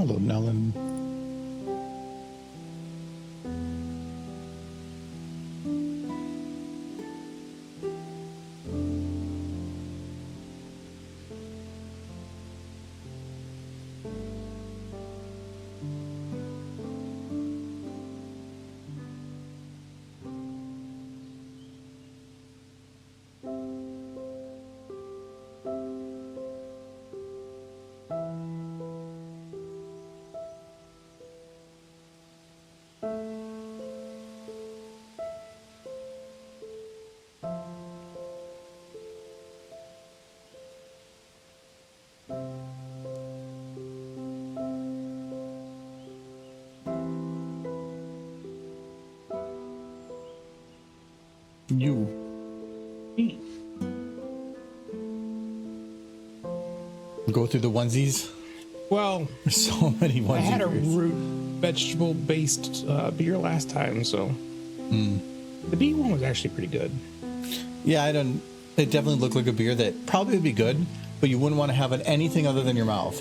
Hello, Nellen. You. Me. Go through the onesies. Well, There's so many onesies. I had a root vegetable based beer last time, so the beet one was actually pretty good. Yeah, I don't. It definitely looked like a beer that probably would be good, but you wouldn't want to have it anything other than your mouth.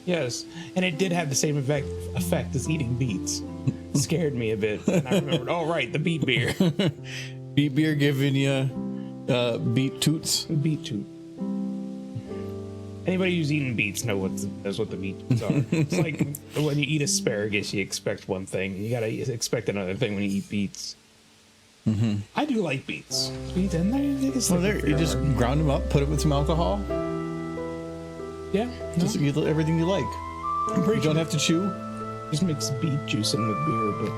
Yes, and it did have the same effect as eating beets. Scared me a bit, and I remembered. Oh, right, the beet beer. Beet beer giving you beet toots. Beet toot. Anybody who's eaten beets knows what the beet toots are. It's like when you eat asparagus, you expect one thing. You gotta expect another thing when you eat beets. Mm-hmm. I do like beets. Beets, and You just ground them up, put it with some alcohol. Yeah, Just eat everything you like. You don't have to chew. Just mix beet juice in with beer, but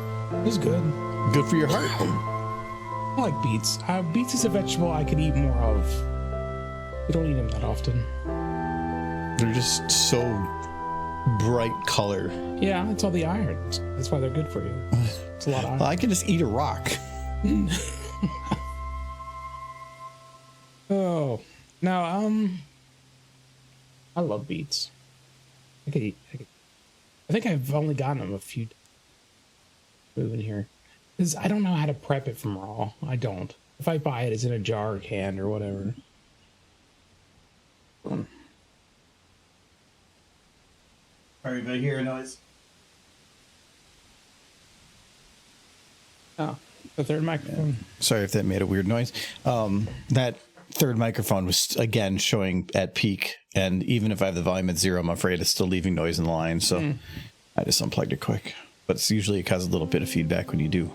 it's good. Good for your heart. I like beets. Beets is a vegetable I could eat more of. We don't eat them that often. They're just so bright color. Yeah, it's all the iron. That's why they're good for you. It's a lot of iron. Well, I can just eat a rock. Oh, no, I love beets. I think I've only gotten them a few moving here. Because I don't know how to prep it from raw. I don't. If I buy it, it's in a jar or can or whatever. Everybody hear a noise? Oh, the third microphone. Yeah. Sorry if that made a weird noise. That third microphone was, again, showing at peak. And even if I have the volume at 0, I'm afraid it's still leaving noise in the line. So I just unplugged it quick. But it's usually it causes a little bit of feedback when you do.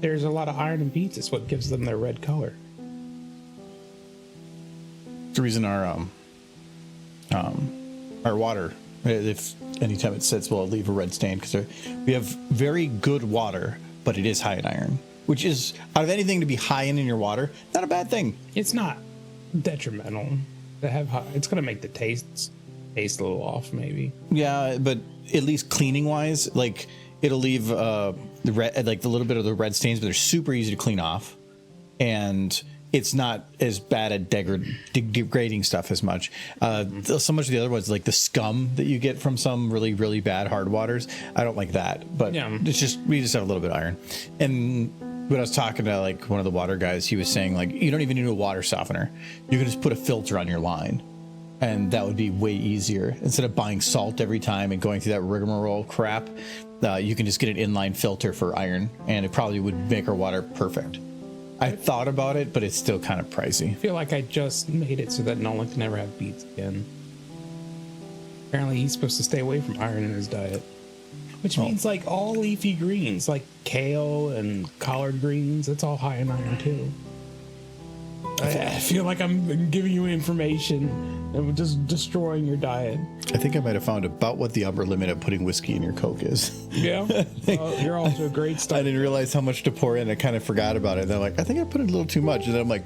There's a lot of iron in beets. It's what gives them their red color. The reason our water, if anytime it sits, will leave a red stain because we have very good water, but it is high in iron, which is, out of anything to be high in your water, not a bad thing. It's not detrimental to have high. It's going to make the taste a little off, maybe. Yeah, but at least cleaning wise, like it'll leave the red, like the little bit of the red stains, but they're super easy to clean off, and it's not as bad at degrading stuff as much. So much of the other ones, like the scum that you get from some really, really bad hard waters, I don't like that. But yeah. It's just, we just have a little bit of iron. And when I was talking to like one of the water guys, he was saying like, you don't even need a water softener. You can just put a filter on your line. And that would be way easier. Instead of buying salt every time and going through that rigmarole crap, you can just get an inline filter for iron, and it probably would make our water perfect. I thought about it, but it's still kind of pricey. I feel like I just made it so that Nolan can never have beets again. Apparently he's supposed to stay away from iron in his diet. Which means like all leafy greens, like kale and collard greens, that's all high in iron too. I feel like I'm giving you information and just destroying your diet. I think I might have found about what the upper limit of putting whiskey in your Coke is. Yeah? You're also a great start. I didn't realize how much to pour in. I kind of forgot about it. And I'm like, I think I put in a little too much. And then I'm like,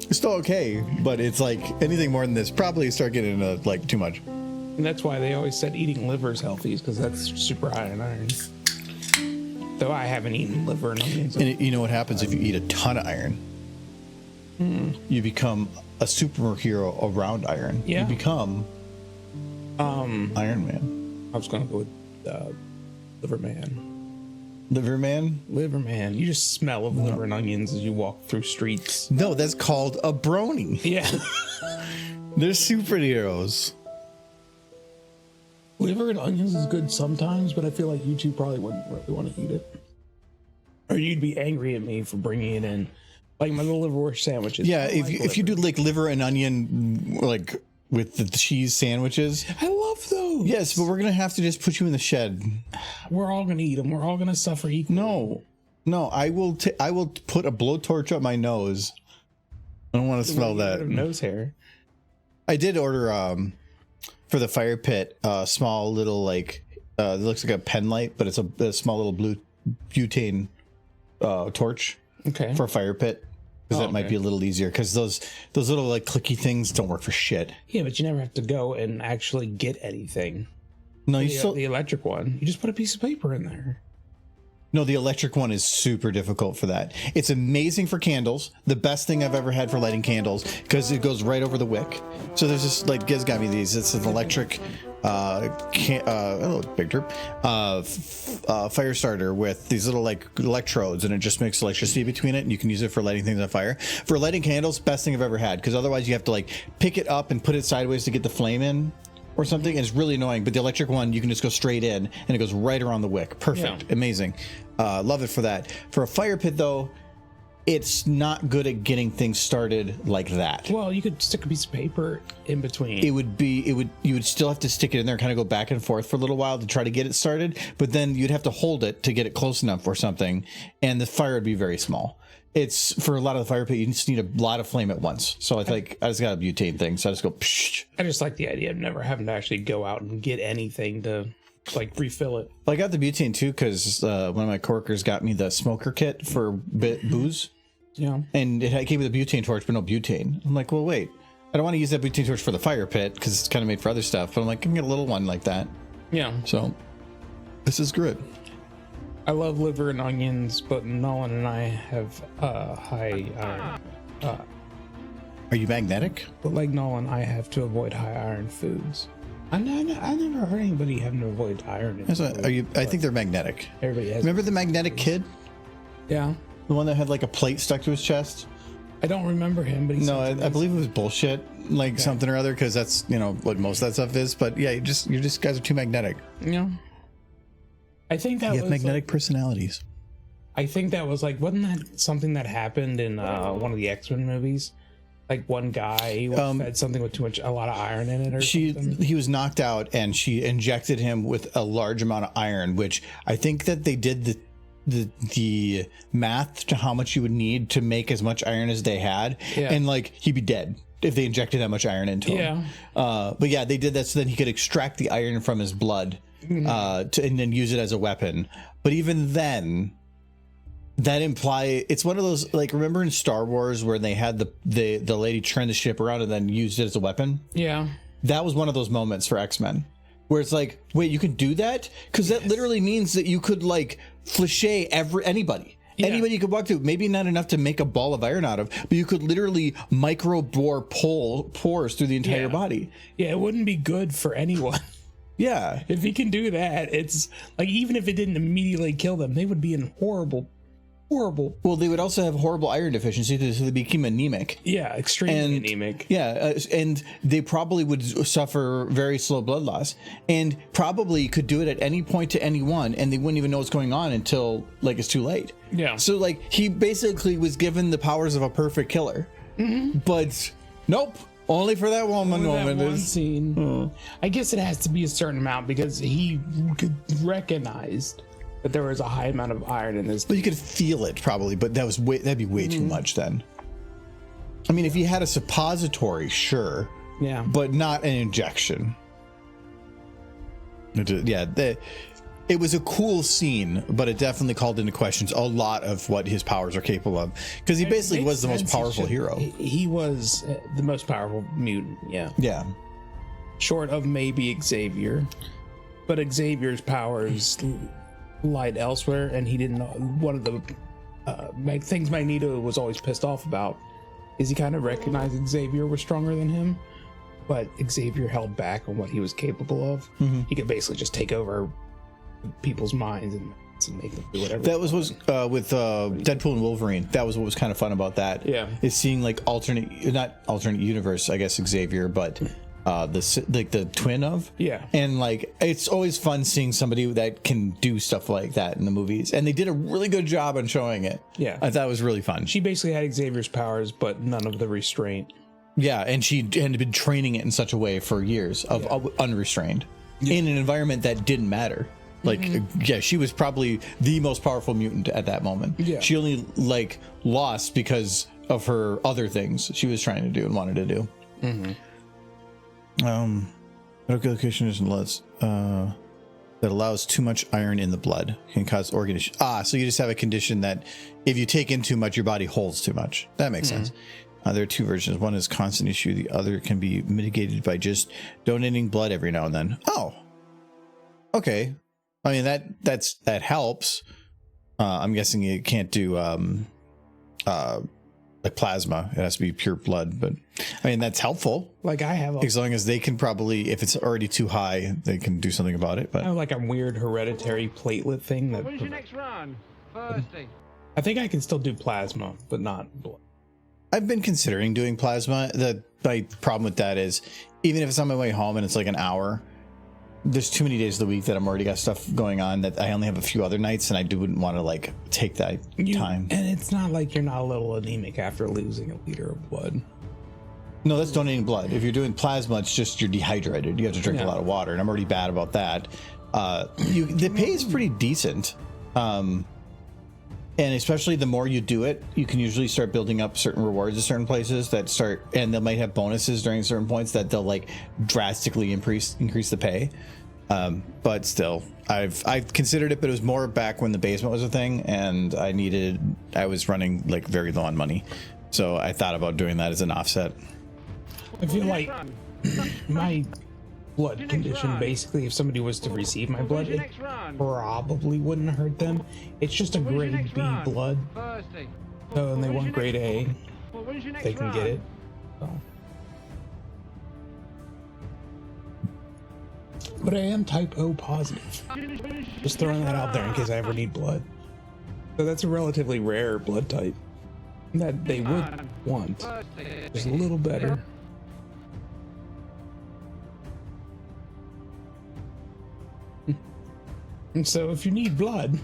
it's still okay. But it's like anything more than this, probably start getting like too much. And that's why they always said eating liver is healthy, is because that's super high in iron. Though I haven't eaten liver and onions. And you know what happens if you eat a ton of iron? You become a superhero around iron. Yeah. You become Iron Man. I was going to go with Liver Man. Liver Man? Liver Man. You just smell of liver and onions as you walk through streets. No, that's called a brony. Yeah. They're superheroes. Liver and onions is good sometimes, but I feel like you two probably wouldn't really want to eat it. Or you'd be angry at me for bringing it in. Like my little liverwurst sandwiches. Yeah, if you do like liver and onion, like with the cheese sandwiches. I love those. Yes, but we're going to have to just put you in the shed. We're all going to eat them. We're all going to suffer equally. No, I will put a blowtorch up my nose. I don't want to smell that. Nose hair. I did order for the fire pit a small little like it looks like a pen light, but it's a small little blue butane torch for a fire pit, because that might be a little easier, because those little like clicky things don't work for shit. Yeah, but you never have to go and actually get anything. No, the electric one, you just put a piece of paper in there. No, the electric one is super difficult for that. It's amazing for candles. The best thing I've ever had for lighting candles, because it goes right over the wick. So there's this, like, Giz got me these. It's an electric big trip fire starter with these little like electrodes, and it just makes electricity between it, and you can use it for lighting things on fire. For lighting candles, best thing I've ever had, because otherwise you have to like pick it up and put it sideways to get the flame in or something, and it's really annoying. But the electric one, you can just go straight in and it goes right around the wick. Perfect. Yeah. Amazing. Love it for that. For a fire pit though, it's not good at getting things started like that. Well, you could stick a piece of paper in between. You would still have to stick it in there and kind of go back and forth for a little while to try to get it started, but then you'd have to hold it to get it close enough or something, and the fire would be very small. It's for a lot of the fire pit, you just need a lot of flame at once. So I just got a butane thing, so I just go psh. I just like the idea of never having to actually go out and get anything to like refill it. Well, I got the butane too because one of my coworkers got me the smoker kit for booze. Yeah. And it came with a butane torch, but no butane. I'm like, well, wait, I don't want to use that butane torch for the fire pit because it's kind of made for other stuff. But I'm like, I can get a little one like that. Yeah. So this is good. I love liver and onions, but Nolan and I have high iron. Are you magnetic? But like Nolan, I have to avoid high iron foods. I never heard anybody having to avoid iron. I think they're magnetic. Everybody has. Remember the magnetic kid? Yeah. The one that had like a plate stuck to his chest? I don't remember him, but I believe it was bullshit, like something or other, because that's what most of that stuff is. But yeah, you just guys are too magnetic. Yeah. I think that you have magnetic personalities. I think that was like, wasn't that something that happened in one of the X-Men movies? Like one guy had something with a lot of iron in it, or something? He was knocked out, and she injected him with a large amount of iron, which I think that they did the math to how much you would need to make as much iron as they had, and like he'd be dead if they injected that much iron into him. But yeah, they did that so then he could extract the iron from his blood, and then use it as a weapon. But even then, that it's one of those, like, remember in Star Wars where they had the lady turn the ship around and then used it as a weapon? Yeah, that was one of those moments for X-Men where it's like, wait, you can do that? Because that literally means that you could like flécher anybody. Yeah. Anybody you could walk through, maybe not enough to make a ball of iron out of, but you could literally micro bore pores through the entire body. Yeah, it wouldn't be good for anyone. Yeah. If he can do that, it's like, even if it didn't immediately kill them, they would be in horrible. Well, they would also have horrible iron deficiency, so they became anemic. Yeah, extremely anemic. Yeah, and they probably would suffer very slow blood loss, and probably could do it at any point to anyone, and they wouldn't even know what's going on until like it's too late. Yeah. So like he basically was given the powers of a perfect killer, but nope. Only for that one scene. I guess it has to be a certain amount because he could recognize that there was a high amount of iron in this. But you could feel it probably, but that'd be way too much then. I mean, if you had a suppository, sure. Yeah. But not an injection. It was a cool scene, but it definitely called into questions a lot of what his powers are capable of. Because he basically was the most powerful hero. He was the most powerful mutant, yeah. Yeah. Short of maybe Xavier. But Xavier's powers lied elsewhere, and he didn't know. One of the things Magneto was always pissed off about is he kind of recognized Xavier was stronger than him, but Xavier held back on what he was capable of. He could basically just take over people's minds and make them do whatever. That was with Deadpool and Wolverine. That was what was kind of fun about that. Yeah, is seeing like not alternate universe, I guess, Xavier, but like the twin of. Yeah. And like it's always fun seeing somebody that can do stuff like that in the movies, and they did a really good job on showing it. Yeah. I thought it was really fun. She basically had Xavier's powers, but none of the restraint. Yeah, and she had been training it in such a way for years of unrestrained in an environment that didn't matter. Like, yeah, she was probably the most powerful mutant at that moment. Yeah. She only like lost because of her other things she was trying to do and wanted to do. Medical location isn't less that allows too much iron in the blood can cause organ issues. So you just have a condition that if you take in too much, your body holds too much. That makes sense. There are two versions. One is constant issue. The other can be mitigated by just donating blood every now and then. Oh, okay. I mean that helps. I'm guessing you can't do like plasma. It has to be pure blood, but I mean that's helpful. Like I have As long as they can probably, if it's already too high, they can do something about it. But I have like a weird hereditary platelet thing that. When's your next run? Thursday. I think I can still do plasma, but not blood. I've been considering doing plasma. My problem with that is, even if it's on my way home and it's like an hour, there's too many days of the week that I'm already got stuff going on that I only have a few other nights, and I wouldn't want to like take that time. And it's not like you're not a little anemic after losing a liter of blood. No, that's donating blood. If you're doing plasma, it's just you're dehydrated. You have to drink a lot of water, and I'm already bad about that. The pay is pretty decent. And especially the more you do it, you can usually start building up certain rewards at certain places that start, and they might have bonuses during certain points that they'll like drastically increase the pay. But still, I've considered it, but it was more back when the basement was a thing, and I was running like very low on money, so I thought about doing that as an offset. I feel like my blood condition, basically, if somebody was to receive my blood, it probably wouldn't hurt them. It's just a grade B blood. Thursday. So, and they want grade A. They can get it. So. But I am type O positive. Just throwing that out there in case I ever need blood. So that's a relatively rare blood type that they would want. Just a little better. And so if you need blood,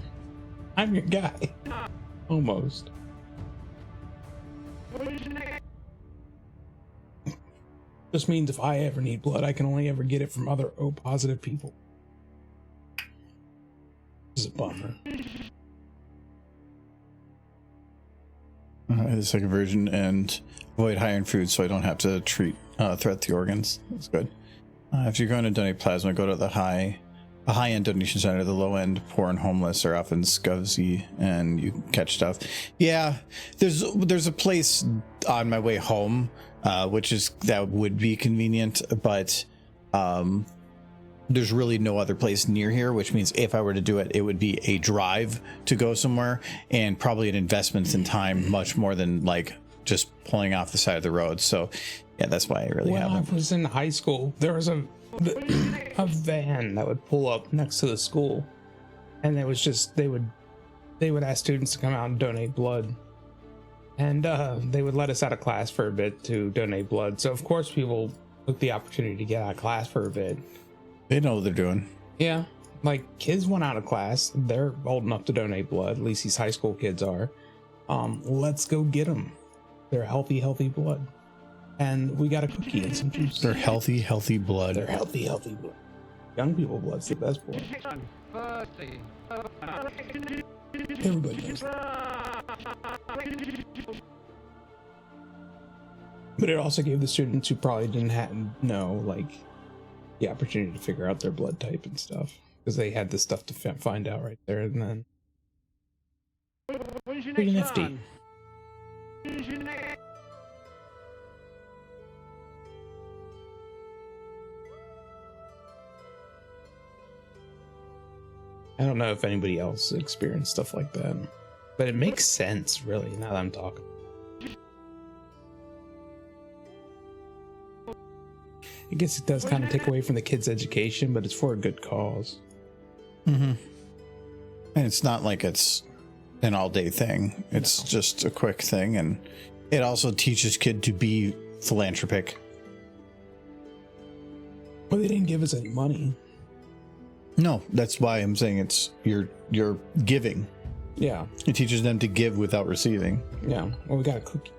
I'm your guy. Almost. Just means if I ever need blood, I can only ever get it from other O positive people. This is a bummer. The second version, and avoid high iron foods so I don't have to threat the organs. That's good. If you're going to donate plasma, go to a high-end donation center. The low-end, poor and homeless are often scuzzy, and you can catch stuff. Yeah, there's a place on my way home, that would be convenient, but there's really no other place near here, which means if I were to do it, it would be a drive to go somewhere, and probably an investment in time much more than like just pulling off the side of the road. So yeah, that's why I really haven't. When I was in high school, there was a van that would pull up next to the school, and it was just they would ask students to come out and donate blood, and they would let us out of class for a bit to donate blood. So of course people took the opportunity to get out of class for a bit. They know what they're doing. Yeah, like kids went out of class, they're old enough to donate blood, at least these high school kids are. Let's go get them. They're healthy blood. And we got a cookie and some juice. They're healthy blood. They're healthy blood. Young people blood's the best blood. Everybody knows that. But it also gave the students who probably didn't know, like, the opportunity to figure out their blood type and stuff, because they had the stuff to find out right there and then. Pretty nifty. I don't know if anybody else experienced stuff like that, but it makes sense, really, now that I'm talking. I guess it does kind of take away from the kids' education, but it's for a good cause. Mm-hmm. And it's not like it's an all-day thing. It's just a quick thing, and it also teaches kid to be philanthropic. Well, they didn't give us any money. No, that's why I'm saying it's you're giving. Yeah. It teaches them to give without receiving. Yeah. Well, we got a cookie.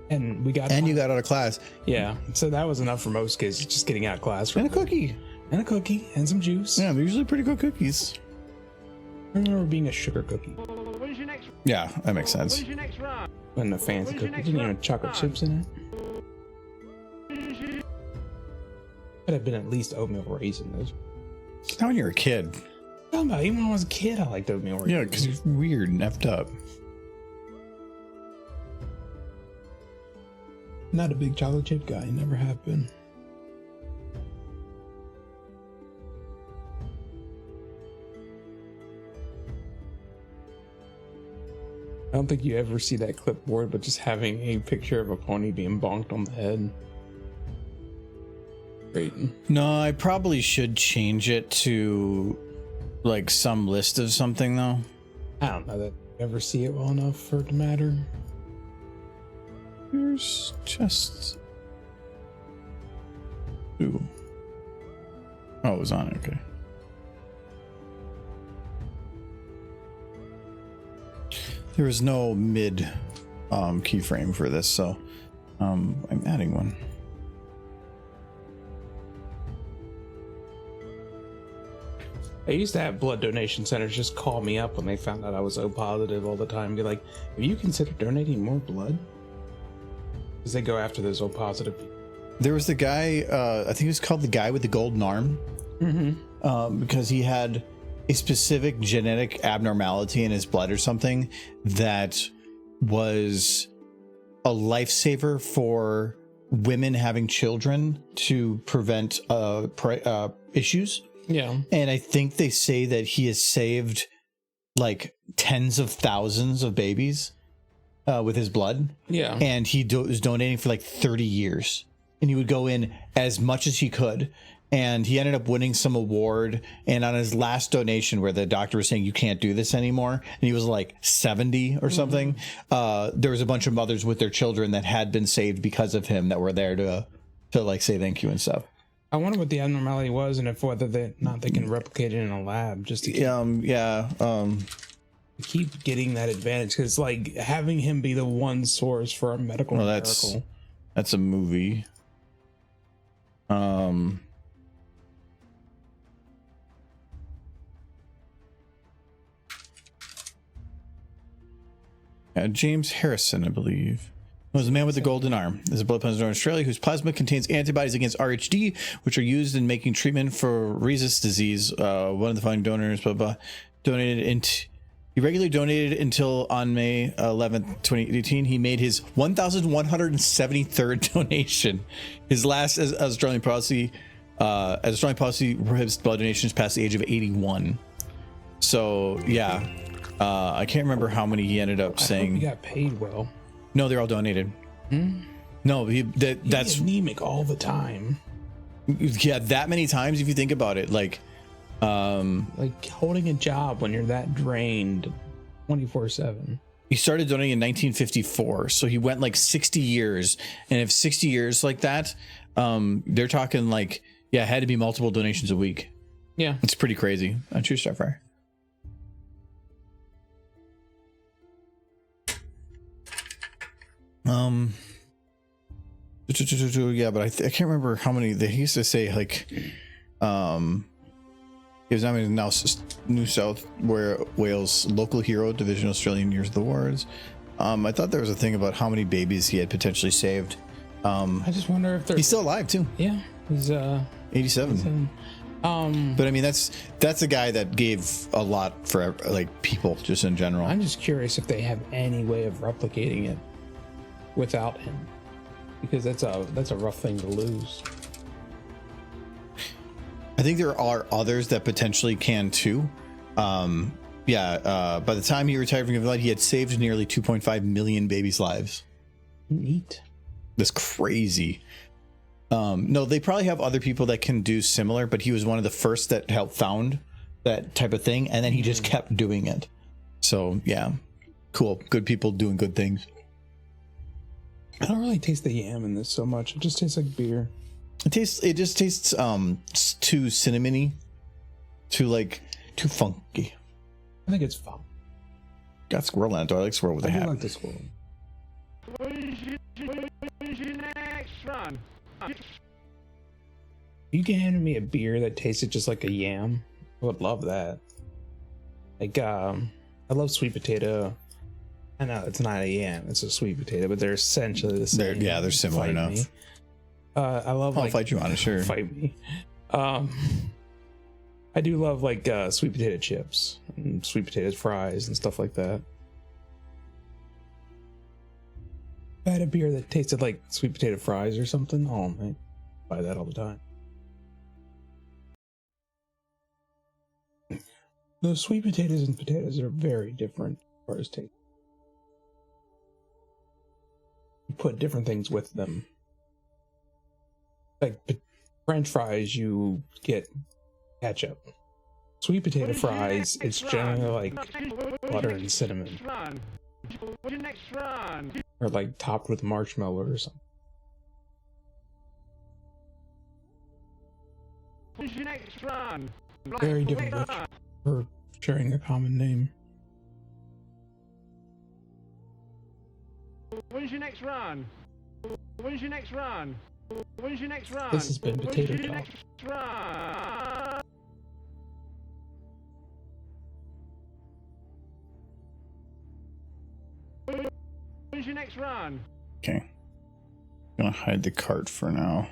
And we got... And you got out of class. Yeah. So that was enough for most kids, just getting out of class. And a cookie. And a cookie. And some juice. Yeah, they're usually pretty good cookies. I remember being a sugar cookie. When's your next? Yeah, that makes sense. When's your next run? And a fancy When's your cookie. next Didn't even run? have chocolate chips in it. Could have been at least oatmeal raisin. Those. Not when you're a kid. Even when I was a kid, I liked oatmeal raisin. Yeah, because you're weird and effed up. Not a big chocolate chip guy. Never have been. I don't think you ever see that clipboard, but just having a picture of a pony being bonked on the head. Great. No, I probably should change it to like some list of something though. I don't know that you ever see it well enough for it to matter. Here's just... Ooh. Oh, it was on it, okay. There was no mid keyframe for this, so I'm adding one. I used to have blood donation centers just call me up when they found out I was O positive all the time. Be like, have you considered donating more blood? Because they go after those O positive people. There was the guy, I think he was called the guy with the golden arm, because he had a specific genetic abnormality in his blood or something that was a lifesaver for women having children to prevent issues. Yeah. And I think they say that he has saved like tens of thousands of babies with his blood. Yeah. And he was donating for like 30 years. And he would go in as much as he could. And he ended up winning some award. And on his last donation, where the doctor was saying, you can't do this anymore, and he was like 70 or something, there was a bunch of mothers with their children that had been saved because of him that were there to like say thank you and stuff. I wonder what the abnormality was, and if whether they can replicate it in a lab just to keep getting that advantage. Because like having him be the one source for a medical miracle. That's a movie. James Harrison, I believe. Was the man with the golden arm. There's a blood plasma donor in Australia whose plasma contains antibodies against RHD, which are used in making treatment for rhesus disease. One of the founding donors, he regularly donated until on May 11th, 2018, he made his 1,173rd donation. His last as Australian policy prohibits blood donations past the age of 81. So yeah, I can't remember how many he ended up saying. He got paid well. No, they're all donated. No, that's anemic all the time. Yeah, that many times if you think about it, like holding a job when you're that drained 24/7. He started donating in 1954, so he went like 60 years. And if 60 years like that, they're talking like, yeah, it had to be multiple donations a week. Yeah, it's pretty crazy. On True Starfire. Yeah, but I can't remember how many they used to say. Like, he was nominated now New South Wales local hero, Division Australian Years of the Wars. I thought there was a thing about how many babies he had potentially saved. I just wonder if he's still alive too. Yeah, he's 87. But I mean, that's a guy that gave a lot for like people just in general. I'm just curious if they have any way of replicating it without him, because that's a rough thing to lose. I think there are others that potentially can too. By the time he retired from Giving, he had saved nearly 2.5 million babies' lives. Neat. That's crazy. No, they probably have other people that can do similar, but he was one of the first that helped found that type of thing, and then he just kept doing it. So yeah, cool. Good people doing good things. I don't really taste the yam in this so much. It just tastes like beer. It just tastes too cinnamony, too funky. I think it's fun. Got squirrel in it, though. I like squirrel with a I do hat. like the squirrel. When's your next run? You can hand me a beer that tasted just like a yam. I would love that. Like, I love sweet potato. I know it's not a yam; it's a sweet potato, but they're essentially the same. They're similar Fight enough. me. I love. I'll like, fight you on it, sure. Fight me. I do love like sweet potato chips and sweet potato fries and stuff like that. If I had a beer that tasted like sweet potato fries or something, oh man, buy that all the time. Those sweet potatoes and potatoes are very different as far as taste. You put different things with them. Like French fries, you get ketchup. Sweet potato fries, it's generally like butter and cinnamon. What's your next run? Or like topped with marshmallow or something. When's your next run? Very different for sharing a common name. When's your next run? When's your next run? When's your next run? This has been Potato When's your Talk. next run? When's your next run? Okay. I'm gonna hide the cart for now.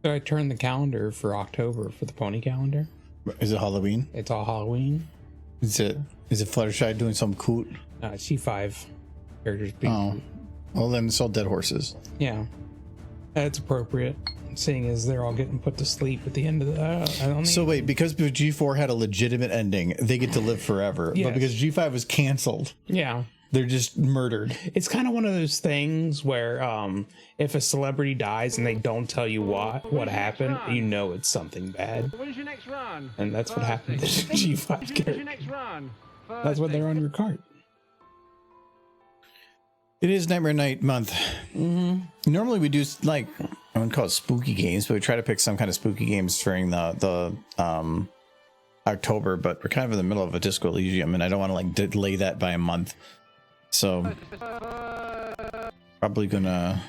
So I turned the calendar for October for the pony calendar. Is it Halloween? It's all Halloween. Is it Fluttershy doing something cool? C5 characters being. Oh. Well, then it's all dead horses. Yeah. That's appropriate, seeing as they're all getting put to sleep at the end of the. So wait, because G4 had a legitimate ending, they get to live forever. Yes. But because G5 was canceled, Yeah. they're just murdered. It's kind of one of those things where if a celebrity dies and they don't tell you what happened, you know it's something bad. When's your next run? And that's what happened to the G5 When's your character. next run? That's what they're on your cart. It is Nightmare Night month. Normally we do like, I wouldn't call it spooky games, but we try to pick some kind of spooky games during the October, but we're kind of in the middle of a Disco Elysium and I don't want to like delay that by a month. So probably gonna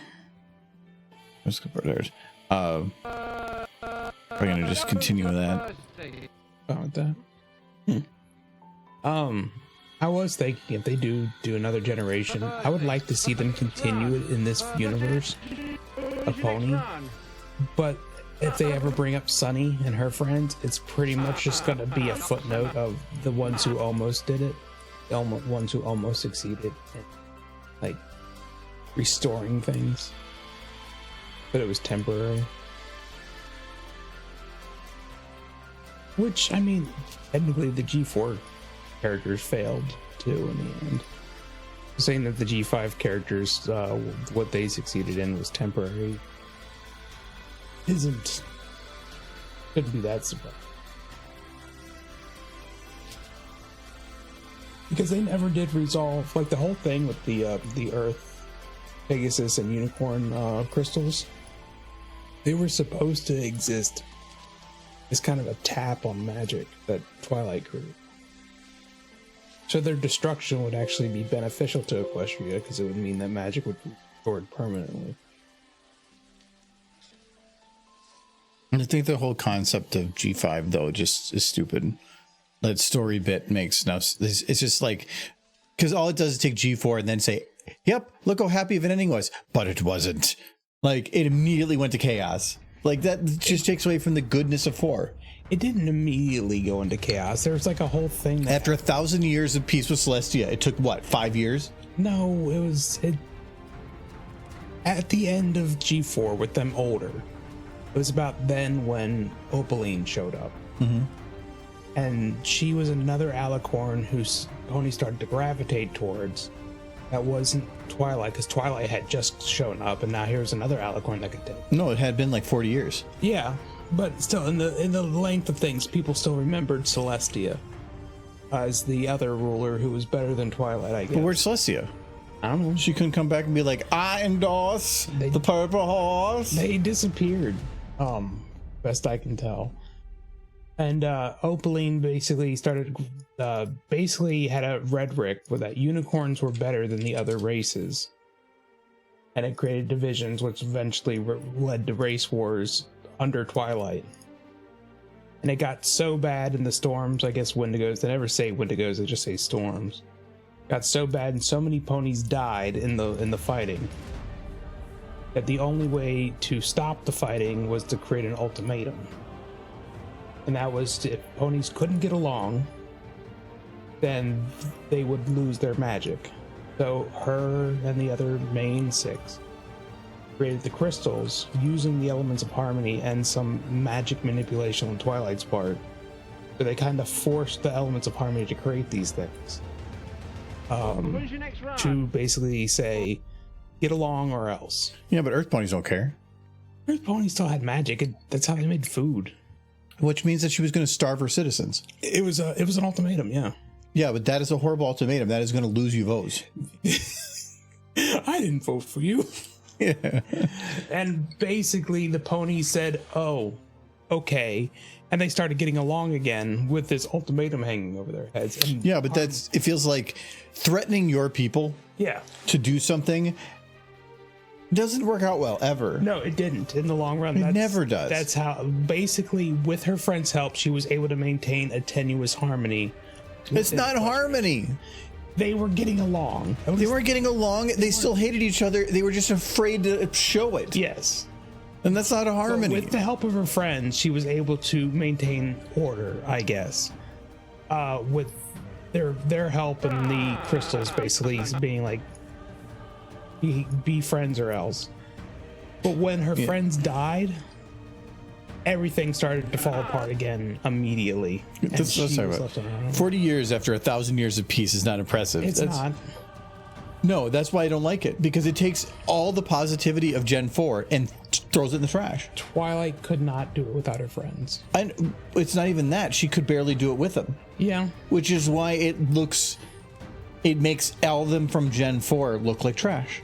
let's go there. Probably gonna just continue with that. About that. I was thinking if they do another generation, I would like to see them continue it in this universe of Pony. But if they ever bring up Sunny and her friends, it's pretty much just going to be a footnote of the ones who almost did it, the ones who almost succeeded in, like, restoring things. But it was temporary. Which, I mean, technically the G4 characters failed too in the end. Saying that the G5 characters, what they succeeded in was temporary, shouldn't be that surprising. Because they never did resolve, like the whole thing with the Earth, Pegasus, and Unicorn crystals. They were supposed to exist as kind of a tap on magic that Twilight created. So their destruction would actually be beneficial to Equestria because it would mean that magic would be restored permanently. I think the whole concept of G5 though just is stupid. That story bit makes no sense. It's just like, because all it does is take G4 and then say, yep, look how happy of an ending was, but it wasn't. Like it immediately went to chaos. Like that just takes away from the goodness of 4. It didn't immediately go into chaos. There was like a whole thing that After 1,000 years of peace with Celestia, it took what, 5 years? No, it at the end of G4 with them older. It was about then when Opaline showed up. And she was another alicorn whose Pony started to gravitate towards. That wasn't Twilight, because Twilight had just shown up, and now here's another alicorn that could take. No, it had been like 40 years. Yeah, but still, in the length of things, people still remembered Celestia as the other ruler who was better than Twilight, I guess. But where's Celestia? I don't know. She couldn't come back and be like, I endorse the purple horse. They disappeared, best I can tell. And Opaline basically started, basically had a rhetoric where that unicorns were better than the other races. And it created divisions, which eventually led to race wars under Twilight. And it got so bad in the storms, I guess Wendigos, they never say Wendigos, they just say storms. Got so bad and so many ponies died in the fighting that the only way to stop the fighting was to create an ultimatum. And that was if ponies couldn't get along, then they would lose their magic. So her and the other main 6 created the crystals using the elements of harmony and some magic manipulation on Twilight's part. So they kind of forced the elements of harmony to create these things. When's your next run? To basically say, get along or else. Yeah, but Earth ponies don't care. Earth ponies still had magic. That's how they made food. Which means that she was going to starve her citizens. It was an ultimatum, yeah. Yeah, but that is a horrible ultimatum. That is going to lose you votes. I didn't vote for you. Yeah. And basically the ponies said, oh, okay. And they started getting along again with this ultimatum hanging over their heads. And Yeah, but it feels like threatening your people yeah. to do something doesn't work out well, ever. No, it didn't in the long run. It never does. That's how, basically, with her friend's help, she was able to maintain a tenuous harmony. It's not harmony. They were getting along. They weren't getting along. They still hated each other. They were just afraid to show it. Yes. And that's not a harmony. So with the help of her friends, she was able to maintain order, I guess. With their help and the crystals basically being like, be friends or else. But when her friends died, everything started to fall apart again immediately. Let's talk about 40 years after 1,000 years of peace is not impressive. It's not. No, that's why I don't like it, because it takes all the positivity of Gen 4 and throws it in the trash. Twilight could not do it without her friends. And it's not even that. She could barely do it with them. Yeah. Which is why it makes all of them from Gen 4 look like trash.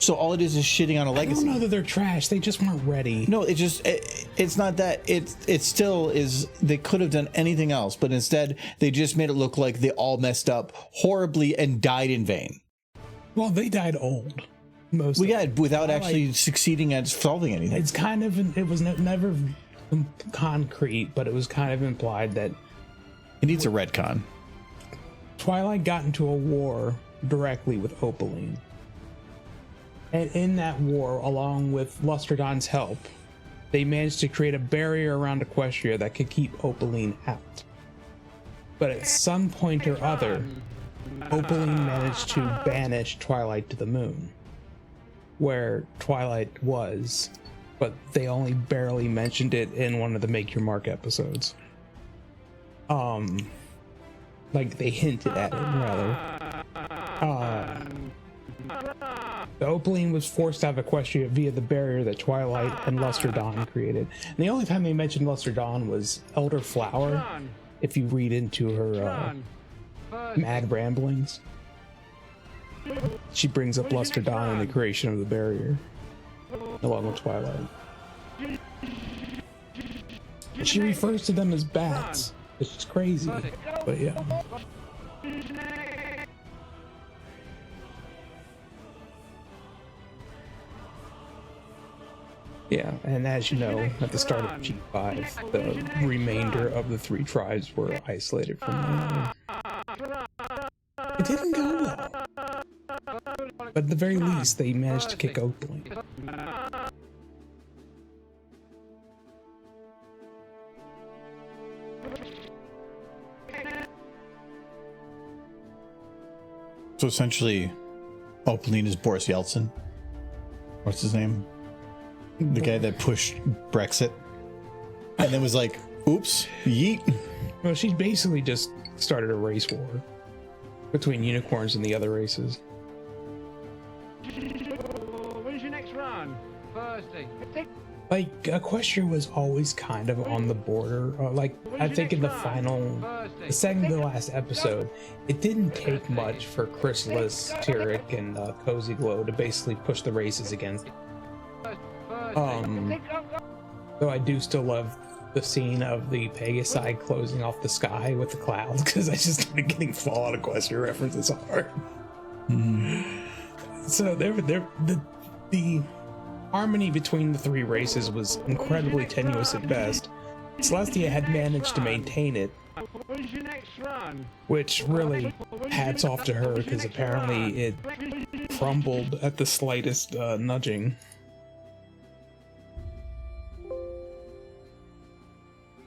So all it is shitting on a legacy. I don't know that they're trash. They just weren't ready. No, it's not that. It still is. They could have done anything else, but instead they just made it look like they all messed up horribly and died in vain. Well, they died old. Most. Yeah, without actually succeeding at solving anything. It's kind of. It was never concrete, but it was kind of implied that It needs a retcon. Twilight got into a war directly with Opaline. And in that war, along with Lustradon's help, they managed to create a barrier around Equestria that could keep Opaline out. But at some point or other, Opaline managed to banish Twilight to the moon, where Twilight was, but they only barely mentioned it in one of the Make Your Mark episodes. Like they hinted at it, rather. The Opaline was forced out of Equestria via the barrier that Twilight and Lustradon created. And the only time they mentioned Lustradon was Elder Flower, if you read into her mad ramblings. She brings up Lustradon and the creation of the barrier, along with Twilight. And she refers to them as bats, which is crazy, but yeah. Yeah, and as you know, at the start of G5, the remainder of the 3 tribes were isolated from one another. It didn't go well. But at the very least, they managed to kick Opaline. So essentially, Opaline is Boris Yeltsin. What's his name? The guy that pushed Brexit and then was like, oops, yeet. Well, she basically just started a race war between unicorns and the other races. When's your next run? Thursday. Like, Equestria was always kind of on the border. I think in the second to the last episode, it didn't take much for Chrysalis, Tyrek, and Cozy Glow to basically push the races against. Though I do still love the scene of the Pegasi closing off the sky with the clouds, because I just started getting Fallout Equestria references hard. So the harmony between the three races was incredibly tenuous at best. Celestia had managed to maintain it, When's your next run? which really hats off to her, because apparently it crumbled at the slightest nudging.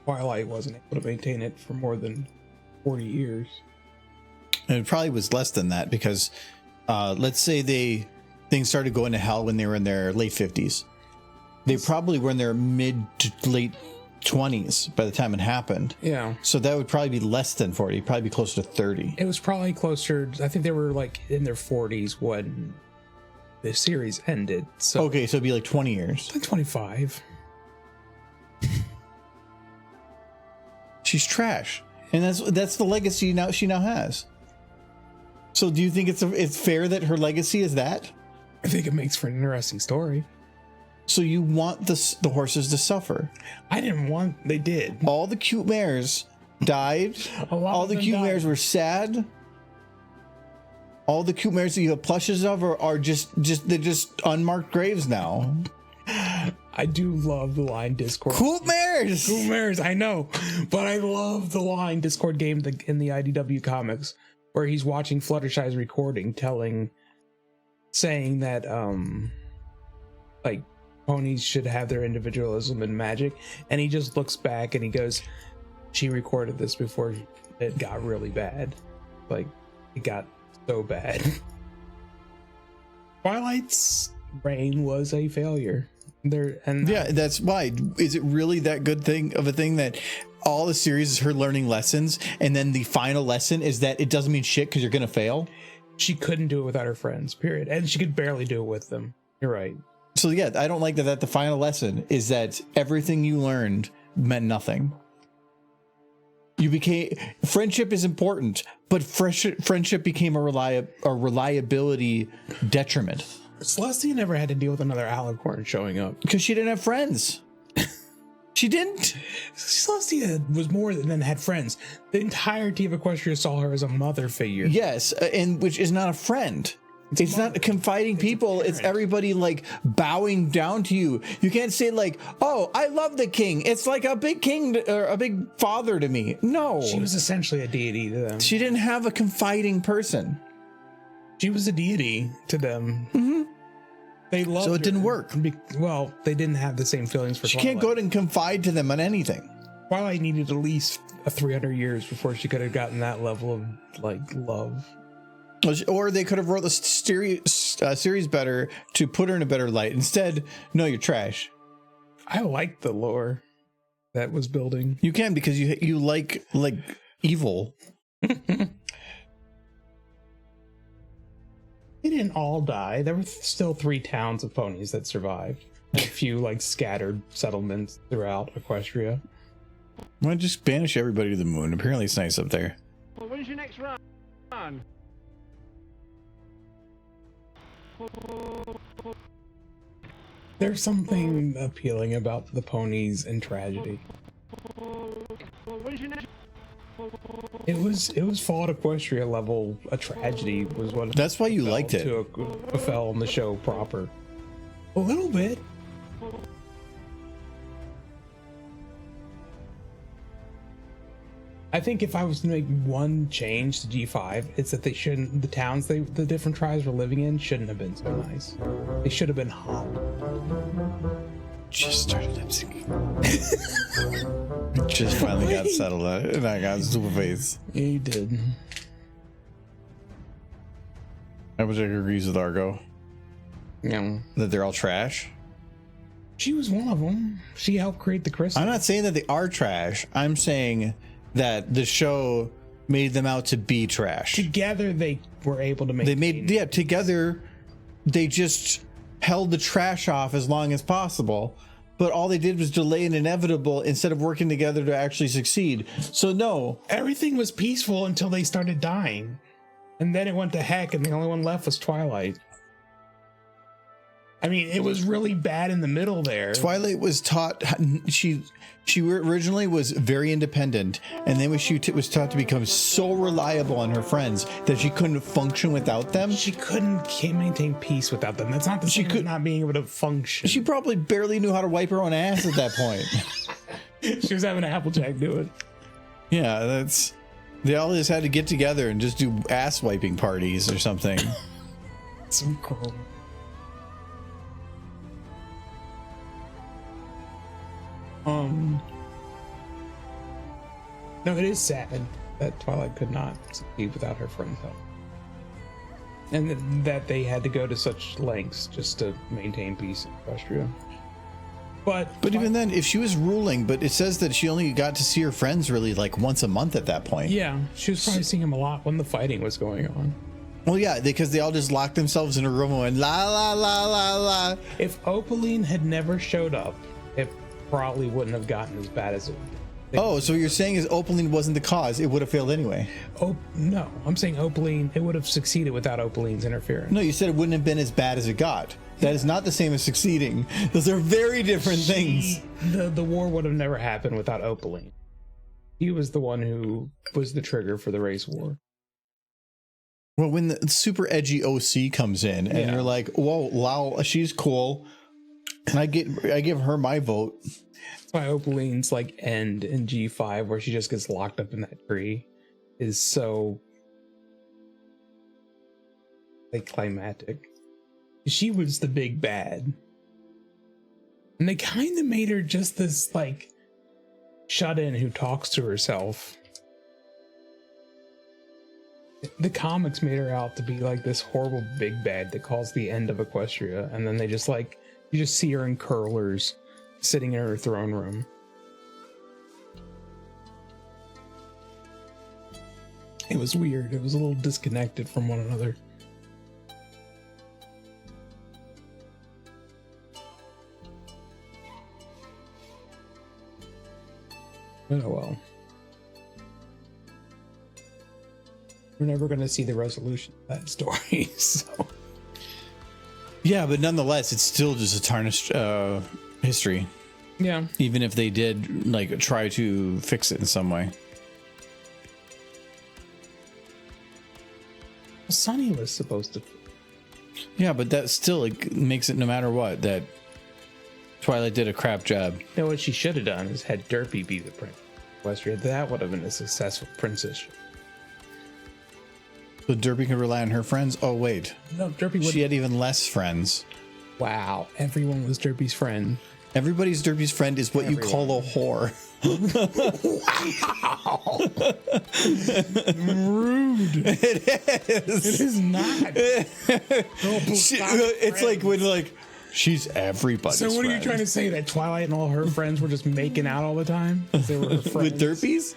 Twilight wasn't able to maintain it for more than 40 years. And it probably was less than that because let's say things started going to hell when they were in their late 50s. They probably were in their mid to late 20s by the time it happened. Yeah. So that would probably be less than 40, probably be closer to 30. It was probably closer, I think they were like in their 40s when the series ended. So Okay, so it'd be like 20 years. like 25. She's trash. And that's the legacy she now has. So do you think it's fair that her legacy is that? I think it makes for an interesting story. So you want the horses to suffer. They did. All the cute mares died. All the cute mares were sad. All the cute mares that you have plushes of are just they're just unmarked graves now. I do love the line Discord. Cool mares. Cool mares, I know. But I love the line Discord game in the IDW comics where he's watching Fluttershy's recording saying that like ponies should have their individualism and magic, and he just looks back and he goes, she recorded this before it got really bad. Like, it got so bad. Twilight's reign was a failure. Yeah, that's why. Is it really that good thing of a thing that all the series is her learning lessons, and then the final lesson is that it doesn't mean shit because you're gonna fail? She couldn't do it without her friends, period. And she could barely do it with them. You're right. So yeah, I don't like that the final lesson is that everything you learned meant nothing. Friendship is important, but friendship became a reliability detriment. Celestia never had to deal with another Alicorn showing up. Because she didn't have friends. She didn't. Celestia was more than had friends. The entirety of Equestria saw her as a mother figure. Yes, and which is not a friend. It's not confiding people. It's everybody like bowing down to you. You can't say like, "Oh, I love the king." It's like a big king or a big father to me. No, she was essentially a deity to them. She didn't have a confiding person. She was a deity to them. Mm-hmm. They loved so it her. didn't work. Well, they didn't have the same feelings for She Twilight. can't go and confide to them on anything. Twilight needed at least 300 years before she could have gotten that level of like love. Or they could have wrote the series better to put her in a better light. Instead, no, you're trash. I like the lore that was building. You can because you like evil. They didn't all die. There were still 3 towns of ponies that survived. And a few like scattered settlements throughout Equestria. Why don't just banish everybody to the moon? Apparently it's nice up there. Well, when's your next run? There's something appealing about the ponies and tragedy. Well, when's your next? It was Fallout Equestria level. A tragedy was what. That's why you liked it. To fell on the show proper. A little bit. I think if I was to make one change to G5, it's that the towns the different tribes were living in shouldn't have been so nice. They should have been hot. Just started lip syncing. Just finally got settled out, and I got super face. Yeah, you did. Applejack agrees with Argo. Yeah. That they're all trash. She was one of them. She helped create the crystal. I'm not saying that they are trash. I'm saying that the show made them out to be trash. Together they were able to make together they just held the trash off as long as possible, but all they did was delay an inevitable instead of working together to actually succeed. So no, Everything was peaceful until they started dying. And then it went to heck, and the only one left was Twilight. I mean, it was really bad in the middle there. Twilight was taught, she originally was very independent, and then she was taught to become so reliable on her friends that she couldn't function without them. She couldn't maintain peace without them. That's not the same as not being able to function. She probably barely knew how to wipe her own ass at that point. She was having Applejack do it. Yeah, they all just had to get together and just do ass wiping parties or something. So cool. No, it is sad that Twilight could not succeed without her friend's help. And that they had to go to such lengths just to maintain peace in Equestria. But even then, if she was ruling, but it says that she only got to see her friends really like once a month at that point. yeah, she was probably seeing him a lot when the fighting was going on. Well, yeah, because they all just locked themselves in a room and went la la la la la. If Opaline had never showed up, it probably wouldn't have gotten as bad as it. Oh, so what you're saying is Opaline wasn't the cause. It would have failed anyway. Oh, no. I'm saying Opaline, it would have succeeded without Opaline's interference. No, you said it wouldn't have been as bad as it got. That is not the same as succeeding. Those are very different things. The war would have never happened without Opaline. He was the one who was the trigger for the race war. Well, when the super edgy OC comes in and you're like, whoa, wow, she's cool. And I give her my vote. That's why Opaline's like end in G5 where she just gets locked up in that tree is so like climactic. She was the big bad. And they kind of made her just this like shut in who talks to herself. The comics made her out to be like this horrible big bad that caused the end of Equestria, and then they just like you just see her in curlers sitting in her throne room. It was weird. It was a little disconnected from one another. Oh well. We're never going to see the resolution of that story, so. Yeah, but nonetheless, it's still just a tarnished history. Yeah. Even if they did like try to fix it in some way. Sunny was supposed to. Yeah, but that still like, makes it no matter what that Twilight did a crap job. You know what she should have done is had Derpy be the prince of Equestria. That would have been a successful princess. So Derpy could rely on her friends. Oh wait, No, Derpy would. she had even less friends. Wow, everyone was Derpy's friend. Everybody's Derpy's friend is what you call a whore. Wow. Rude. It is. It is not. It's like when like she's everybody's So what are you friend. trying to say? That Twilight and all her friends were just making out all the time? 'Cause they were her friends? With Derpies?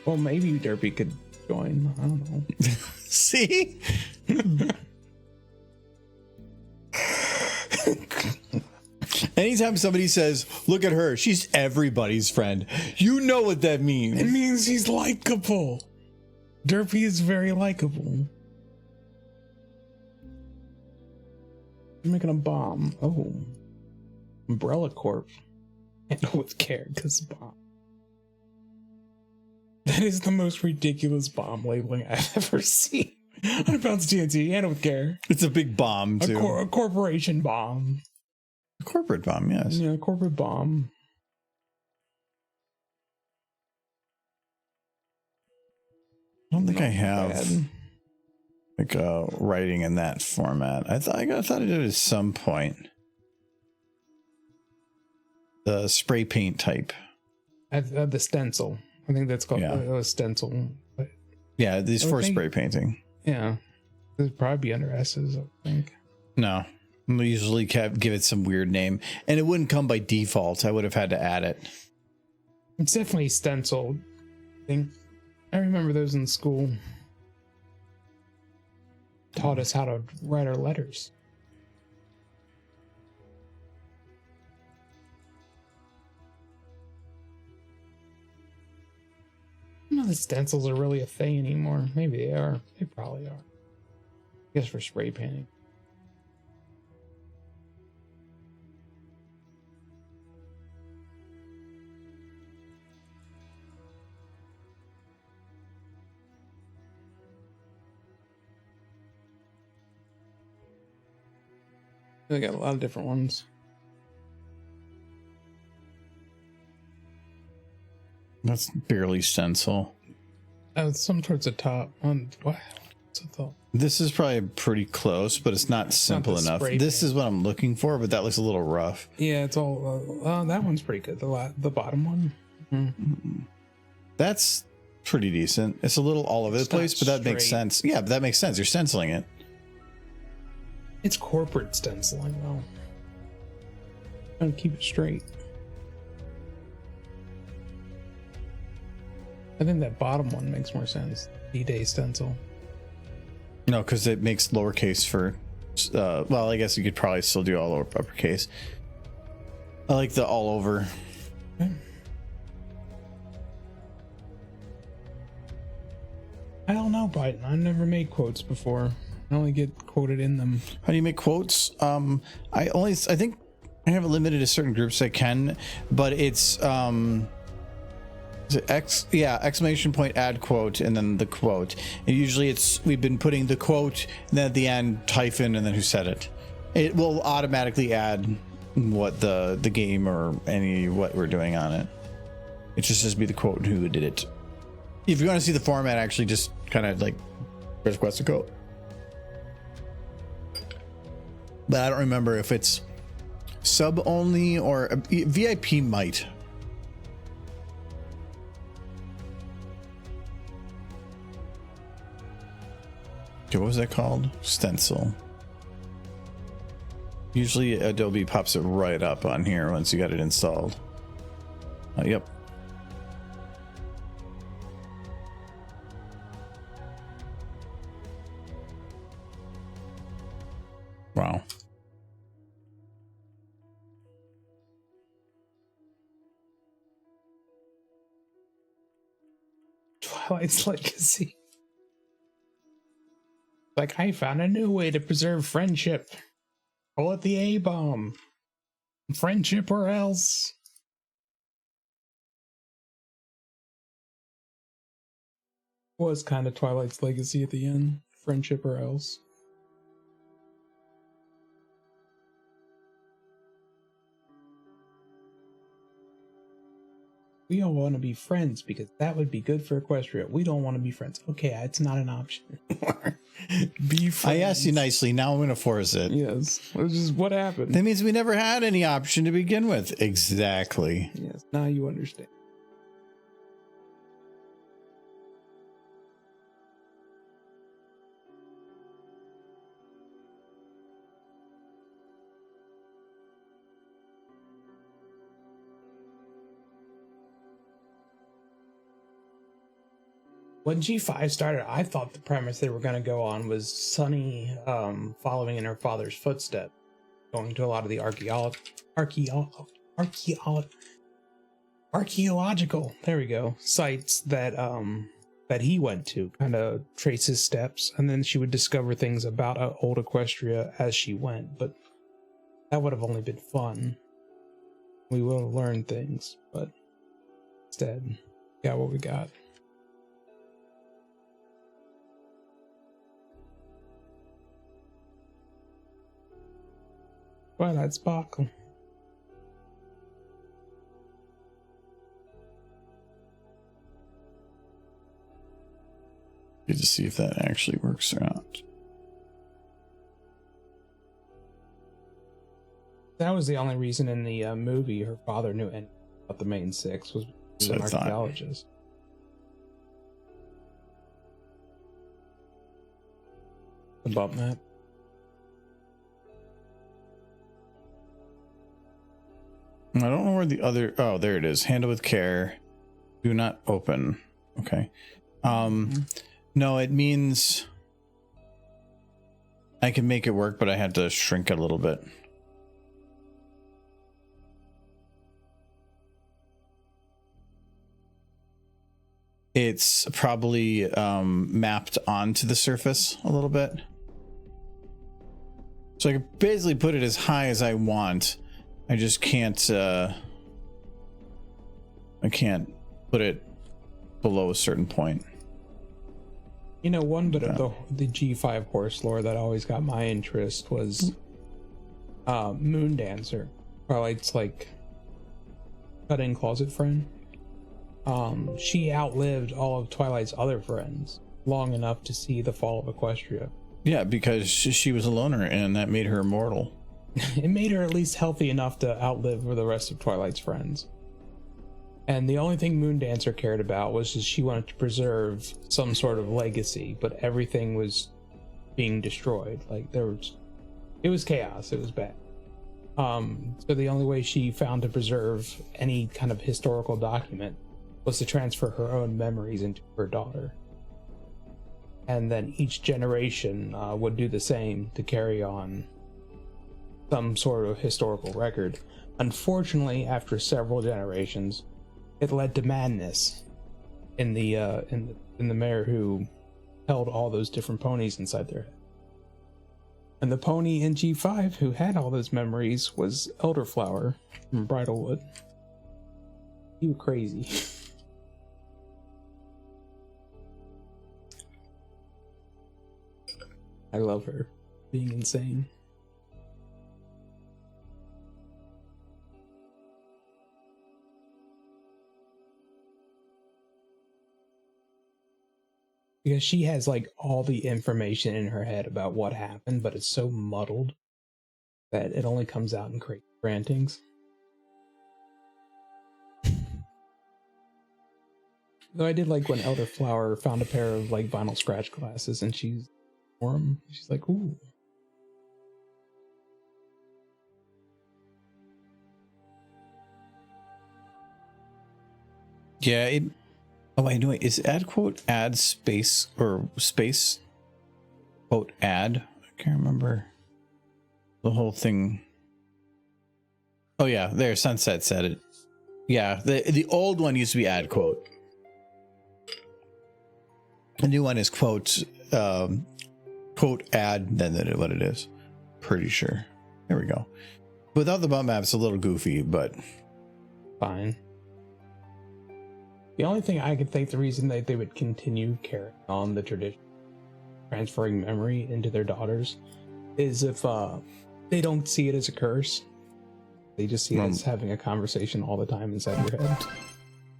Well, maybe Derpy could join. I don't know. See? Anytime somebody says, look at her, she's everybody's friend, you know what that means. It means he's likable. Derpy is very likable. You're making a bomb. Oh. Umbrella Corp. Handle with care, because bomb. That is the most ridiculous bomb labeling I've ever seen. 100 pounds TNT, handle with care. It's a big bomb, too. A corporation bomb. A corporate bomb, yes. Yeah, a corporate bomb. I don't think I have Bad. like writing in that format. I thought I did it at some point. The spray paint type. The stencil. I think that's called Yeah. a stencil. But Yeah, these I for think- spray painting. yeah, it'd probably be under S's, I think. No, we usually give it some weird name, and it wouldn't come by default. I would have had to add it. It's definitely stenciled. I remember those in school. Taught us how to write our letters. know if the stencils are really a thing anymore. Maybe they are. They probably are. I guess for spray painting. They got a lot of different ones. That's barely stencil. Some towards the top. On what? What's the thought? This is probably pretty close, but it's not simple the enough. spray This paint. is what I'm looking for, but that looks a little rough. Yeah, it's all. That one's pretty good. The bottom one. That's pretty decent. It's a little all over the It's place, not but that makes straight. sense. Yeah, but that makes sense. You're stenciling it. It's corporate stenciling though. Trying to keep it straight. I think that bottom one makes more sense. D-Day stencil. No, because it makes lowercase for. Well, I guess you could probably still do all over uppercase. I like the all over. I don't know, Biden. I've never made quotes before. I only get quoted in them. How do you make quotes? I think I have it limited to certain groups I can, but it's is it exclamation point, add quote, and then the quote. And usually we've been putting the quote and then at the end hyphen and then who said it. It will automatically add what the game or what we're doing on it. It just says be the quote and who did it. If you want to see the format, actually just kind of like request a quote. But I don't remember if it's sub only or VIP might. Okay, what was that called? Stencil. Usually Adobe pops it right up on here once you got it installed. Yep. Wow. Twilight's Legacy. Like, I found a new way to preserve friendship. Pull at the A-bomb. Friendship or else. Was kind of Twilight's Legacy at the end. Friendship or else. We all want to be friends because that would be good for Equestria. We don't want to be friends. Okay, it's not an option. Be friends. I asked you nicely. Now I'm going to force it. Yes. Which is what happened. That means we never had any option to begin with. Exactly. Yes, now you understand. When G5 started, I thought the premise they were going to go on was Sunny following in her father's footsteps, going to a lot of the archaeological sites that he went to, kind of trace his steps, and then she would discover things about old Equestria as she went. But that would have only been fun. We would have learned things, but instead, got what we got. Twilight Sparkle. Good to see if that actually works or not. That was the only reason in the movie her father knew anything about the main six was he was an archaeologist. The bump map. I don't know where the other. Oh, there it is. Handle with care. Do not open. Okay. No, it means I can make it work, but I had to shrink it a little bit. it's probably mapped onto the surface a little bit. So I can basically put it as high as I want. I just can't I can't put it below a certain point. You know, one bit of the G5 horse lore that always got my interest was Moon Dancer, Twilight's like cut-in closet friend. She outlived all of Twilight's other friends long enough to see the fall of Equestria. Yeah, because she was a loner, and that made her immortal. It made her at least healthy enough to outlive the rest of Twilight's friends. And the only thing Moon Dancer cared about was just she wanted to preserve some sort of legacy, but everything was being destroyed. Like it was chaos. It was bad. So the only way she found to preserve any kind of historical document was to transfer her own memories into her daughter. And then each generation would do the same to carry on some sort of historical record. Unfortunately, after several generations, it led to madness in the mayor who held all those different ponies inside their head. And the pony in G5 who had all those memories was Elderflower from Bridalwood. You were crazy. I love her being insane. Because she has like all the information in her head about what happened, but it's so muddled that it only comes out in crazy rantings. Though I did like when Elderflower found a pair of like vinyl scratch glasses and she's like, ooh. Yeah, oh wait, no, wait, is add quote add space or space quote add? I can't remember the whole thing. Oh yeah, there, Sunset said it. Yeah, the old one used to be add quote. The new one is quote quote add, then what it is. Pretty sure. There we go. Without the bump map, it's a little goofy, but fine. The only thing I could think the reason that they would continue carrying on the tradition, transferring memory into their daughters, is if they don't see it as a curse. They just see it as having a conversation all the time inside your head.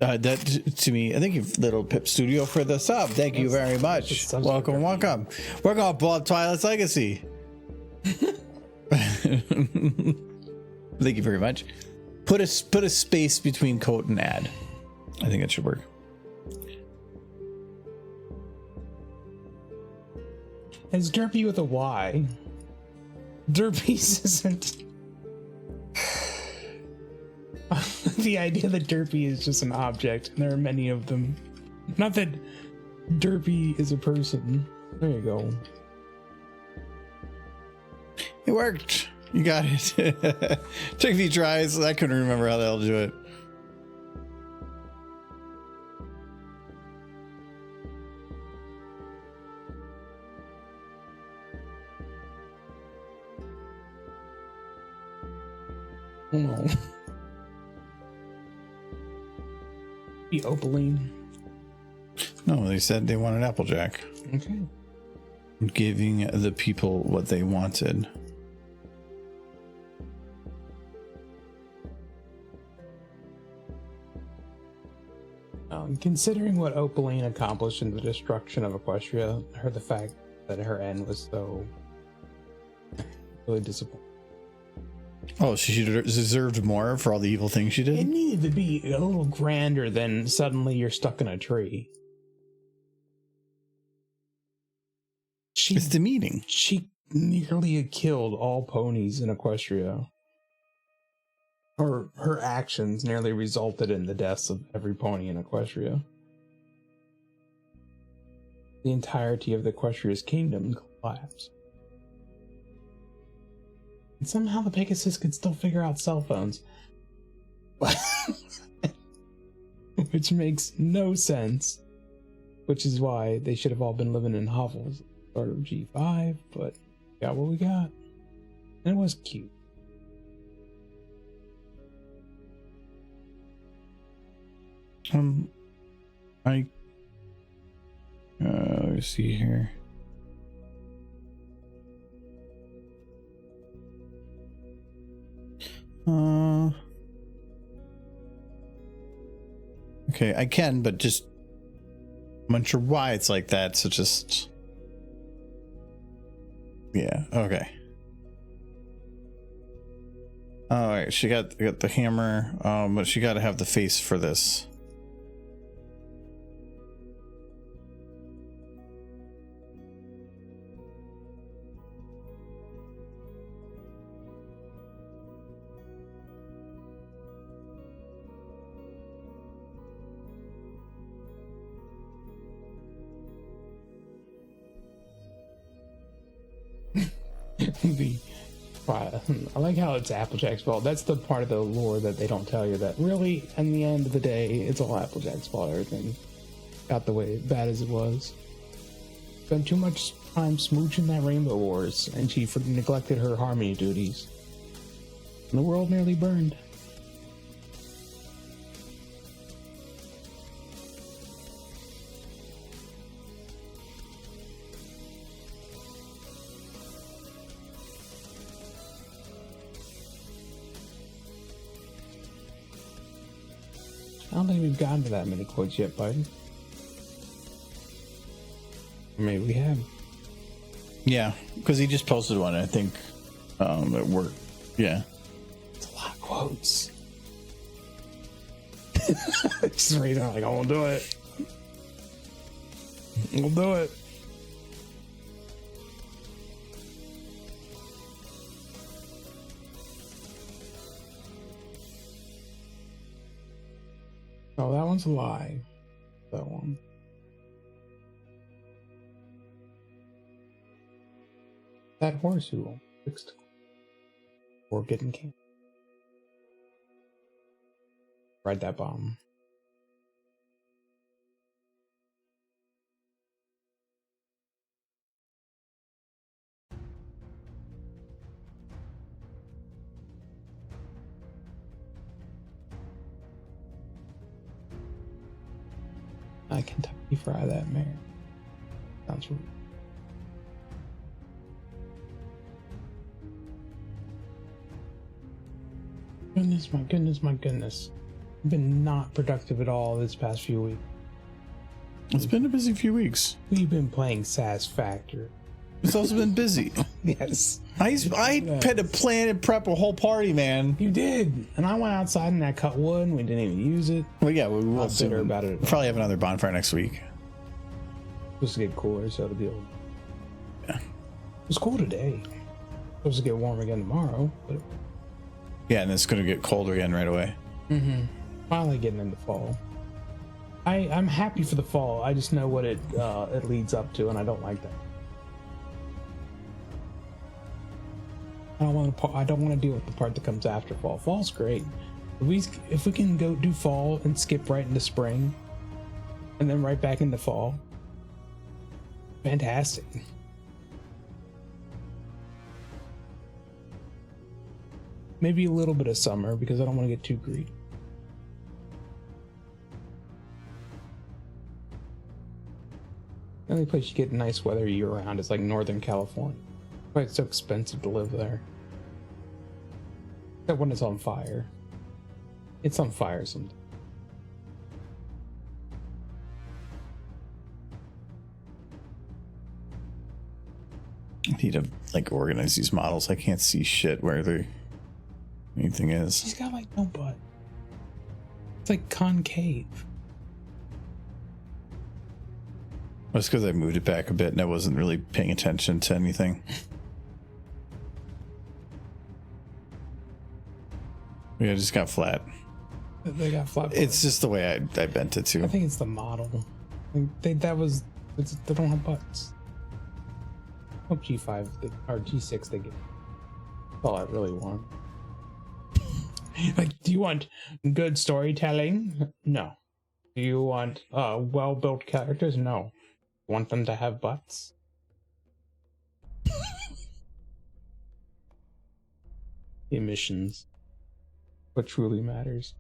That to me, I thank you, Little Pip Studio, for the sub. Thank you very much. Welcome, welcome. We're gonna pull up Twilight's Legacy. Thank you very much. Put a space between quote and add. I think it should work. It's Derpy with a Y. Derpies isn't. The idea that Derpy is just an object, and there are many of them. Not that Derpy is a person. There you go. It worked. You got it. Took a few tries. I couldn't remember how the hell to do it. Oh. Be Opaline. No, they said they wanted Applejack. Okay. Giving the people what they wanted. Considering what Opaline accomplished in the destruction of Equestria, the fact that her end was so really disappointing. Oh, she deserved more for all the evil things she did? It needed to be a little grander than suddenly you're stuck in a tree. It's demeaning. She nearly killed all ponies in Equestria. Her actions nearly resulted in the deaths of every pony in Equestria. The entirety of the Equestria's kingdom collapsed. And somehow the Pegasus could still figure out cell phones. Which makes no sense. which is why they should have all been living in hovels. Sort of G5, but got what we got. And it was cute. Let me see here. Okay, I can, but just I'm unsure why it's like that, so just yeah, okay. All right, she got the hammer, but she got to have the face for this. I like how it's Applejack's fault. That's the part of the lore that they don't tell you, that really, in the end of the day, it's all Applejack's fault. Everything got the way bad as it was. Spent too much time smooching that Rainbow Wars, and she neglected her harmony duties. And the world nearly burned. I don't think we've gotten to that many quotes yet, Biden. Maybe we have. Yeah, because he just posted one, I think, at work. Yeah. It's a lot of quotes. Just reading like, I won't do it. We'll do it. Oh, that one's a lie. That one. That horse who fixed or getting cancer. Ride that bomb. I Kentucky Fry that mare. Sounds rude. Goodness, my goodness, my goodness. I've been not productive at all this past few weeks. It's been a busy few weeks. We've been playing Sass Factor. It's also been busy. Yes. I had to plan and prep a whole party, man. You did. And I went outside and I cut wood and we didn't even use it. Well, yeah, we will I'll bitter soon. about it. We'll probably have another bonfire next week. Supposed to get cooler, so it'll be old. Yeah. It was cool today. Supposed to get warm again tomorrow, but Yeah, and it's going to get colder again right away. finally getting into fall. I'm happy for the fall. I just know what it leads up to, and I don't like that. I don't want to deal with the part that comes after fall. Fall's great. If we can go do fall and skip right into spring, and then right back into fall, fantastic. Maybe a little bit of summer because I don't want to get too greedy. The only place you get nice weather year round is like Northern California. Why it's so expensive to live there. Except when it's on fire. It's on fire sometimes. I need to like organize these models. I can't see shit where anything is. She's got like no butt. It's like concave. That's because I moved it back a bit and I wasn't really paying attention to anything. Yeah, it just got flat. They got flat. It's just the way I bent it to. I think it's the model. They don't have butts. Hope G5 or G6 they get. That's all I really want. Like, do you want good storytelling? No. Do you want well-built characters? No. Want them to have butts? Emissions. What truly matters.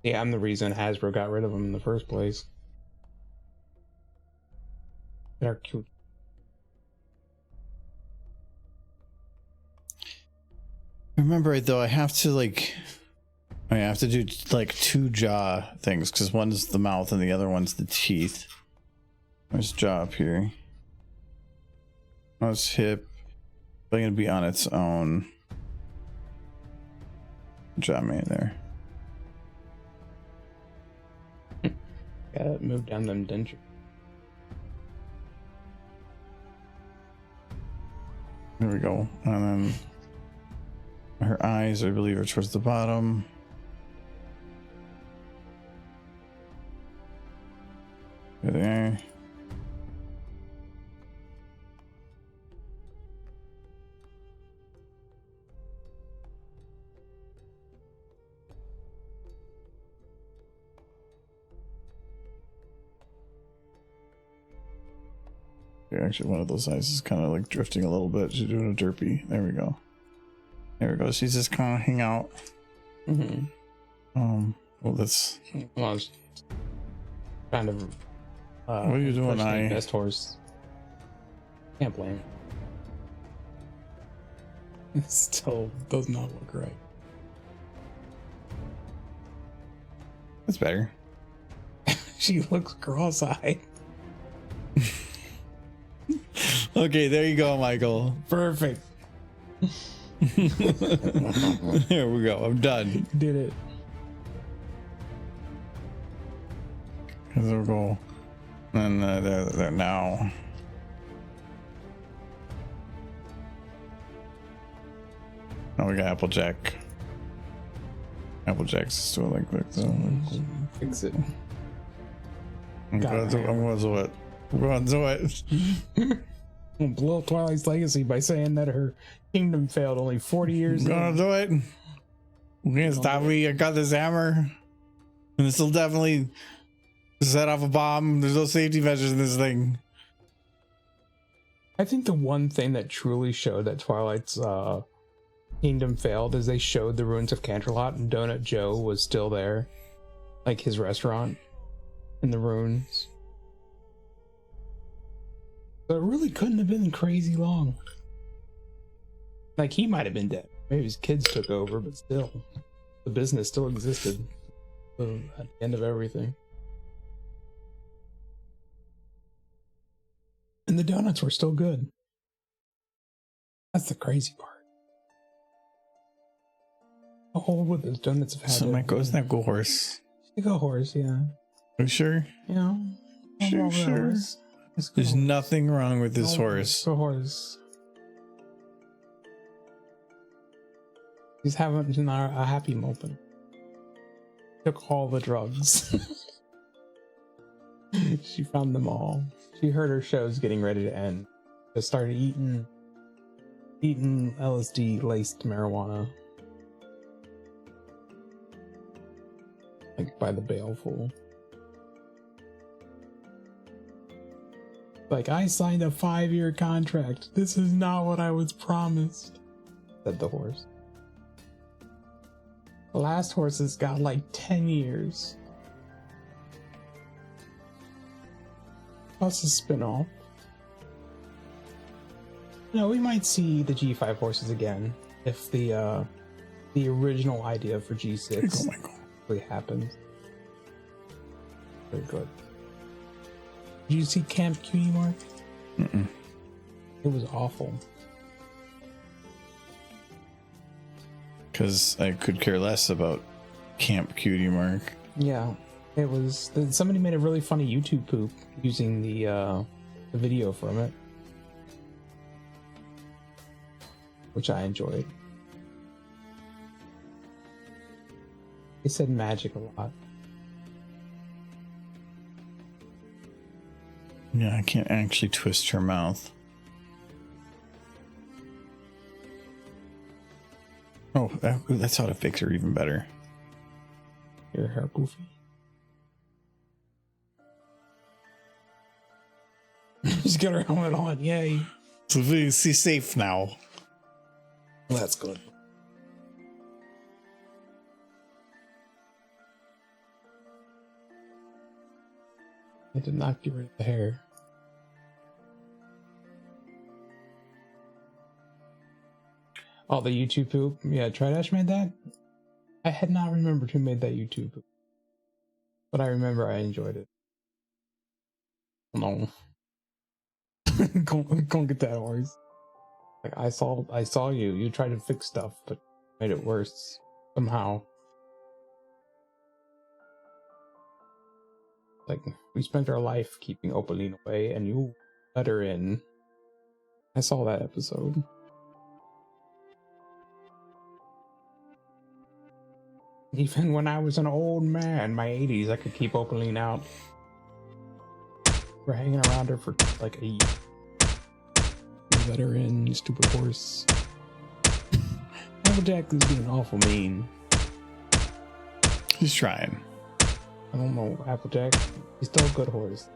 Yeah, I'm the reason Hasbro got rid of them in the first place. They're cute. Remember, though, I have to do like 2 jaw things because one's the mouth and the other one's the teeth. There's jaw up here. That's hip. They're gonna be on its own. Jaw made there. Gotta move down them dentures. There we go. And then her eyes, I believe, are towards the bottom. There. Actually, one of those eyes is kind of like drifting a little bit. She's doing a derpy. There we go. There we go. She's just kind of hang out. Mm-hmm. Well, that's. Well, I was kind of. What are you doing, best horse? Can't blame. It still does not look right. That's better. She looks cross-eyed. Okay, there you go, Michael. Perfect. There we go. I'm done. Did it. There we go. And there now. Now we got Applejack. Applejack's still like quick though. Fix it. I'm gonna do it. I'm gonna do it. Blow up Twilight's legacy by saying that her kingdom failed only 40 years I'm gonna do it. You can't stop me. I got this hammer. And this will definitely set off a bomb. There's no safety measures in this thing. I think the one thing that truly showed that Twilight's kingdom failed is they showed the ruins of Canterlot and Donut Joe was still there. Like his restaurant in the ruins. So it really couldn't have been crazy long. Like he might have been dead. Maybe his kids took over, but still. The business still existed. So at the end of everything. And the donuts were still good. That's the crazy part. How old would those donuts have had? So Michael, isn't that go horse? Go horse, yeah. Are you sure? Yeah. Sure. There's nothing wrong with this horse. Go horse. He's having a happy moment. Took all the drugs. She found them all. She heard her show's getting ready to end. Just started eating LSD laced marijuana. Like by the baleful. Like, I signed a 5-year contract. This is not what I was promised, said the horse. The last horses got like 10 years. Plus a spin-off. No, we might see the G5 horses again if the original idea for G6 actually happens. Very good. Did you see Camp Cutie Mark? Mm-mm. It was awful. Because I could care less about Camp Cutie Mark. Yeah, it was. Somebody made a really funny YouTube poop using the video from it, which I enjoyed. They said magic a lot. Yeah, I can't actually twist her mouth. Oh, that's how to fix her even better. Your hair goofy. She's got her helmet on. Yay. So she's safe now. Well, that's good. I did not get rid of the hair. Oh, the YouTube poop. Yeah, Tridash made that. I had not remembered who made that YouTube poop, but I remember I enjoyed it. No, go get that horse. Like I saw you. You tried to fix stuff, but made it worse somehow. Like we spent our life keeping Opaline away, and you let her in. I saw that episode. Even when I was an old man, my 80s, I could keep Opaline out. We're hanging around her for like a year. You let her in, you stupid horse. Applejack is being awful mean. He's trying. I don't know, Applejack. He's still a good horse.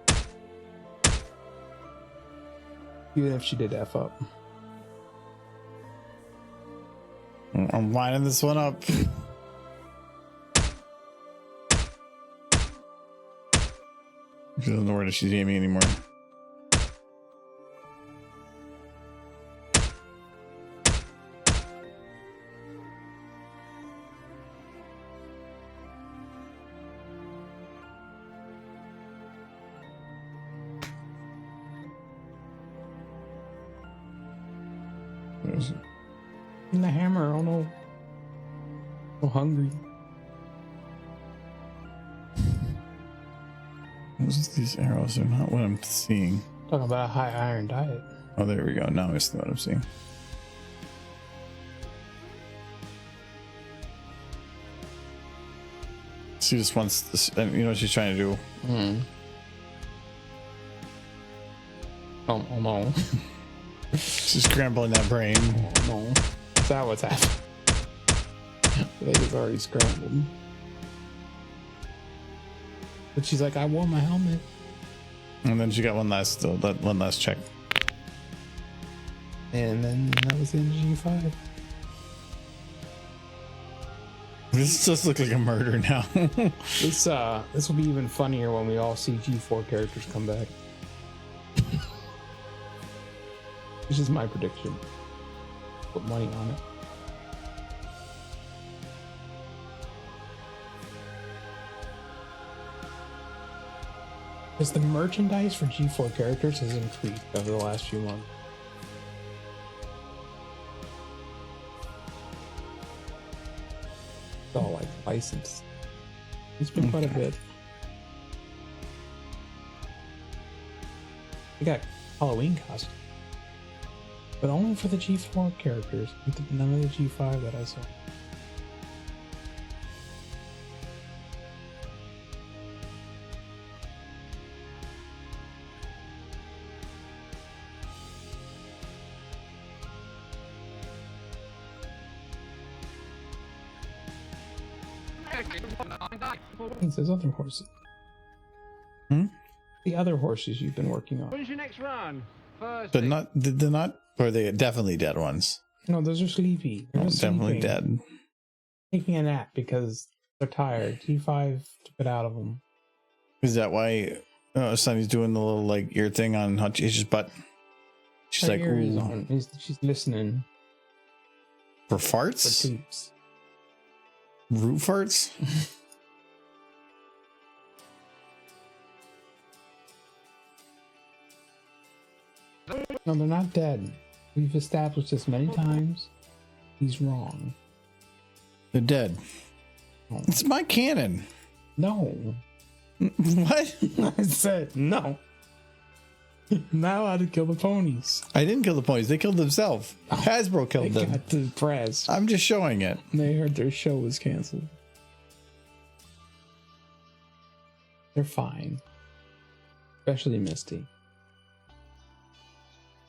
Even if she did F up. I'm lining this one up. She doesn't know where she's aiming anymore. In the hammer, I don't know. So hungry. These arrows are not what I'm seeing. Talking about a high iron diet. Oh, there we go. Now I see what I'm seeing. She just wants this. You know what she's trying to do? Oh no. She's scrambling that brain. Oh no. Is that what's happening? I think it's already scrambled. But she's like, I wore my helmet. And then she got one last check. And then that was the end of G5. This just looks like a murder now. This will be even funnier when we all see G4 characters come back. This is my prediction. Put money on it. Because the merchandise for G4 characters has increased over the last few months. It's all like licensed. It's been quite a bit. We got Halloween costumes, but only for the G4 characters. None of the G5 that I saw. There's other horses. The other horses you've been working on. When's your next run? They're not, or they're definitely dead ones. No, those are sleepy. They're just Definitely sleeping. dead. Taking a nap because they're tired. G5 took it out of them. Is that why Sunny's doing the little like ear thing on Hutch's butt? She's Her like, ear is ooh. on. She's listening For for farts? toots. Root farts? No, they're not dead. We've established this many times. He's wrong. They're dead. Oh. It's my cannon. No. What? I said no. Not allowed to kill the ponies. I didn't kill the ponies. They killed themselves. Hasbro killed They them. got depressed. I'm just showing it. They heard their show was canceled. They're fine. Especially Misty.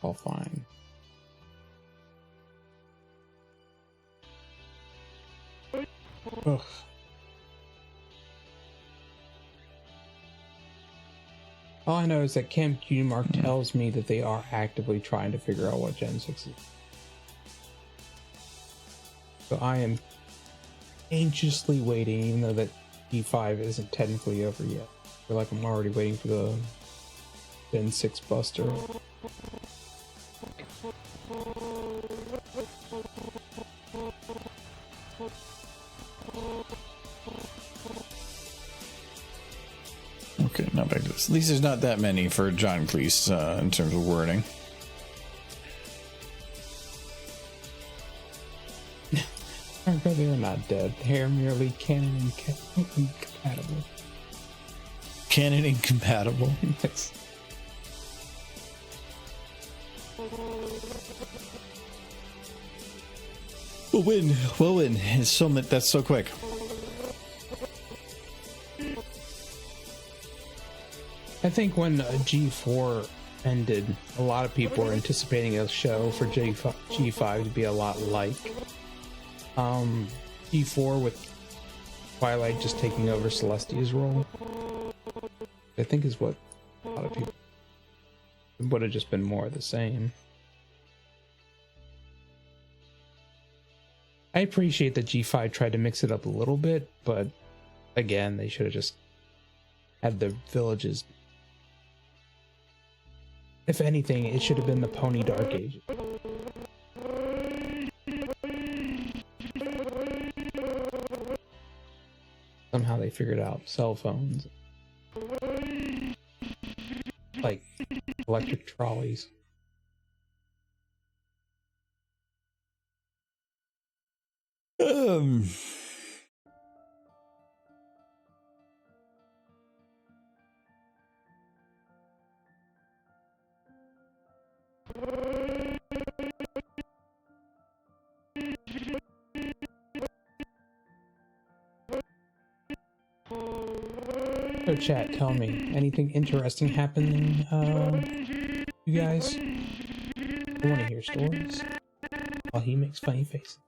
All fine. Ugh. All I know is that Camp Q Mark tells me that they are actively trying to figure out what Gen 6 is. So I am anxiously waiting, even though that G5 isn't technically over yet. I feel like I'm already waiting for the Gen 6 buster. Okay, now back to this. At least there's not that many for John Cleese in terms of wording. They are not dead. They are merely canon incompatible. Canon incompatible. Yes. We'll win. We'll win. It's so that's so quick. I think when G4 ended, a lot of people were anticipating a show for G5 to be a lot like G4, with Twilight just taking over Celestia's role. I think is what a lot of people would have just been more of the same. I appreciate that G5 tried to mix it up a little bit, but again, they should have just had the villages. If anything, it should have been the Pony Dark Ages. Somehow they figured out cell phones, like electric trolleys. So chat, tell me, anything interesting happening, you guys? I want to hear stories while he makes funny faces.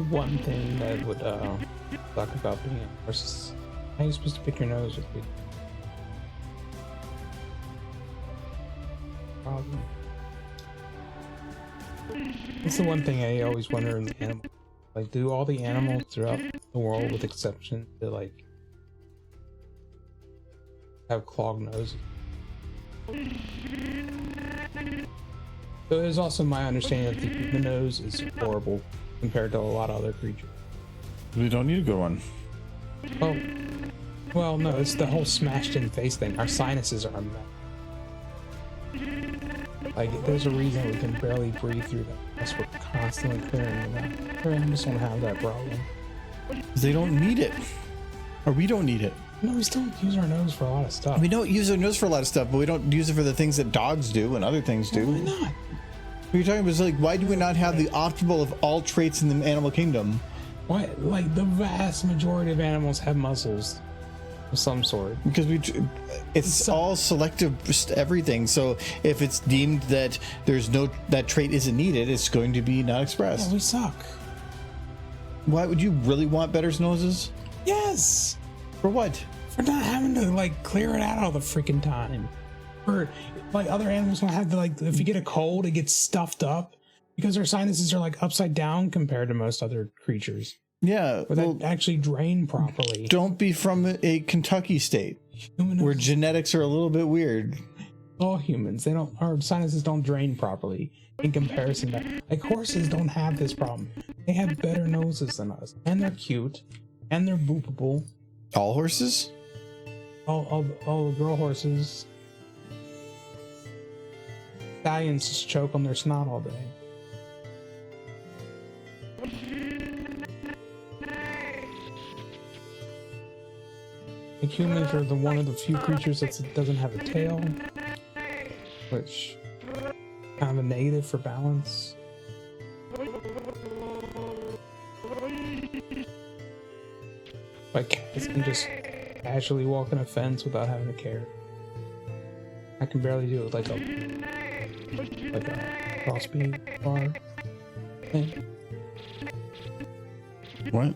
One thing that would talk about being a horse is how you're supposed to pick your nose with it. Problem. It's the one thing I always wonder in the animal. Like, do all the animals throughout the world, with exception to like have clogged noses? So it is also my understanding that the human nose is horrible compared to a lot of other creatures. We don't need a good one. Oh, well, no, it's the whole smashed-in face thing. Our sinuses are a mess. Like, there's a reason we can barely breathe through them unless we're constantly clearing them out. Our animals don't have that problem. They don't need it. Or we don't need it. No, we still use our nose for a lot of stuff. We don't use our nose for a lot of stuff, but we don't use it for the things that dogs do and other things do. Why not? What you're talking about is like, why do we not have the optimal of all traits in the animal kingdom? Why? Like, the vast majority of animals have muscles of some sort. Because it's all selective, just everything. So if it's deemed that that trait isn't needed, it's going to be not expressed. Yeah, we suck. Why would you really want better noses? Yes! For what? For not having to, like, clear it out all the freaking time. For, like, other animals don't have to, like, if you get a cold, it gets stuffed up. Because their sinuses are, like, upside down compared to most other creatures. Yeah. Where they actually drain properly. Don't be from a Kentucky state where genetics are a little bit weird. All humans, our sinuses don't drain properly in comparison to, like, horses don't have this problem. They have better noses than us, and they're cute, and they're boopable. All horses? All the girl horses. Stallions just choke on their snot all day. The humans are one of the few creatures that doesn't have a tail, which kind of a negative for balance. Like cats can just casually walk on a fence without having to care. I can barely do it like a crossbeam bar thing. What?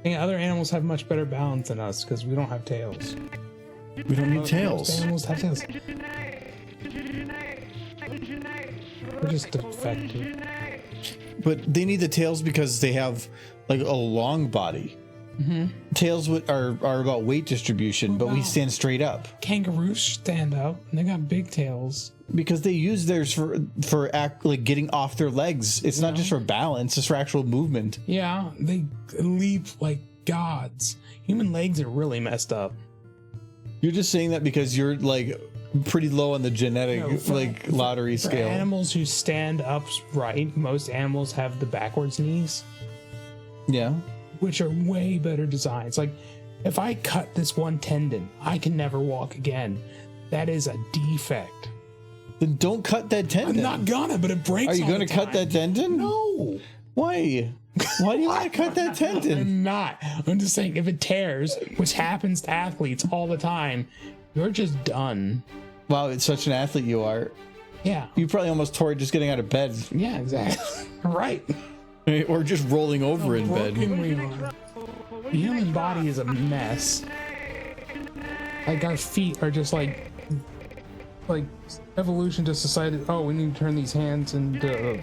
Yeah, other animals have much better balance than us because we don't have tails. We don't need Most tails. animals have tails. We're just defective. But they need the tails because they have like a long body. Mm-hmm. Tails are about weight distribution, but we stand straight up. Kangaroos stand up and they got big tails. Because they use theirs for like getting off their legs. It's not just for balance, it's for actual movement. Yeah, they leap like gods. Human legs are really messed up. You're just saying that because you're like pretty low on the genetic lottery For scale. animals who stand upright, most animals have the backwards knees, Yeah. which are way better designs. Like, if I cut this one tendon, I can never walk again. That is a defect. Then don't cut that tendon. I'm not gonna, but it breaks. Are you all going to the cut time. that tendon? No. Why? Why do you want to cut that tendon? I'm not. I'm just saying, if it tears, which happens to athletes all the time, you're just done. Wow, it's such an athlete you are. Yeah. You probably almost tore it just getting out of bed. Yeah, exactly. Right. Or just rolling over in bed. Broken we are. The human body is a mess. Like, our feet are just like evolution just decided, oh, we need to turn these hands into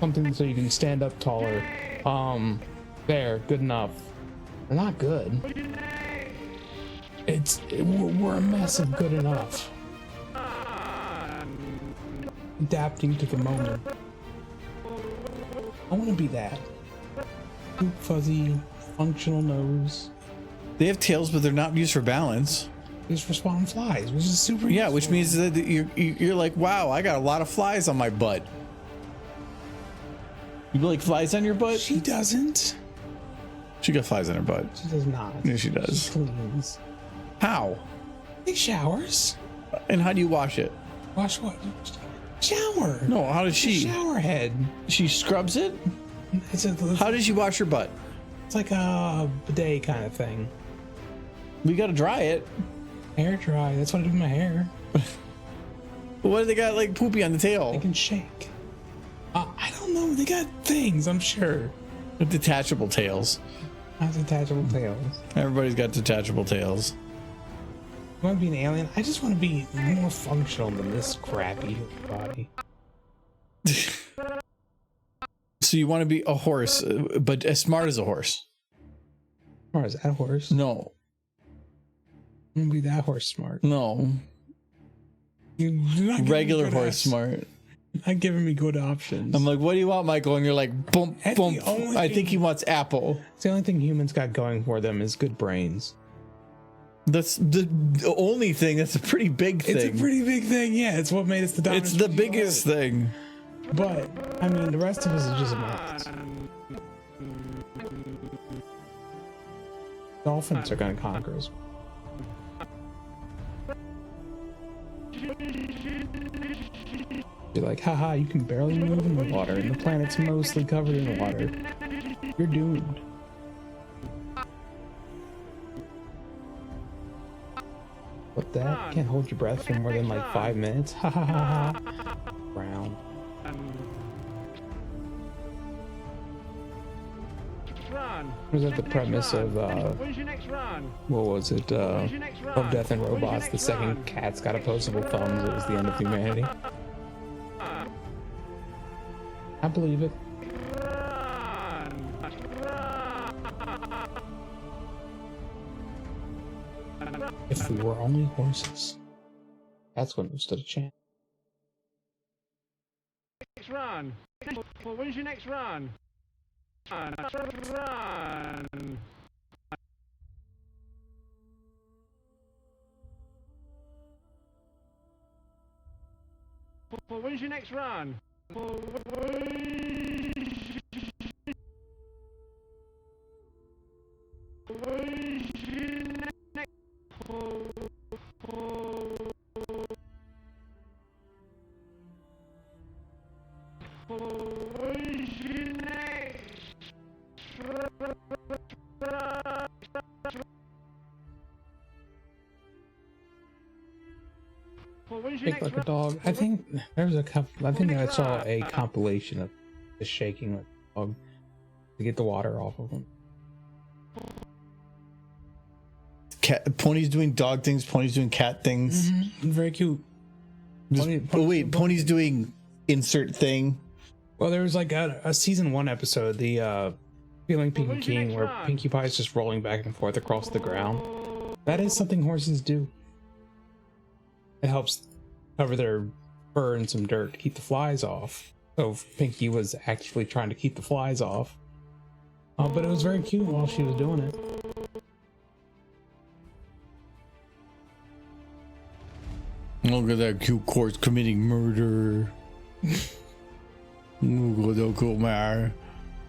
something so you can stand up taller. There, good enough. They're not good. We're a mess of good enough. Adapting to the moment. I want to be that. Big, fuzzy, functional nose. They have tails, but they're not used for balance. Used for spawning flies, which is super Yeah, which useful. means that you're like, wow, I got a lot of flies on my butt. You like flies on your butt? She doesn't. She got flies on her butt. She does not. Yeah, she does. She cleans. How? She showers. And how do you wash it? Wash what? Shower. No, how does she? Shower head. She scrubs it? It's How does she wash her butt? It's like a bidet kind of thing. We gotta dry it. Hair dry. That's what I do with my hair. What do they got like poopy on the They tail? can shake. I don't know. They got things, I'm sure. With detachable tails. Not detachable tails. Everybody's got detachable tails. You want to be an alien? I just want to be more functional than this crappy body. So you want to be a horse, but as smart as a horse? Or is that horse? No, I'm gonna be that horse smart. no. You're not giving me Regular good horse options. smart. Not giving me good options. I'm like, what do you want, Michael? And you're like, boom, That's boom. the only I thing- think he wants apple. It's the only thing humans got going for them is good brains. That's the only thing. That's a pretty big thing. It's a pretty big thing, yeah. It's what made us the dominant. It's the species on biggest Earth. thing. But I mean, the rest of us is just a mess. Dolphins are gonna conquer us. You're like, haha, you can barely move in the water, and the planet's mostly covered in water. You're doomed. What that? Can't hold your breath for more than like 5 minutes? Ha ha ha ha. Brown. Run. Was that the premise of, When's your next run? what was it, When's your next run? Love, Death, and When's your Robots? The next second run? cat's got opposable thumbs, it was the end of humanity. I believe it. Run. If we were only horses, that's when we stood a chance. Next run. When's your next run? run? When's your next run? Shake like a dog. I think there was a couple. I think I saw a compilation of the shaking like a dog to get the water off of him. Pony's doing dog things. Pony's doing cat things. Very cute. Pony's doing insert thing. Well, there was like a season 1 episode, the Feeling Pinky King, where Pinkie Pie is just rolling back and forth across the ground. That is something horses do. It helps cover their fur in some dirt to keep the flies off. So Pinky was actually trying to keep the flies off. But it was very cute while she was doing it. Look at that cute corpse committing murder.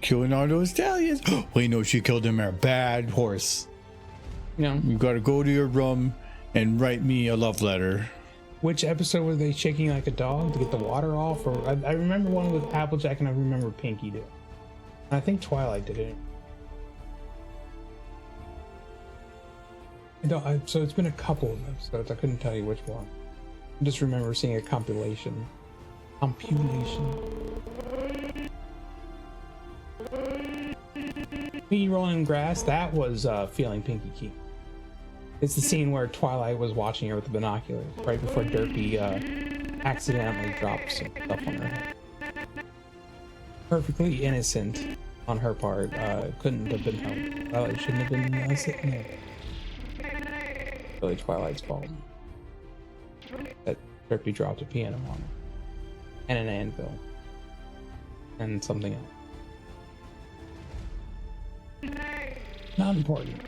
Killing all those stallions. Wait, no, she killed him. A bad horse. Yeah. You gotta go to your room and write me a love letter. Which episode were they shaking like a dog to get the water off? Or I remember one with Applejack, and I remember Pinky did. And I think Twilight did it. So it's been a couple of episodes. I couldn't tell you which one. I just remember seeing a compilation. Pinky rolling grass. That was Feeling Pinky King. It's the scene where Twilight was watching her with the binoculars right before Derpy accidentally drops some stuff on her head. Perfectly innocent on her part. Couldn't have been helped. Twilight shouldn't have been sitting there. Really Twilight's fault. That Derpy dropped a piano on her. And an anvil. And something else. Not important.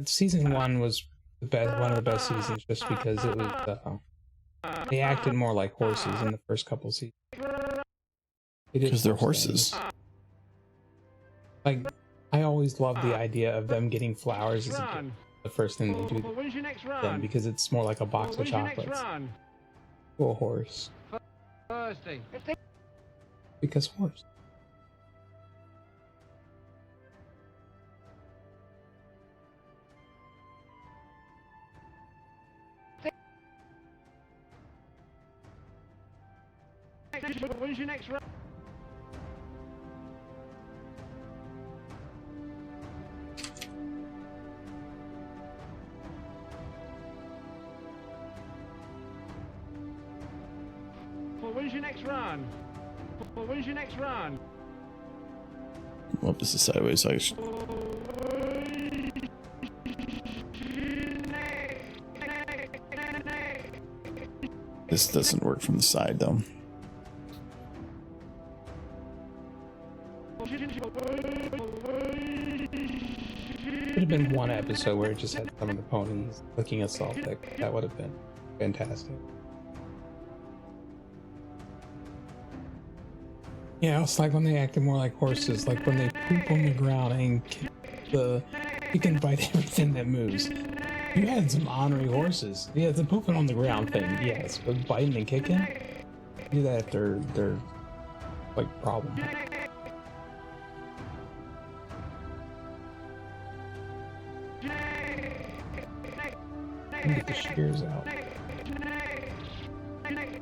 Season 1 was one of the best seasons, just because it was they acted more like horses in the first couple seasons. Because they're horses. Like, I always loved the idea of them getting flowers as the first thing they do to them, because it's more like a box of chocolates to a horse. Because horse. When's your next run? When's your next run? When's your next run? Well, this is sideways. So this doesn't work from the side, though. Could have been one episode where it just had some of the ponies licking a salt lick. That would have been fantastic. Yeah, it's like when they acted more like horses, like when they poop on the ground and you can bite everything that moves. You had some ornery horses. Yeah, the pooping on the ground thing, yes, but biting and kicking, do that if they're like problem. Get the shears out.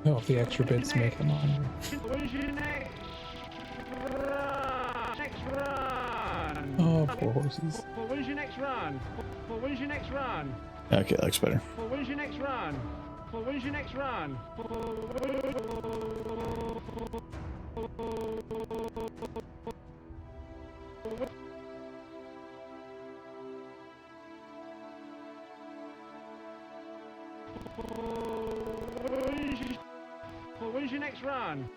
Oh, if the extra bits make them on. Oh, poor horses. When's your next run? When's your next run? Okay, that looks better. When's your next run? When's your next run? When's your next run?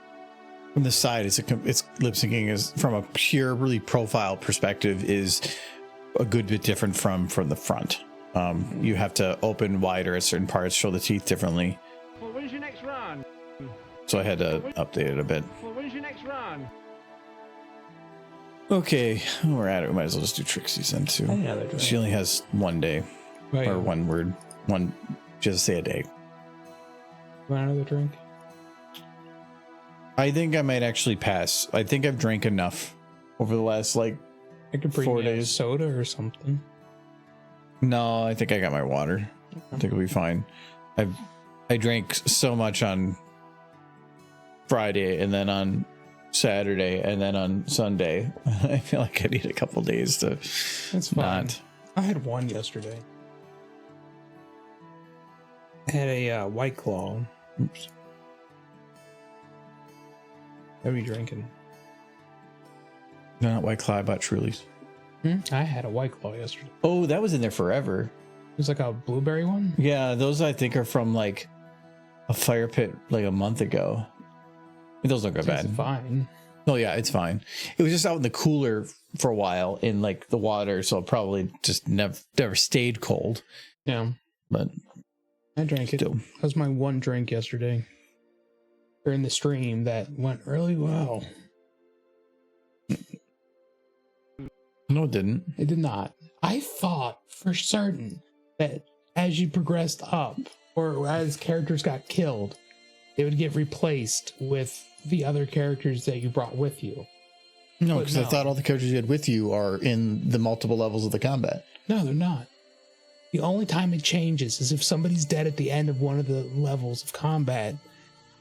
From the side, it's lip syncing is from a pure, really profile perspective is a good bit different from the front. You have to open wider at certain parts, show the teeth differently. When's your next run? So I had to update it a bit. When's your next run? Okay, we're at it. We might as well just do Trixie's then too. Yeah, they're doing She only has one day Right. or one word, just say a day. Want another drink? I think I might actually pass. I think I've drank enough over the last I could bring 4 you a days. soda or something. No, I think I got my water. I think it'll be fine. I drank so much on Friday and then on Saturday and then on Sunday. I feel like I need a couple days to That's fine. not. I had one yesterday. I had a White Claw. Oops. What are you drinking? No, not White Claw, but Truly's. I had a White Claw yesterday. Oh, that was in there forever. It was like a blueberry one. Yeah, those I think are from like a fire pit like a month ago. Those don't go bad. It's fine. Oh yeah, it's fine. It was just out in the cooler for a while in like the water, so it probably just never stayed cold. Yeah, But I drank it. still, That was my one drink yesterday during the stream that went really well. no, it didn't. It did not. I thought for certain that as you progressed up or as characters got killed, they would get replaced with the other characters that you brought with you. No, But because I no. thought all the characters you had with you are in the multiple levels of the combat. No, they're not. The only time it changes is if somebody's dead at the end of one of the levels of combat.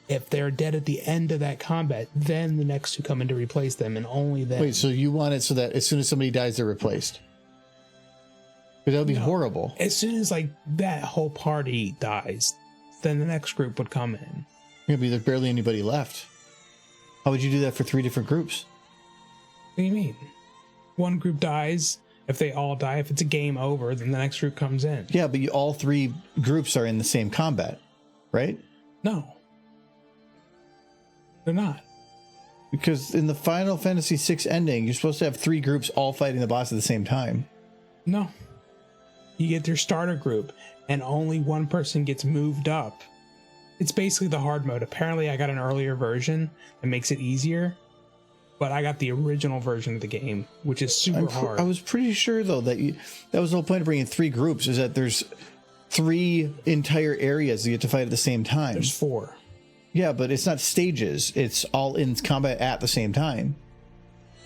If they're dead at the end of that combat, then the next two come in to replace them, and only then. Wait, so you want it so that as soon as somebody dies, they're replaced? But that would be No. horrible. As soon as like that whole party dies, then the next group would come in. There'd be barely anybody left. How would you do that for 3 different groups? What do you mean? One group dies. If they all die, if it's a game over, then the next group comes in. Yeah, but all 3 groups are in the same combat, right? No. They're not. Because in the Final Fantasy VI ending, you're supposed to have 3 groups all fighting the boss at the same time. No. You get your starter group, and only one person gets moved up. It's basically the hard mode. Apparently, I got an earlier version that makes it easier, but I got the original version of the game, which is super hard. I was pretty sure though that that was the whole point of bringing 3 groups is that there's 3 entire areas that you have to fight at the same time. There's 4. Yeah, but it's not stages. It's all in combat at the same time.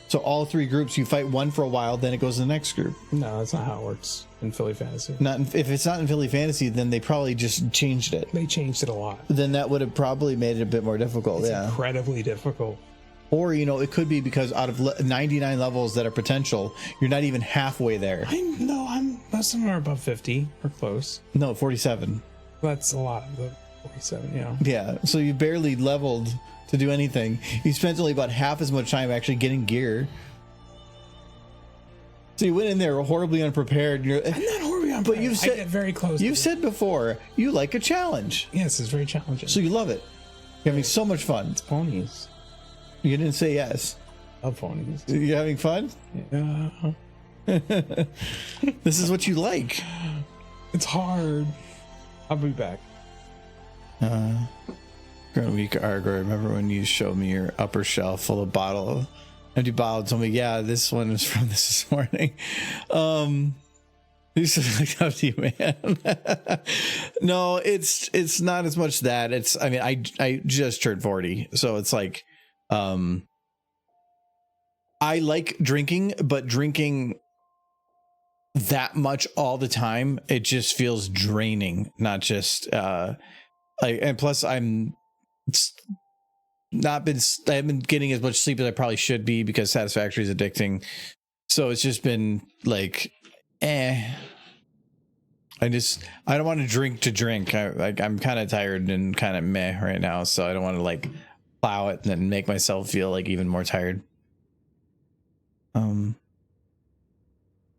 So all 3 groups, you fight one for a while, then it goes to the next group. No, that's not how it works in Philly Fantasy. If it's not in Philly Fantasy, then they probably just changed it. They changed it a lot. Then that would have probably made it a bit more difficult. It's Yeah. incredibly difficult. Or, it could be because out of 99 levels that are potential, you're not even halfway there. Most of them are above 50 or close. No, 47. That's a lot of the 47, yeah. Yeah, so you barely leveled to do anything. You spent only about half as much time actually getting gear. So you went in there horribly unprepared. I'm not horribly unprepared. But you've said I get very close. You've said before you like a challenge, yes, it's very challenging. so you love it. You're having so much fun. Ponies. You didn't say yes. Love ponies. You're having fun. Yeah. This is what you like. It's hard. I'll be back. Week Argo, remember when you showed me your upper shelf full of empty bottle and told me, yeah, this one is from this morning. This is like up to you, man. No, it's not as much that. I just turned 40, so it's like I like drinking, but drinking that much all the time, it just feels draining, not just and plus I haven't been getting as much sleep as I probably should be because Satisfactory is addicting. So it's just been like, I don't want to drink. I'm kind of tired and kind of meh right now, so I don't want to like plow it and then make myself feel like even more tired. So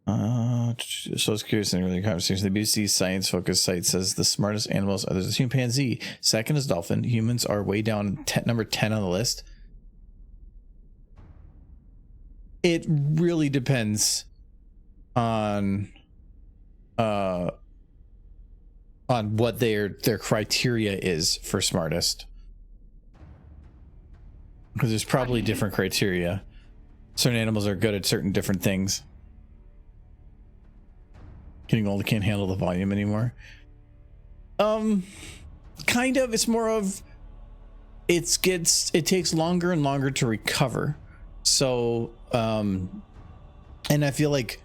I was curious in earlier conversation. The BBC science focused site says the smartest animals are the chimpanzee. Second is dolphin. Humans are way down number 10 on the list. It really depends on what their criteria is for smartest, because there's probably different criteria. Certain animals are good at certain different things. Getting old, can't handle the volume anymore. Kind of. It's more of it takes longer and longer to recover. So and I feel like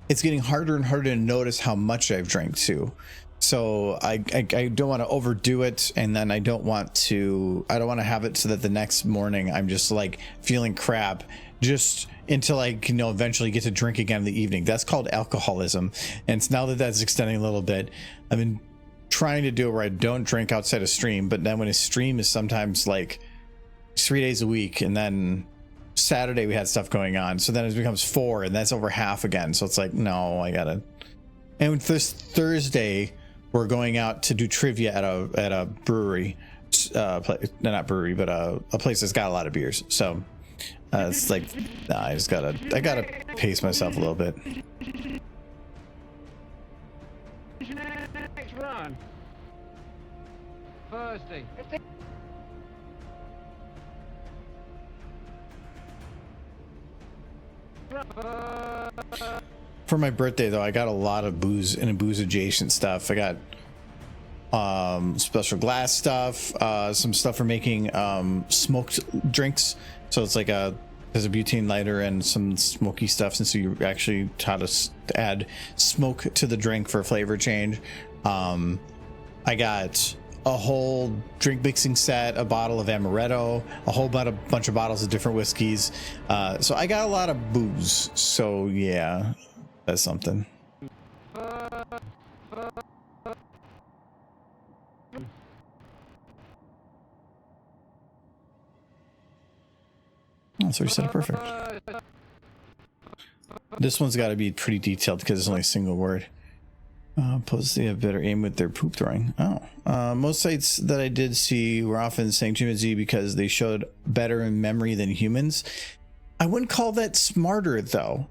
it's getting harder and harder to notice how much I've drank too. So I don't want to overdo it, and then I don't want to have it so that the next morning I'm just like feeling crap just until I can eventually get to drink again in the evening. That's called alcoholism. And it's now that that's extending a little bit, I've been trying to do it where I don't drink outside of stream, but then when a stream is sometimes like 3 days a week, and then Saturday we had stuff going on, so then it becomes 4, and that's over half again. So it's like, no, I gotta. And this Thursday we're going out to do trivia at a brewery, not brewery, but a place that's got a lot of beers. So it's like, nah, I gotta pace myself a little bit. Next run. Thursday. For my birthday though, I got a lot of booze and booze adjacent stuff. I got special glass stuff, some stuff for making smoked drinks. So it's like there's a butane lighter and some smoky stuff, since you actually taught us to add smoke to the drink for flavor change. I got a whole drink mixing set, a bottle of amaretto, a whole bunch of bottles of different whiskeys. So I got a lot of booze. So yeah, that's something. Oh, so we said it perfect. This one's got to be pretty detailed because it's only a single word. Plus they have better aim with their poop throwing. Most sites that I did see were often saying chimpanzee because they showed better in memory than humans. I wouldn't call that smarter though,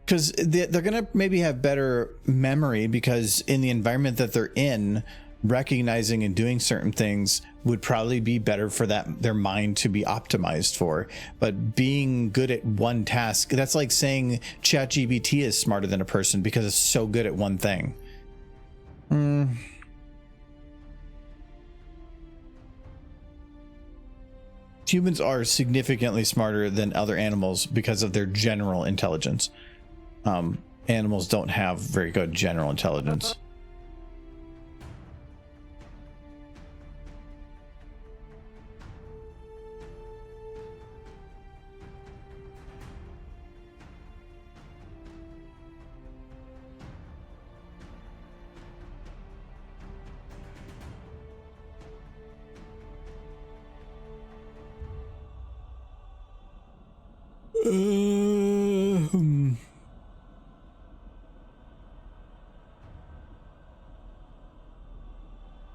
because they're gonna maybe have better memory because in the environment that they're in, recognizing and doing certain things would probably be better for their mind to be optimized for. But being good at one task, that's like saying ChatGPT is smarter than a person because it's so good at one thing. Humans are significantly smarter than other animals because of their general intelligence. Animals don't have very good general intelligence.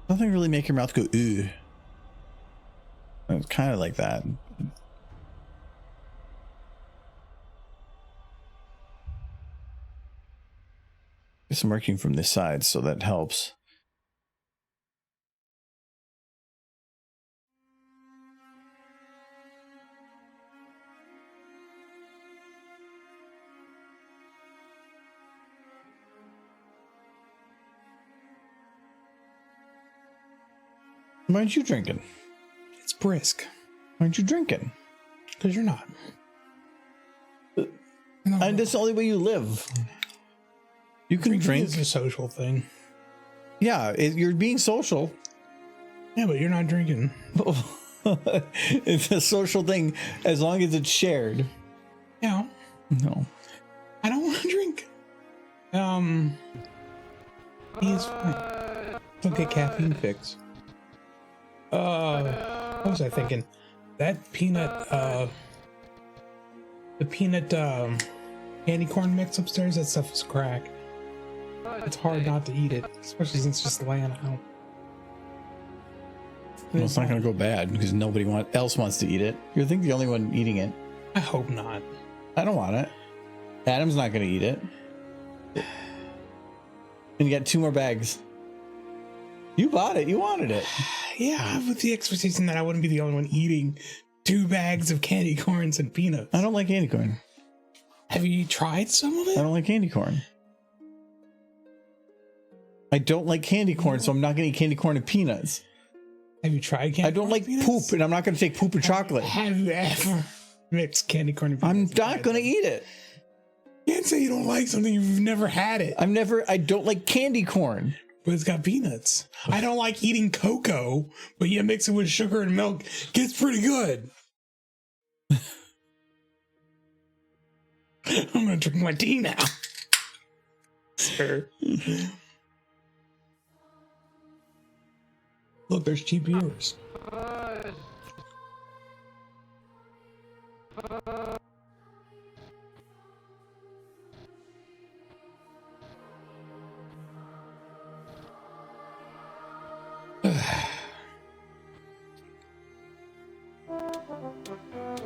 Nothing really make your mouth go ooh. It's kind of like that. Get some marking from this side, so that helps. Why aren't you drinking? It's brisk. Why aren't you drinking? Because you're not. No. And that's the only way you live. You can drink. It's a social thing. Yeah, you're being social. Yeah, but you're not drinking. It's a social thing as long as it's shared. Yeah. No. I don't want to drink. He's fine. He'll get caffeine fix. What was I thinking? That peanut, the peanut, candy corn mix upstairs, that stuff is crack. It's hard not to eat it, especially since it's just laying out. Well, it's not going to go bad because nobody else wants to eat it. You're the only one eating it. I hope not. I don't want it. Adam's not going to eat it. And you got 2 more bags. You bought it. You wanted it. Yeah, with the expectation that I wouldn't be the only one eating 2 bags of candy corns and peanuts. I don't like candy corn. Have you tried some of I it? don't like candy corn. I don't like candy corn, so I'm not going to eat candy corn and peanuts. Have you tried candy corn? I don't like peanuts? poop, and I'm not going to take poop and chocolate. Have you ever mixed candy corn and peanuts? I'm not going to eat it. You can't say you don't like something if you've never had it. I don't like candy corn. But it's got peanuts. I don't like eating cocoa, but you mix it with sugar and milk, gets pretty good. I'm gonna drink my tea now. Sir. Look, there's cheap viewers.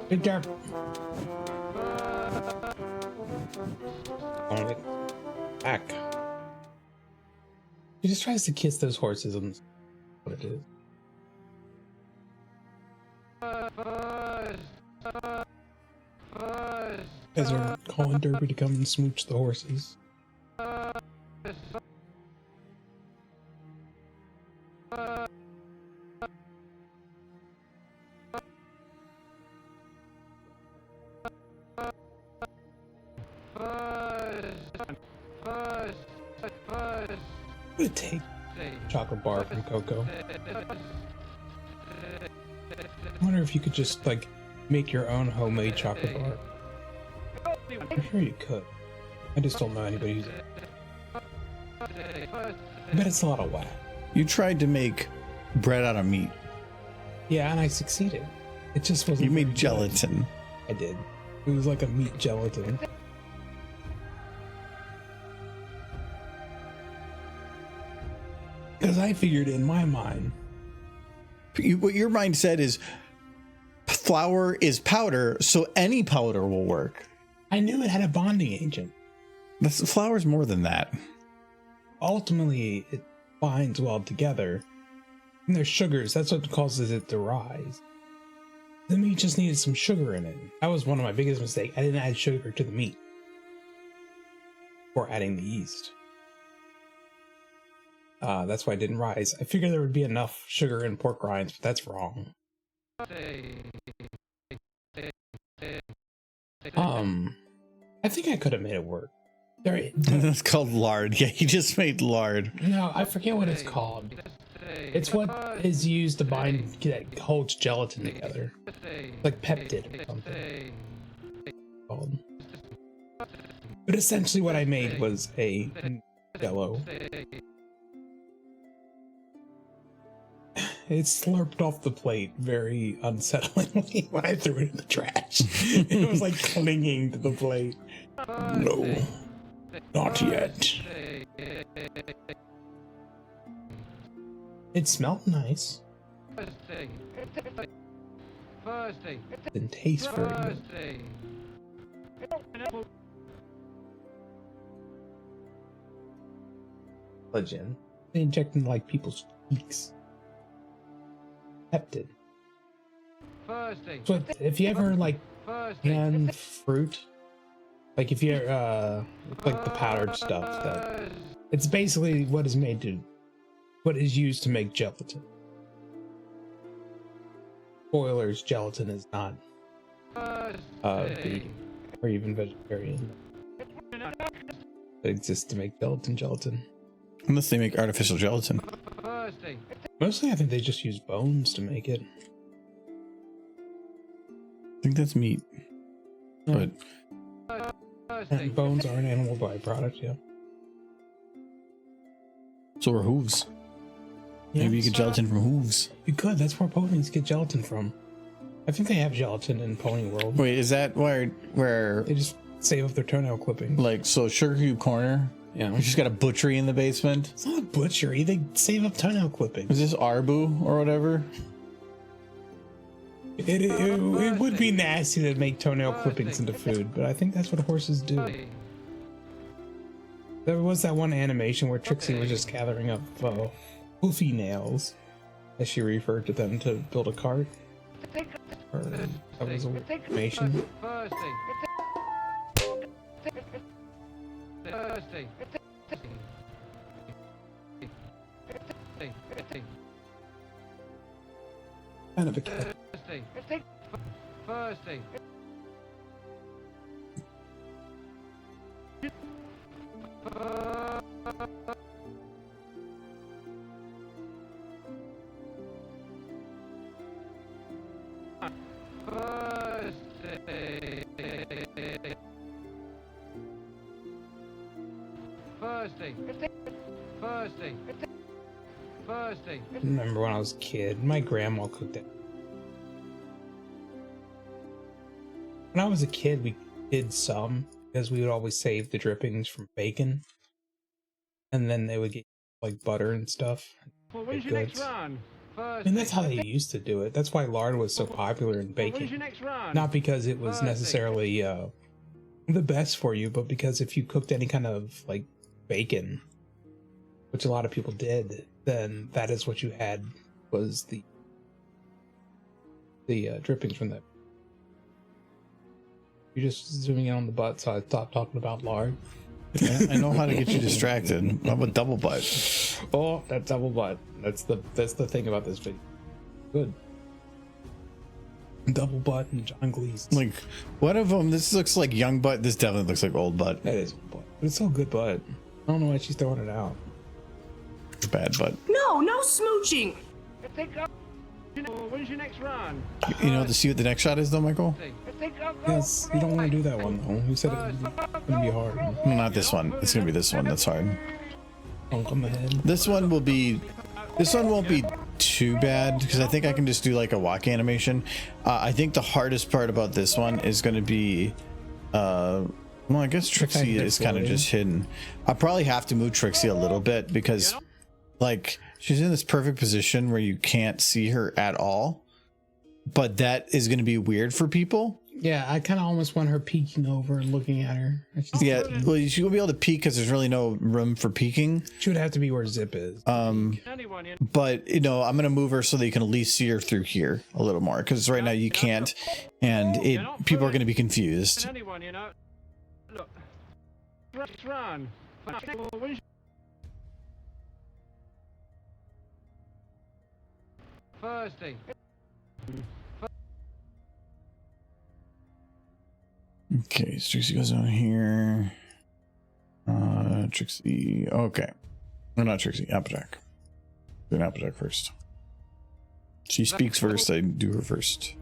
Good job. On it. Back. He just tries to kiss those horses and what it is. Guys are calling Derby to come and smooch the horses. What would it take? Chocolate bar from Coco. I wonder if you could just like make your own homemade chocolate bar. I'm sure you could. I just don't know anybody who's. I bet it's a lot of whack. You tried to make bread out of meat. Yeah, and I succeeded. It just wasn't. You made very gelatin. good. I did. It was like a meat gelatin. Because I figured in my mind. What your mind said is flour is powder, so any powder will work. I knew it had a bonding agent. Flour's more than that. Ultimately, it binds well together. And there's sugars. That's what causes it to rise. The meat just needed some sugar in it. That was one of my biggest mistakes. I didn't add sugar to the meat before adding the yeast. That's why it didn't rise. I figured there would be enough sugar in pork rinds, but that's wrong. I think I could have made it work. That's called lard. Yeah, he just made lard. No, I forget what it's called. It's what is used to bind that holds gelatin together. Like peptid or something. Called. But essentially what I made was a jello. It slurped off the plate very unsettlingly when I threw it in the trash. It was like clinging to the plate. No, not yet. It smelled nice. Didn't taste very good. Legend. They inject into like people's cheeks. Peptid. So if you ever like can fruit, like if you're like the powdered stuff, that it's basically what is used to make gelatin. Spoilers: gelatin is not vegan or even vegetarian. It exists to make gelatin. Unless they make artificial gelatin. Mostly, I think they just use bones to make it. I think that's meat. But And bones are an animal byproduct, yeah. So are hooves. Maybe you get gelatin from hooves. You could. That's where ponies get gelatin from. I think they have gelatin in Pony World. Wait, is that where They just save up their toenail clippings. like so Sugar Cube Corner? Yeah. You just got a butchery in the basement. It's not a butchery. They save up toenail clippings. Is this Arbu or whatever? It would be nasty to make toenail clippings into food, but I think that's what horses do. There was that one animation where Trixie was just gathering up hoofy nails, as she referred to them, to build a cart. Or that was an animation. Kind of a cat. Thursday. Thursday. I remember when I was a kid, my grandma cooked it. When I was a kid, we did some because we would always save the drippings from bacon, and then they would get like butter and stuff. Well, when's your next run? I mean, that's how they used to do it. That's why lard was so popular in When's baking. your next run? Not because it was necessarily the best for you, but because if you cooked any kind of like bacon, which a lot of people did, then that is what you had was the drippings from that. You're just zooming in on the butt, so I stopped talking about lard. Yeah, I know how to get you distracted. I'm a double butt. Oh, that double butt. That's the thing about this video. Good. Double butt and John Gleeson. Like one of them, this looks like young butt. This definitely looks like old butt. That is old butt. But it's still good butt. I don't know why she's throwing it out. Bad butt. No smooching. When's your next run? You know, to see what the next shot is, though, Michael. Yes, you don't want to do that one though. Who said it was gonna be hard? No, not this one. It's gonna be this one. That's hard. Dunk on the head. This one will be. This one won't be too bad because I think I can just do like a walk animation. I think the hardest part about this one is going to be. Well, I guess Trixie is kind of just hidden. I'll probably have to move Trixie a little bit because, like, she's in this perfect position where you can't see her at all. But that is going to be weird for people. Yeah, I kind of almost want her peeking over and looking at her. Yeah, well, she won't be able to peek because there's really no room for peeking. She would have to be where Zip is. But you know, I'm gonna move her so that you can at least see her through here a little more because right now you can't, and people are gonna be confused. Anyone, you know. Look. Run. Thursday. Okay, so Trixie goes on here. Trixie. Okay. No, not Trixie. Applejack. Do an Applejack first. She speaks first. I do her first.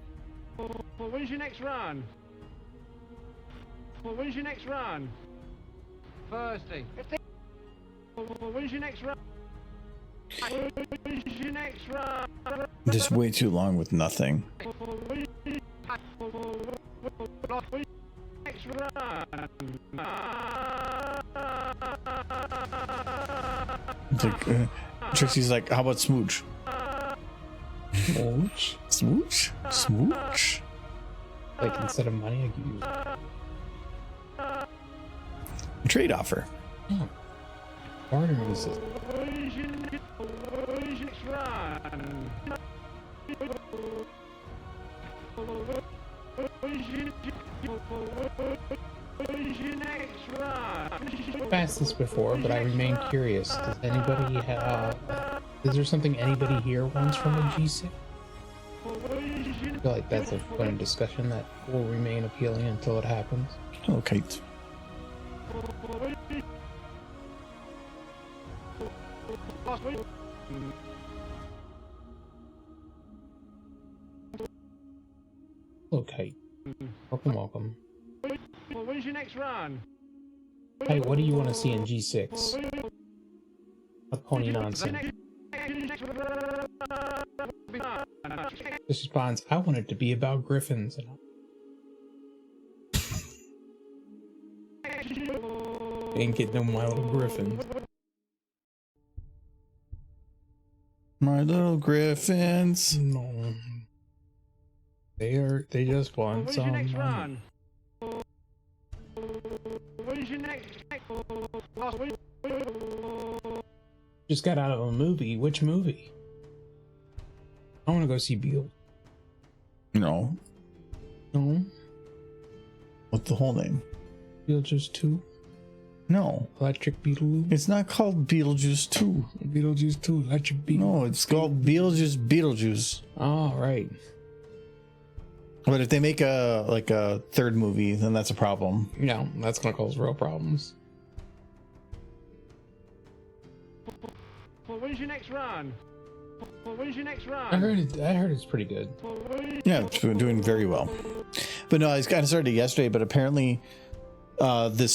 Well, when's your next run? Well, when's your next run? Thursday. Well, when's your next run? When's your next run? Just way too long with nothing. Next run. It's like, Trixie's like, how about smooch? Smooch? Smooch? Smooch? Like instead of money, I could use Trade offer. bartering system. When's your next run? When's your next run? I've asked this before, but I remain curious. Does anybody have? Is there something anybody here wants from a G6? I feel like that's a point of discussion that will remain appealing until it happens. Oh, Kate. Okay. Welcome. Well, when's your next run? Hey, what do you want to see in G6? Pony nonsense. This responds, I want it to be about griffins. Ain't getting no my little griffins. My little griffins. No. They just want When's some your next money. run? When's your next? Just got out of a movie. Which movie? I want to go see Beale. No. No. What's the whole name? Beetlejuice 2. No. Electric Beetle. It's not called Beetlejuice 2. Beetlejuice 2. Electric Beetle. No, it's called Beetlejuice. Oh, right. But if they make a third movie, then that's a problem. No, that's gonna cause real problems. When's your next run? When's your next run? I heard it's pretty good. Yeah, it's been doing very well. But no, I kind of started yesterday, but apparently the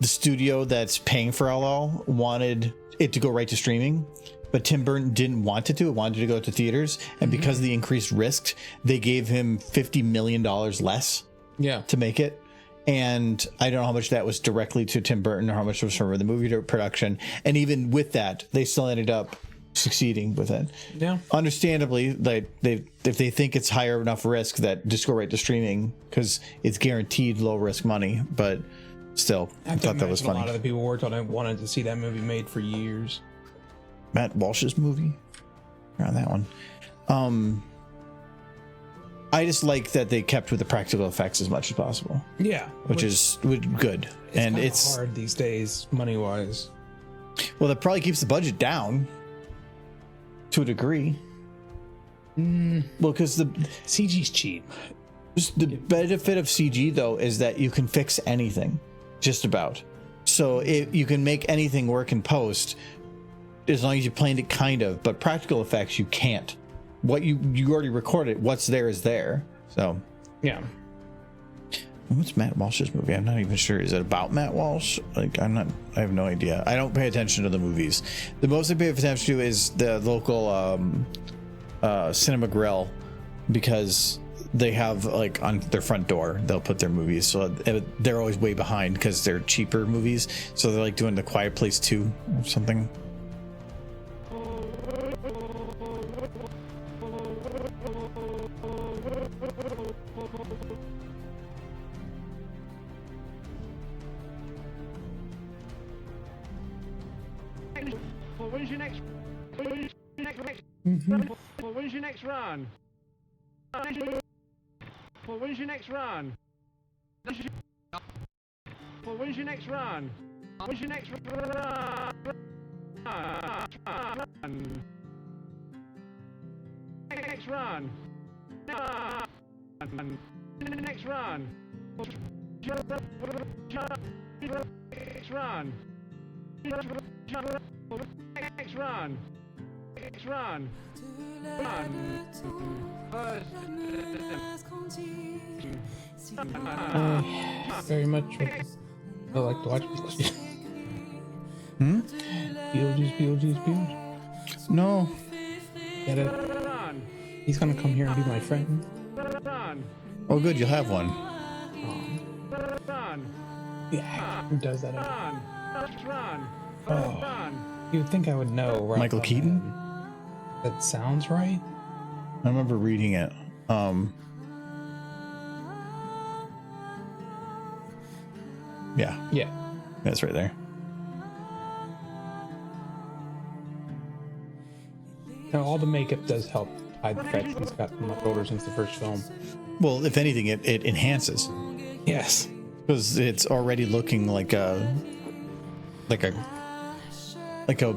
studio that's paying for LL wanted it to go right to streaming, but Tim Burton didn't want it to. It wanted to go to theaters, and because of the increased risk, they gave him $50 million less to make it. And I don't know how much that was directly to Tim Burton or how much was from the movie production. And even with that, they still ended up succeeding with it. Yeah. Understandably, if they think it's higher enough risk, that just go right to streaming because it's guaranteed low risk money. But still, I thought that was funny. A lot of the people worked on it wanted to see that movie made for years. Matt Walsh's movie, around that one. I just like that they kept with the practical effects as much as possible. Yeah, which is good. It's hard these days, money wise. Well, that probably keeps the budget down to a degree. Well, because the CG's cheap. The benefit of CG though is that you can fix anything, just about. So you can make anything work in post as long as you planned it kind of. But practical effects you can't. What you already recorded, what's there is there. So yeah. What's Matt Walsh's movie? I'm not even sure. Is it about Matt Walsh? I have no idea. I don't pay attention to the movies. The most I pay attention to is the local cinema grill, because they have on their front door, they'll put their movies. So they're always way behind because they're cheaper movies. So they're doing The Quiet Place 2 or something. When's your next? When's your next run? When's your next run? When's your next run? When's your next run? Next run. Next run. Next run. Next run. Next run. Very much. I like to watch Beetlejuice. No. Get it? He's gonna come here and be my friend. Oh, good. You'll have one. Yeah. Who does that? Oh. You would think I would know, right? Michael Keaton? That sounds right. I remember reading it. Yeah, that's right there. Now, all the makeup does help hide the fact that he's got much older since the first film. Well, if anything, it enhances. Yes, because it's already looking like a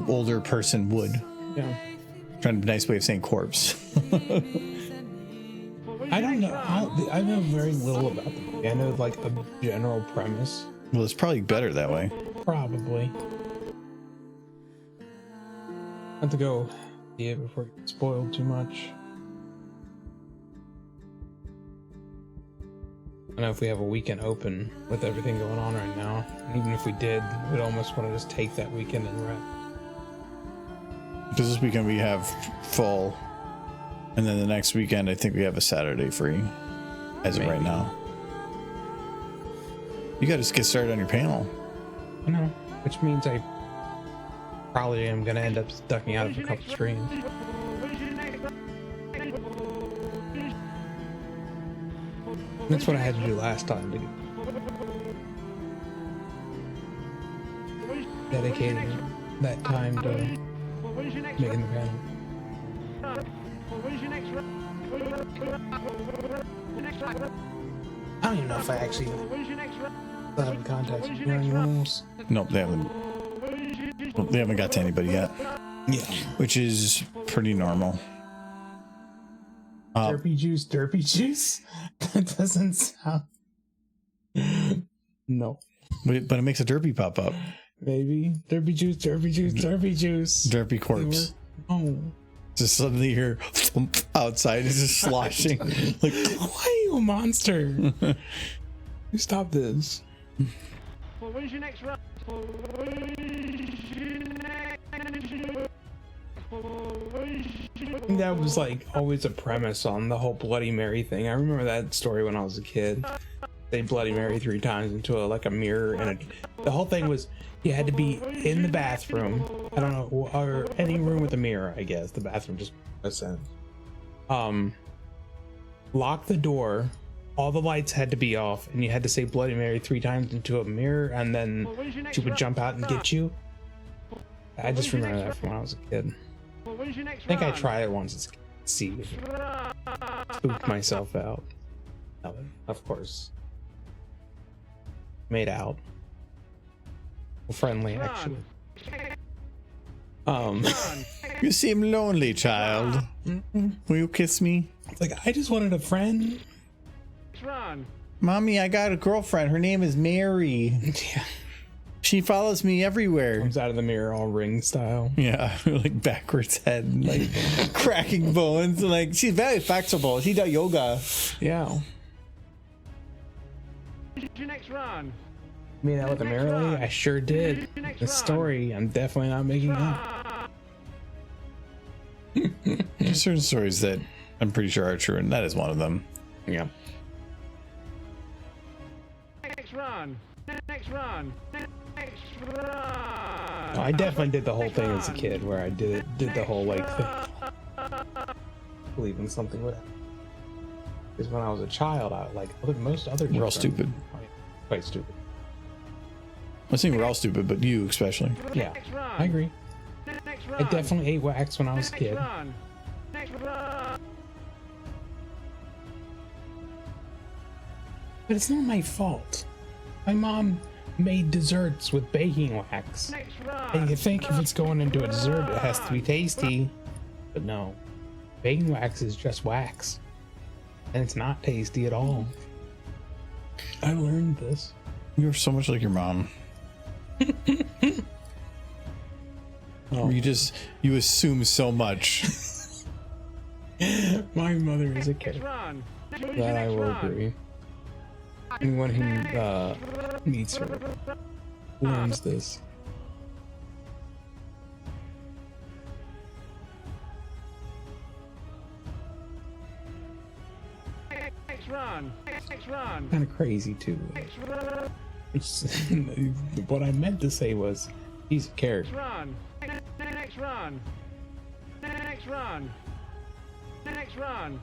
older person would. Yeah. Trying to be a nice way of saying corpse. I don't know. I know very little about the movie. I know a general premise. Well, it's probably better that way. Probably. Have to go see it before it gets spoiled too much. I know if we have a weekend open with everything going on right now, and even if we did, we'd almost want to just take that weekend and rest. Because this weekend we have full, and then the next weekend I think we have a Saturday free, as of right now. You got to get started on your panel. I know, which means I probably am going to end up ducking out of a couple streams. That's what I had to do last time to dedicate that time to making the panel. I don't even know if I actually have in contact with anyone else. Nope, they haven't. They haven't got to anybody yet. Yeah. Which is pretty normal. Derpy juice, derpy juice? That doesn't sound... No. But it makes a derpy pop up. Maybe. Derpy juice, derpy juice, derpy juice. Derpy corpse. Oh. Just suddenly you're outside, it's just sloshing. Like, why are you a monster? You stop this. When's your next round? That was like always a premise on the whole Bloody Mary thing. I remember that story when I was a kid. They Bloody Mary 3 times into like a mirror, and the whole thing was you had to be in the bathroom. I don't know, or any room with a mirror. I guess the bathroom just makes sense. Lock the door. All the lights had to be off, and you had to say Bloody Mary 3 times into a mirror, and then she would jump out and get you. I just remember that from when I was a kid. I think I tried it once to see if it spooked myself out. Of course. Made out. Friendly, actually. you seem lonely, child. Will you kiss me? It's like, I just wanted a friend. Mommy, I got a girlfriend. Her name is Mary. Yeah. She follows me everywhere. Comes out of the mirror all Ring style. Yeah, like backwards head, and like cracking bones. And like, she's very flexible. She does yoga. Yeah. Your next run. Made out with a mirror lady? I sure did. The story, I'm definitely not making up. There's certain stories that I'm pretty sure are true, and that is one of them. Yeah. Next run. Next run. Next run. I definitely did the whole thing as a kid where I did the whole like thing. Believing something would happen. Because when I was a child, I like most other We're all kids are stupid. quite stupid. I think we're all stupid, but you especially. Yeah, I agree. I definitely ate wax when I was a kid. But it's not my fault. My mom made desserts with baking wax. And you think if it's going into a dessert, it has to be tasty. But no. Baking wax is just wax. And it's not tasty at all. I learned this. You're so much like your mom. Oh. You assume so much. My mother is a kid. That I will agree. Anyone who meets her learns this. Kind of crazy too. What I meant to say was, he's a character. Next run. Next run. Next run.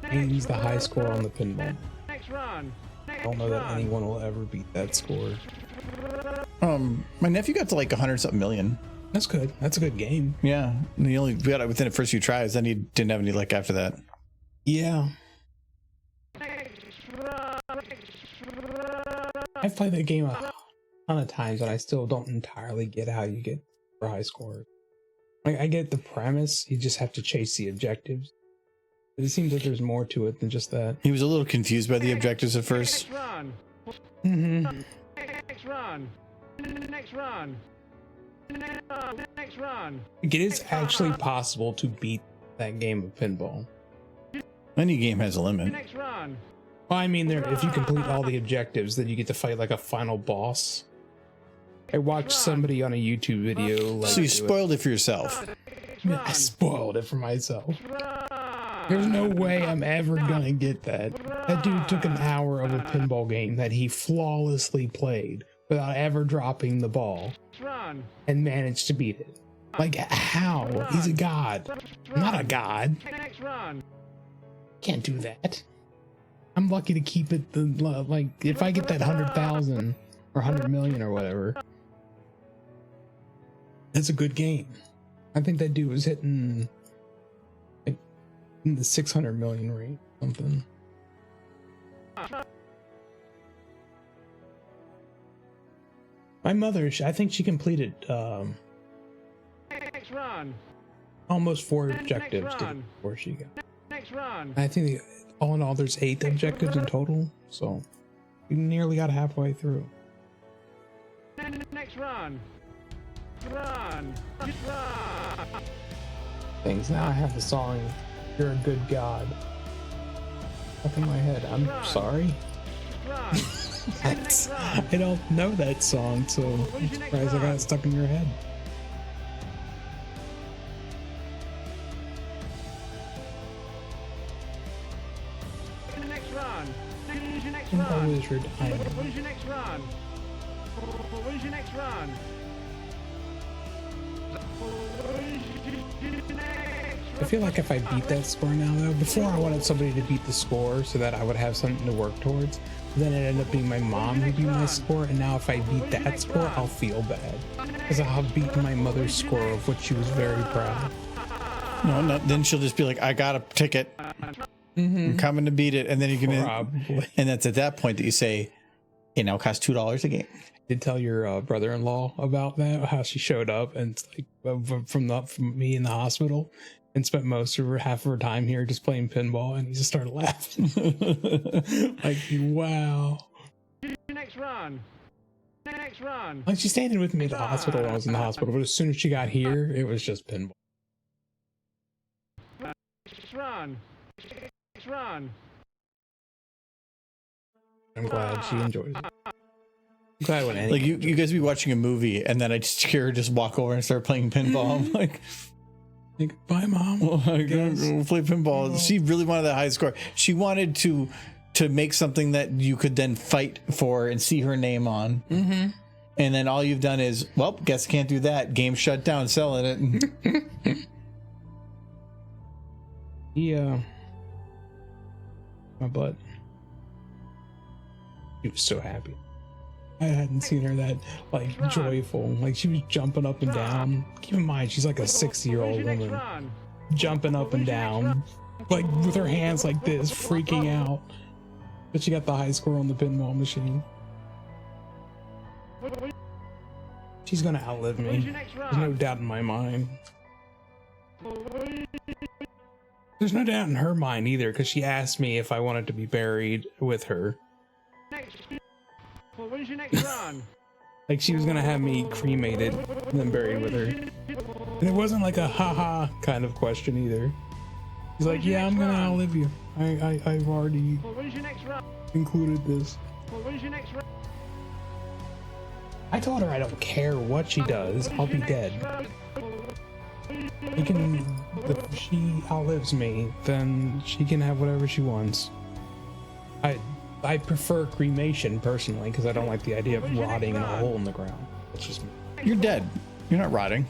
He's the high score on the pinball. Next run. I don't know that anyone will ever beat that score. My nephew got to like 100-something million. That's good. That's a good game. Yeah, and he only got it within the first few tries. Then he didn't have any luck after that. Yeah. I've played that game a ton of times, and I still don't entirely get how you get for high scores. Like, I get the premise; you just have to chase the objectives. But it seems like there's more to it than just that. He was a little confused by the objectives at first. Mm-hmm. Next run. Next run. Next run. It is actually possible to beat that game of pinball. Any game has a limit. Next run. Well, I mean, if you complete all the objectives, then you get to fight like a final boss. I watched somebody on a YouTube video. Like, So you spoiled it for yourself. Next I run. spoiled it for myself. Run. There's no way I'm ever gonna get that. That dude took an hour of a pinball game that he flawlessly played without ever dropping the ball Run. and managed to beat it. Like, how? He's a god. I'm not a god. Next run. Can't do that. I'm lucky to keep it like if I get that 100,000 or 100 million or whatever. That's a good game. I think that dude was hitting like in the 600 million rate, something. My mother, I think she completed Next run. almost 4 objectives before she got. Next run. I think all in all, there's 8 objectives in total, so we nearly got halfway through. Next run. Run. Run. Things. Now I have the song "You're a Good God" up in my head. I'm sorry. Run. I don't know that song, so I'm surprised I got it stuck in your head. Next run. When's your next I'm run? always retired. When's your next run? When's your next run? I feel like if I beat that score now, though, before I wanted somebody to beat the score so that I would have something to work towards. Then it ended up being my mom who beat my score, and now if I beat that score, I'll feel bad because I'll have beaten my mother's score of which she was very proud. No, then she'll just be like, I got a ticket. I'm coming to beat it. And then you can, Probably. and that's at that point that you say, it now costs $2 a game. Did tell your brother-in-law about that, how she showed up and like from me in the hospital and spent most of half of her time here just playing pinball, and he just started laughing. Like, wow. Next run. Next run. Like, she stayed with me at the hospital when I was in the hospital, but as soon as she got here, it was just pinball. Next run. Next run. I'm glad she enjoys it. I'm glad when any Like you guys be watching a movie and then I just hear her just walk over and start playing pinball. I'm like, bye, Mom. well, I gotta go play pinball. She really wanted that high score. She wanted to make something that you could then fight for and see her name on. Mm-hmm. And then all you've done is, well, guess can't do that. Game shut down, selling it. Yeah. My butt. She was so happy. I hadn't seen her that like joyful. Like, she was jumping up and down. Keep in mind, she's like a 60-year-old woman, jumping up and down, like with her hands like this, freaking out. But she got the high score on the pinball machine. She's gonna outlive me. There's no doubt in my mind. There's no doubt in her mind either, because she asked me if I wanted to be buried with her. When's your next run? Like, she was gonna have me cremated and then buried with her. And it wasn't like a haha kind of question either. He's like, yeah, I'm gonna outlive you. I've already When's your next run? included this. When's your next run? I told her I don't care what she does, I'll be dead. If she outlives me, then she can have whatever she wants. I prefer cremation personally, because I don't like the idea of rotting in a hole in the ground. It's just me. You're dead. You're not rotting.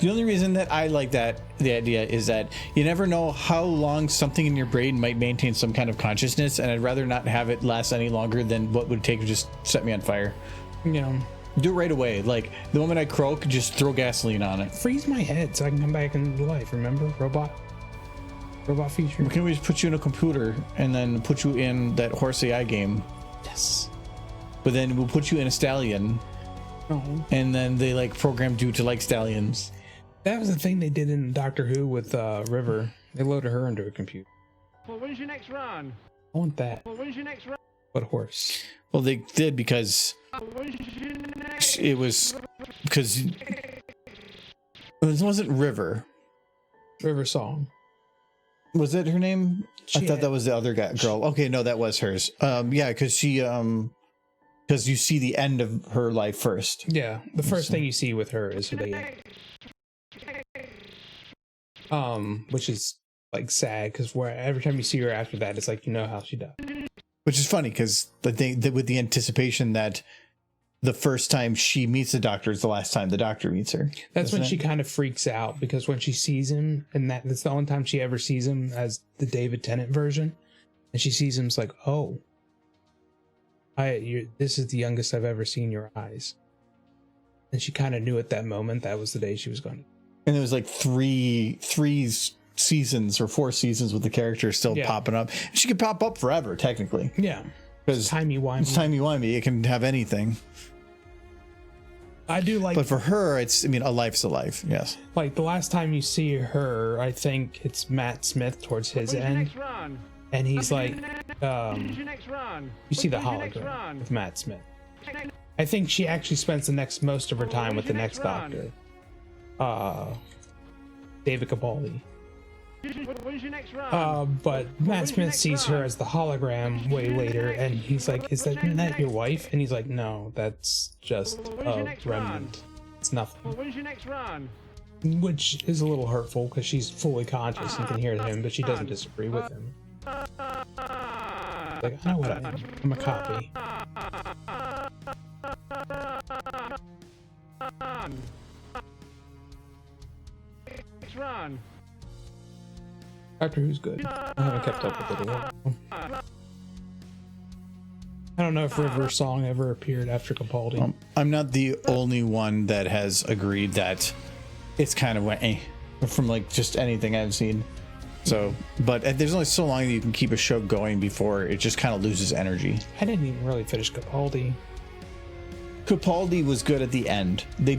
The only reason that I like the idea is that you never know how long something in your brain might maintain some kind of consciousness, and I'd rather not have it last any longer than what would take to just set me on fire. You know, do it right away. Like, the moment I croak, just throw gasoline on it. Freeze my head so I can come back into life, remember? Robot feature. We can always put you in a computer and then put you in that horse AI game. Yes. But then we'll put you in a stallion. Oh. And then they like programmed you to like stallions. That was the thing they did in Doctor Who with River. They loaded her into a computer. When's your next run? I want that. When's your next run? What horse? Well, they did because it was because it wasn't River. River Song. Was that her name? I thought that was the other girl. Okay, no, that was hers. Yeah, because she because you see the end of her life first. Yeah, the first thing you see with her is her Which is like sad because every time you see her after that, it's like you know how she died. Which is funny because the thing that with the anticipation that the first time she meets the doctor is the last time the doctor meets her. That's when she kind of freaks out because when she sees him, and that's the only time she ever sees him as the David Tennant version, and she sees him, it's like, oh, this is the youngest I've ever seen your eyes. And she kind of knew at that moment that was the day she was going to. And there was like three seasons or 4 seasons with the character still popping up. She could pop up forever, technically. Yeah. Because timey-wimey. It's timey-wimey. It can have anything. I do like... But for her, it's, I mean, a life's a life, yes. Like, the last time you see her, I think it's Matt Smith towards his end. And he's like... you see the hologram with Matt Smith. I think she actually spends most of her time with the next doctor. David Capaldi. But Matt Smith sees her as the hologram way later, and he's like, isn't that your wife? And he's like, no, that's just a remnant. It's nothing. Which is a little hurtful because she's fully conscious and can hear him, but she doesn't disagree with him. Like, I know what I am. I'm a copy. Doctor Who's good. I haven't kept up with it a lot. I don't know if River's song ever appeared after Capaldi. I'm not the only one that has agreed that it's kind of went from like just anything I've seen. So, but there's only so long that you can keep a show going before it just kind of loses energy. I didn't even really finish Capaldi. Capaldi was good at the end. They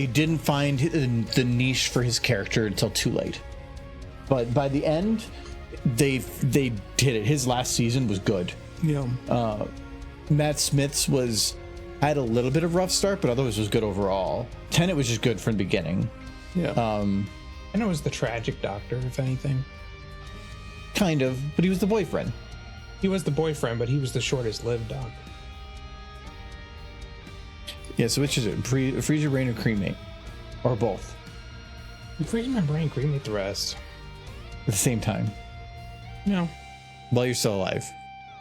didn't find the niche for his character until too late. But by the end, they did it. His last season was good. Yeah. Matt Smith's had a little bit of rough start, but otherwise was good overall. Tennant was just good from the beginning. Yeah. And it was the tragic doctor, if anything. Kind of, but he was the boyfriend. He was the boyfriend, but he was the shortest lived doctor. Yeah, so which is it? Freeze your brain or cremate? Or both? Freeze my brain, cremate the rest. At the same time? No. While you're still alive?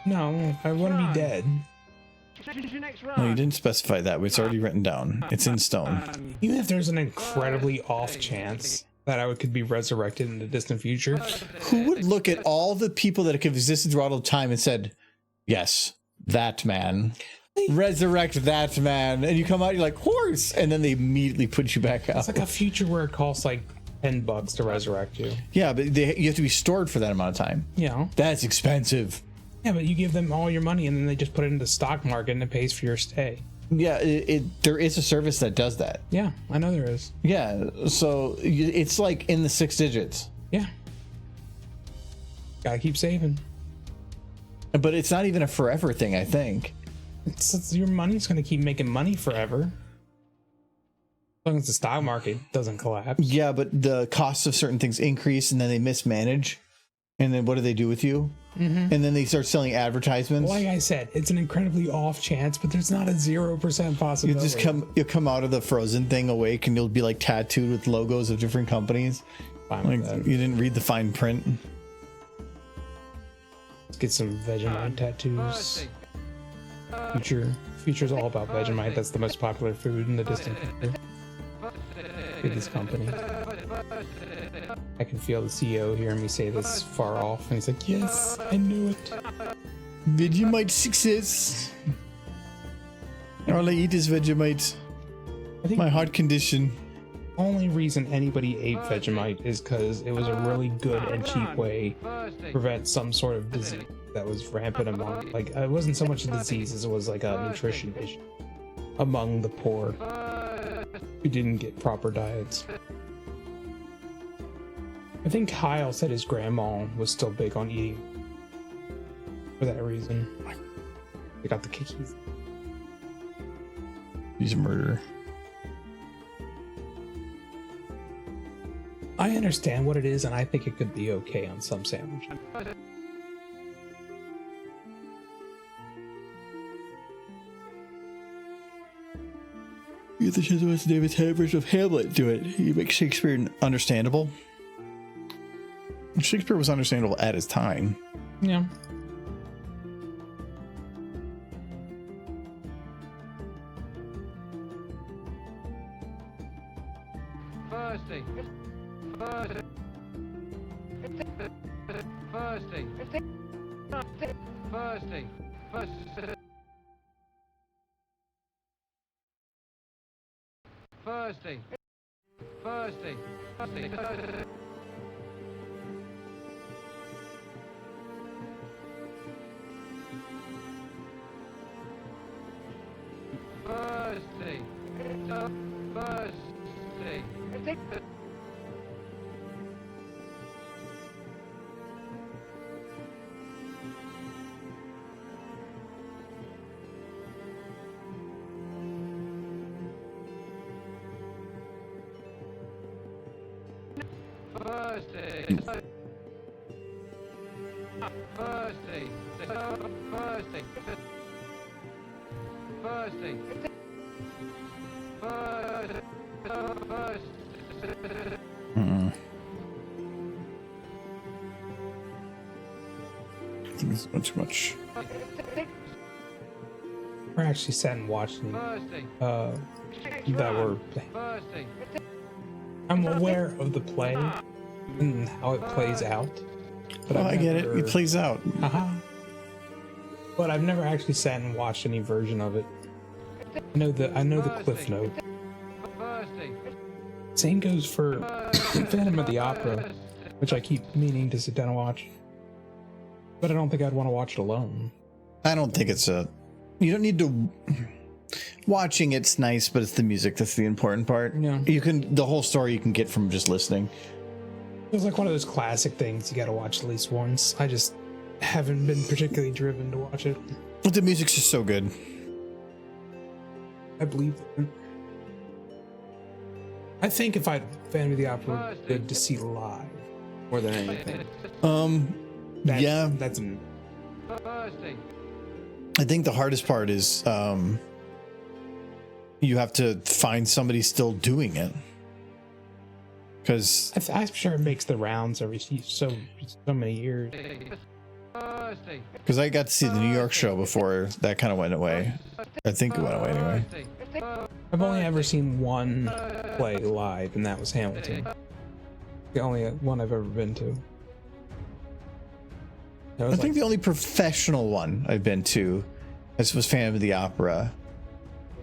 No, I want to be dead. No, you didn't specify that. It's already written down. It's in stone. Even if there's an incredibly off chance that I could be resurrected in the distant future. Who would look at all the people that have existed throughout all time and said, yes, that man. Resurrect that man. And you come out, you're like, horse. And then they immediately put you back out. It's like a future where it costs like $10 to resurrect you. Yeah, but you have to be stored for that amount of time. Yeah. That's expensive. Yeah, but you give them all your money and then they just put it into the stock market and it pays for your stay. Yeah, there is a service that does that. Yeah, I know there is. Yeah, so it's like in the 6 digits. Yeah. Gotta keep saving. But it's not even a forever thing, I think. It's your money's gonna keep making money forever. As long as the stock market doesn't collapse. Yeah, but the costs of certain things increase and then they mismanage. And then what do they do with you? Mm-hmm. And then they start selling advertisements. Like I said, it's an incredibly off chance, but there's not a 0% possibility. You'll come out of the Frozen thing awake and you'll be like tattooed with logos of different companies. Like you didn't read the fine print. Let's get some Vegemite tattoos. Future's all about Vegemite. That's the most popular food in the distant future. With this company. I can feel the CEO hearing me say this far off, and he's like, yes, I knew it. Vegemite success. All I eat is Vegemite. I think my heart condition. The only reason anybody ate Vegemite is because it was a really good and cheap way to prevent some sort of disease that was rampant among, like, it wasn't so much a disease as it was like a nutrition issue among the poor who didn't get proper diets. I think Kyle said his grandma was still big on eating for that reason. They got the kickies. He's a murderer. I understand what it is, and I think it could be okay on some sandwiches. the What's David's version of Hamlet do it? You make Shakespeare understandable. Shakespeare was understandable at his time. Yeah. Thirsty. Thirsty. Thirsty. Thirsty. Thirsty. Thirsty. Thirsty. Thirsty. Thirsty. Thirsty. Thirsty. Thirsty. Thirsty. It's not too much. We're actually sat and watching that were. I'm aware of the play and how it plays out. But I get it. It plays out. But I've never actually sat and watched any version of it. I know the cliff note. Same goes for Phantom of the Opera, which I keep meaning to sit down and watch. But I don't think I'd want to watch it alone. I don't think it's a... You don't need to... Watching it's nice, but it's the music that's the important part. Yeah. You can... The whole story you can get from just listening. It's like one of those classic things you got to watch at least once. I just haven't been particularly driven to watch it. But the music's just so good. I believe that. I think if I'd Phantom of the Opera, would be good to see live more than anything. Yeah. That's I think the hardest part is you have to find somebody still doing it. Because I'm sure it makes the rounds every so many years. Because I got to see the New York show before that kind of went away. I think it went away anyway. I've only ever seen one play live, and that was Hamilton. The only one I've ever been to. I think the only professional one I've been to was Phantom of the Opera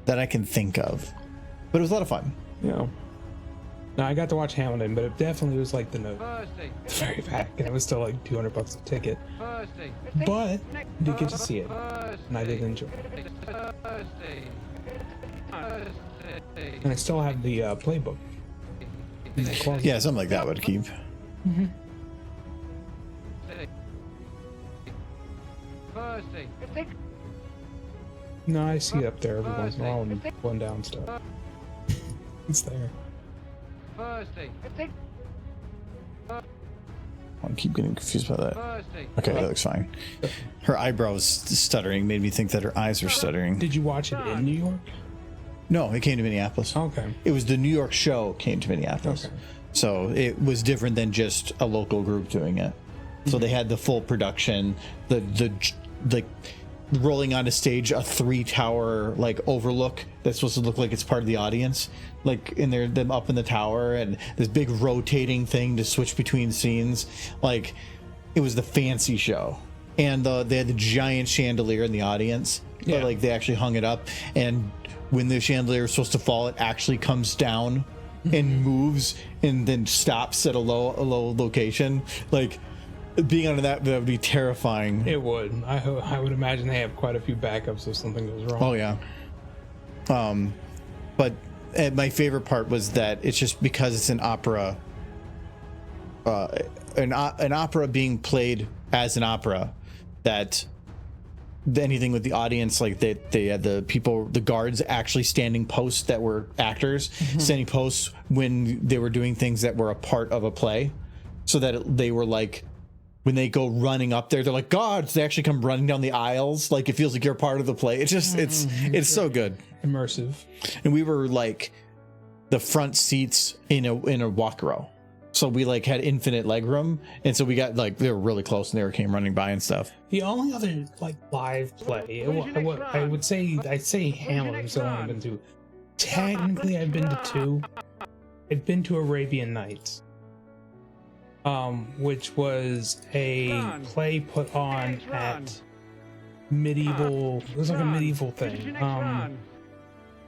that I can think of. But it was a lot of fun. Yeah. No, I got to watch Hamilton, but it definitely was like the very back, and it was still like $200 a ticket. But I did get to see it, and I did enjoy it. And I still have the playbook in the closet. Yeah, something like that would keep. Mm-hmm. No, I see it up there every once in a while and one down stuff. It's there. I keep getting confused by that. Okay, that looks fine. Her eyebrows stuttering made me think that her eyes were stuttering. Did you watch it in New York? No, it came to Minneapolis. Okay. It was the New York show came to Minneapolis. Okay. So it was different than just a local group doing it. So they had the full production, the rolling onto stage, a 3-tower like overlook that's supposed to look like it's part of the audience, like in them up in the tower, and this big rotating thing to switch between scenes. Like it was the fancy show, and they had the giant chandelier in the audience. Yeah. But like they actually hung it up, and when the chandelier is supposed to fall, it actually comes down and moves and then stops at a low location. Like being under that would be terrifying. It would. I would imagine they have quite a few backups if something goes wrong. Oh yeah. But my favorite part was that it's just because it's an opera, an opera being played as an opera, that anything with the audience, like they had the people, the guards actually standing posts that were actors, standing posts when they were doing things that were a part of a play, so that they were like when they go running up there, they're like guards. They actually come running down the aisles. Like it feels like you're part of the play. It's just it's so good, immersive. And we were like the front seats in a walk row, so we like had infinite leg room, and so we got like they were really close, and they came running by and stuff. The only other like live play, I'd say Hamlet's the only I've been to. Technically, I've been to 2. I've been to Arabian Nights, which was a play put on at medieval. It was like a medieval thing.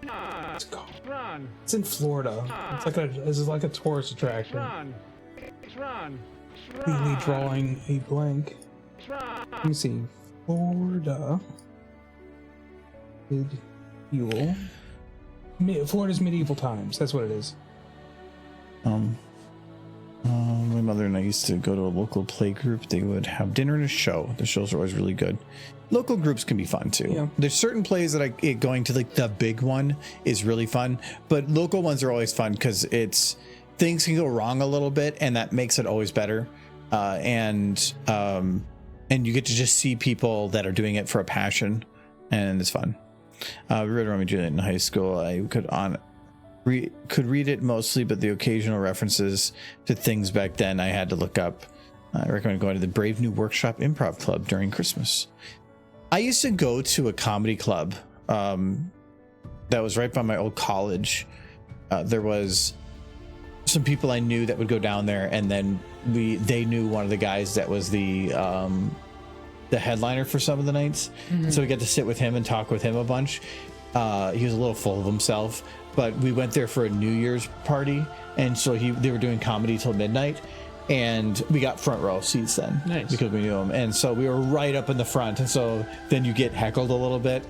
What's it called? It's in Florida. It's like a tourist attraction. Really drawing a blank. Let me see. Florida. Florida's medieval times. That's what it is. My mother and I used to go to a local play group. They would have dinner and a show. The shows are always really good. Local groups can be fun too. Yeah. There's certain plays that going to like the big one is really fun, but local ones are always fun because things can go wrong a little bit, and that makes it always better. And you get to just see people that are doing it for a passion, and it's fun. We read Romeo and Juliet in high school. I could read it mostly, but the occasional references to things back then I had to look up. I recommend going to the Brave New Workshop Improv Club during Christmas. I used to go to a comedy club that was right by my old college. There was some people I knew that would go down there, and then they knew one of the guys that was the headliner for some of the nights. Mm-hmm. So we got to sit with him and talk with him a bunch. He was a little full of himself, but we went there for a New Year's party, and so they were doing comedy till midnight, and we got front row seats then. Nice. Because we knew him, and so we were right up in the front, and so then you get heckled a little bit.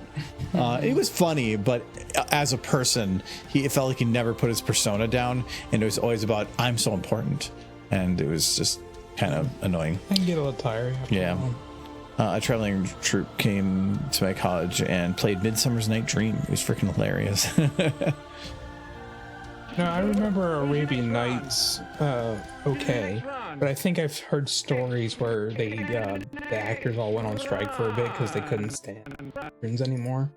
It was funny, but as a person, it felt like he never put his persona down, and it was always about I'm so important, and it was just kind of annoying. I can get a little tired. Yeah. A traveling troupe came to my college and played Midsummer's Night Dream. It was freaking hilarious. No, I remember Arabian Nights, okay, but I think I've heard stories where the actors all went on strike for a bit because they couldn't stand patrons anymore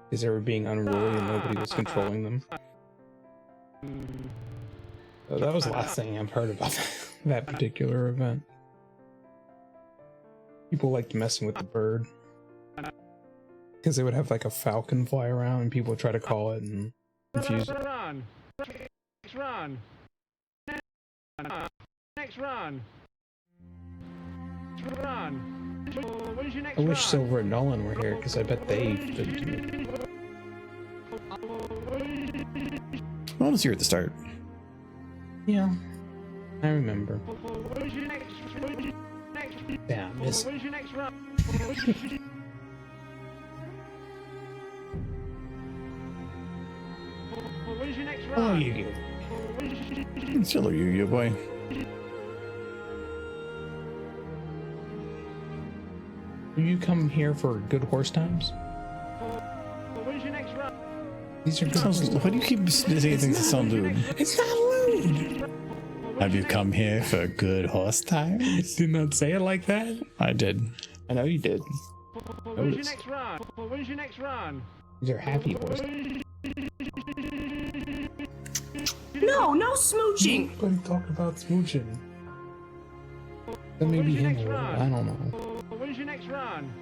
because they were being unruly and nobody was controlling them. So that was the last thing I've heard about that particular event. People liked messing with the bird because they would have like a falcon fly around and people would try to call it and confuse it. Next run. Next run. I wish Silver and Nolan were here because I bet they did too. Well, was here at the start. Yeah, I remember. Damn, miss. Oh, you. It's hello, you boy. Will you come here for good horse times? These are good horse times. Why do you keep saying things that sound lewd? It's not lewd. Have you come here for good horse times? Did not say it like that. I did. I know you did. When's your next run? When's your next run? These are happy horses. No smooching. Nobody talk about smooching. That may be him. I don't know. When's your next run?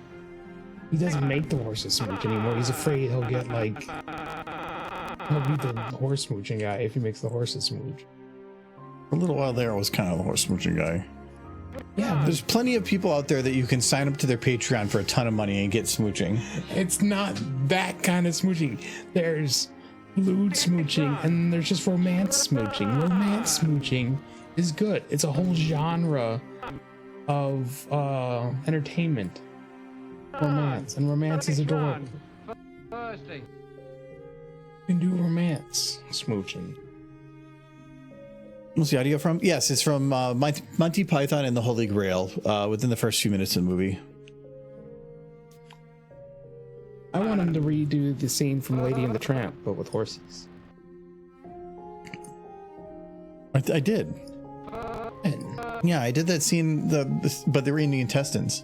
He doesn't make the horses smooch anymore. He's afraid he'll get like he'll be the horse smooching guy if he makes the horses smooch. For a little while there, I was kind of the horse smooching guy. Yeah, there's plenty of people out there that you can sign up to their Patreon for a ton of money and get smooching. It's not that kind of smooching. There's lewd smooching and there's just romance smooching. Romance smooching is good. It's a whole genre of entertainment. Romance, and romance is adorable. You can do romance smooching. What's the audio from? Yes, it's from Monty Python and the Holy Grail within the first few minutes of the movie. I want him to redo the scene from Lady and the Tramp, but with horses. I did. And Yeah, I did that scene, but they were in the intestines.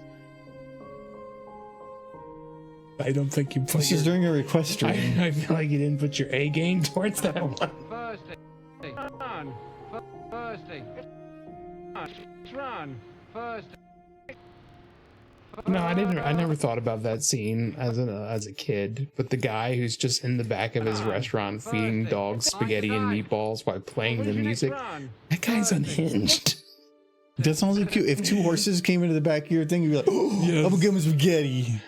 I don't think you put This is during a request stream. I feel like you didn't put your A game towards that one. Thirsty. Run. Thirsty. Run. Thirsty. No, I didn't. I never thought about that scene as a kid. But the guy who's just in the back of his restaurant feeding dogs spaghetti and meatballs while playing the music, that guy's unhinged. That sounds like cute. If two horses came into the back of your thing, you'd be like, oh, Yes. I'm gonna give him spaghetti.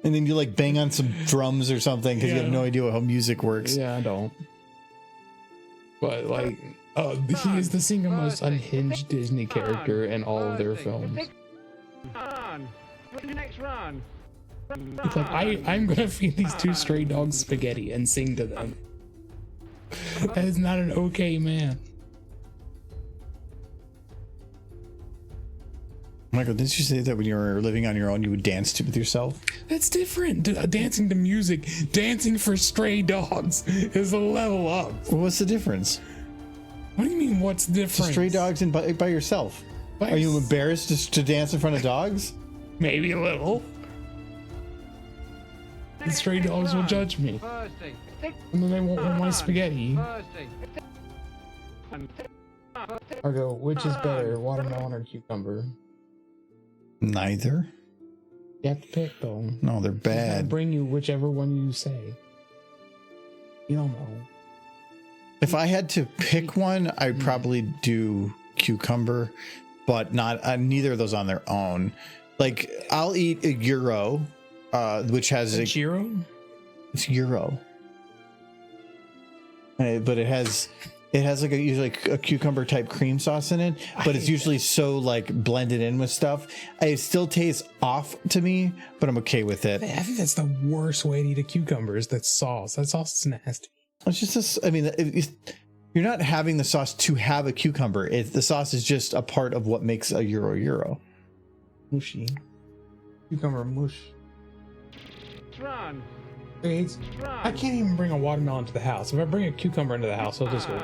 And then you like bang on some drums or something because you have no idea how music works. Yeah, I don't. But like, he is the single most unhinged Disney character in all of their films. Run. Next run. It's like I'm gonna feed these two stray dogs spaghetti and sing to them. That is not an okay man. Michael, didn't you say that when you were living on your own, you would dance with yourself? That's different. Dancing to music, dancing for stray dogs is a level up. Well, what's the difference? What do you mean? What's different? Stray dogs and by yourself. Are you embarrassed to dance in front of dogs? Maybe a little. The stray dogs will judge me, Thirsty. and then they won't want my spaghetti. Thirsty. I go, which is better, watermelon or cucumber? Neither. You have to pick though. No, they're I'll bad. bring you whichever one you say. You don't know. If I had to pick one, I'd probably do cucumber, but not neither of those on their own. Like I'll eat a gyro, which has a Giro? it's gyro, but it has like usually a cucumber type cream sauce in it, but it's usually so like blended in with stuff. It still tastes off to me, but I'm okay with it. I think that's the worst way to eat a cucumber is that sauce. That sauce is nasty. It's just this. I mean, you're not having the sauce to have a cucumber. The sauce is just a part of what makes a gyro. Mushy. Cucumber mush. Run. I can't even bring a watermelon to the house. If I bring a cucumber into the house, he'll just go.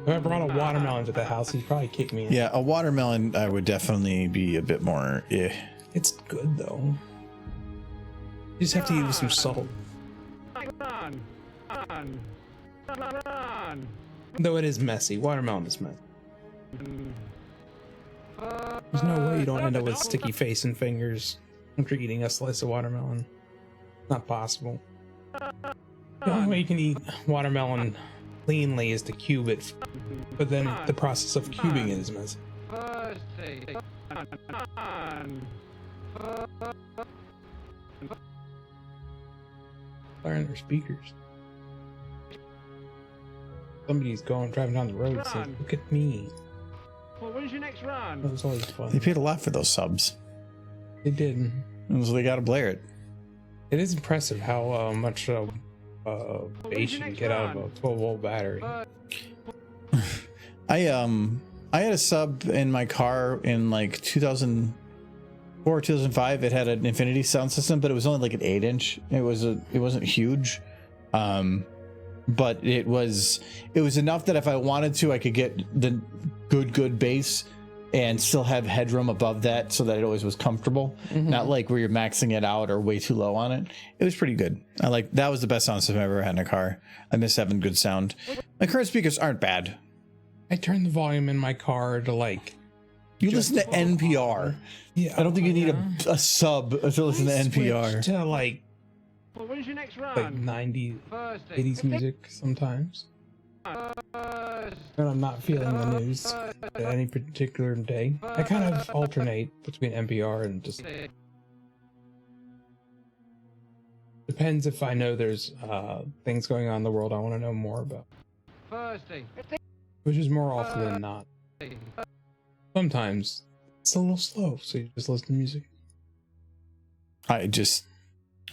If I brought a watermelon to the house, he'd probably kick me in. Yeah, a watermelon, I would definitely be a bit more. It's good though. You just have to eat it with some salt. Run. Run. Run. Though it is messy. Watermelon is messy. There's no way you don't end up with sticky face and fingers after eating a slice of watermelon. Not possible. The only way you can eat watermelon cleanly is to cube it, but then the process of cubing it is messy. Thirsty. Run. Firing their speakers. Somebody's driving down the road saying, "Look at me." Well, when's your next run? That was always fun. They paid a lot for those subs, They did. and so they got to blare it. It is impressive how much bass you can get out of a 12-volt battery. I had a sub in my car in like 2004, 2005. It had an Infinity sound system, but it was only like an 8-inch. It wasn't huge, but it was enough that if I wanted to, I could get the good bass and still have headroom above that so that it always was comfortable. Not like where you're maxing it out or way too low on it. It was pretty good. That was the best sound system I've ever had in a car. I miss having good sound. My current speakers aren't bad. I turned the volume in my car to like. You listen to NPR. Yeah, I don't think you need a sub to listen to NPR. Switched to like Well, when's your next run? 90s, Thirsty. 80s music sometimes. When I'm not feeling the news at any particular day, I kind of alternate between NPR and just depends if I know there's things going on in the world I want to know more about, Thirsty. which is more often than not. Sometimes it's a little slow, so you just listen to music.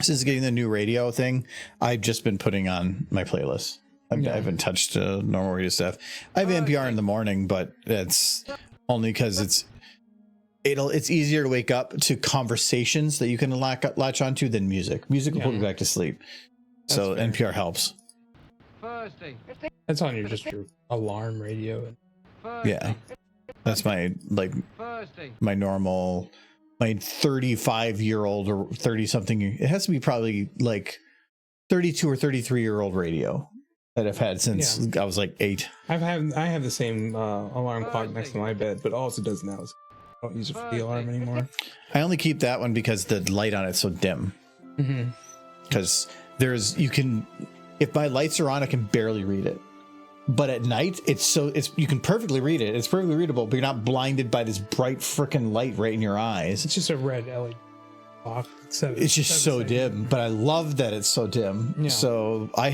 Since getting the new radio thing, I've just been putting on my playlist. I haven't touched normal radio stuff. I have NPR in the morning, but that's only because it's easier to wake up to conversations that you can latch onto than music. Music will put you back to sleep. So fair. NPR helps. Thirsty. That's on your alarm radio. Yeah. That's my Thursday. my normal, my 35-year-old or 30 something. It has to be probably like 32 or 33-year-old radio that I've had since I was like 8. I have the same alarm clock next to my bed, but all it does now is I don't use it for the alarm anymore. I only keep that one because the light on it's so dim. Because if my lights are on, I can barely read it. But at night, you can perfectly read it. It's perfectly readable, but you're not blinded by this bright freaking light right in your eyes. It's just a red LED clock. It's just so dim, but I love that it's so dim. Yeah. So I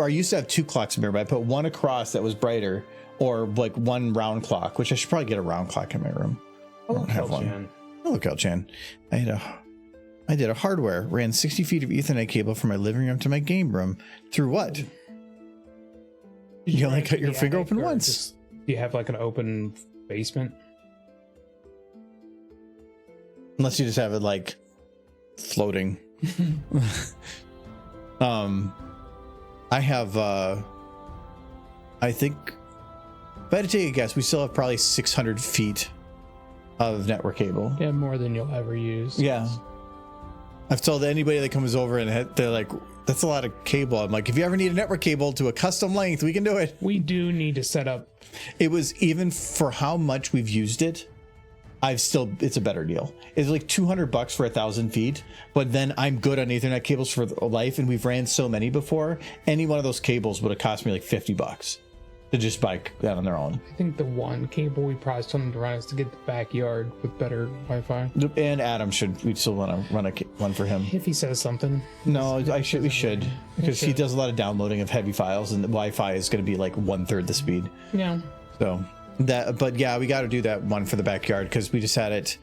used to have 2 clocks in my room. I put one across that was brighter, or like one round clock, which I should probably get a round clock in my room. I don't have one. Oh, look, Chan. I did a hardware, ran 60 feet of Ethernet cable from my living room to my game room. Through what? You only cut your finger open once. Do you have like an open basement? Unless you just have it like floating. I have I think, if I had to take a guess, we still have probably 600 feet of network cable. Yeah, more than you'll ever use. Yeah. I've told anybody that comes over and they're like, that's a lot of cable. I'm like, if you ever need a network cable to a custom length, we can do it. We do need to set up. It was, even for how much we've used it, it's a better deal. It's like $200 for 1,000 feet, but then I'm good on Ethernet cables for life, and we've ran so many before. Any one of those cables would have cost me like $50 to just buy that on their own. I think the one cable we probably still need to run is to get the backyard with better Wi-Fi. And Adam we still want to run one for him. If he says something. No, we should, because he does a lot of downloading of heavy files, and the Wi-Fi is going to be like 1/3 the speed. Yeah. So but yeah, we got to do that one for the backyard, because we just had it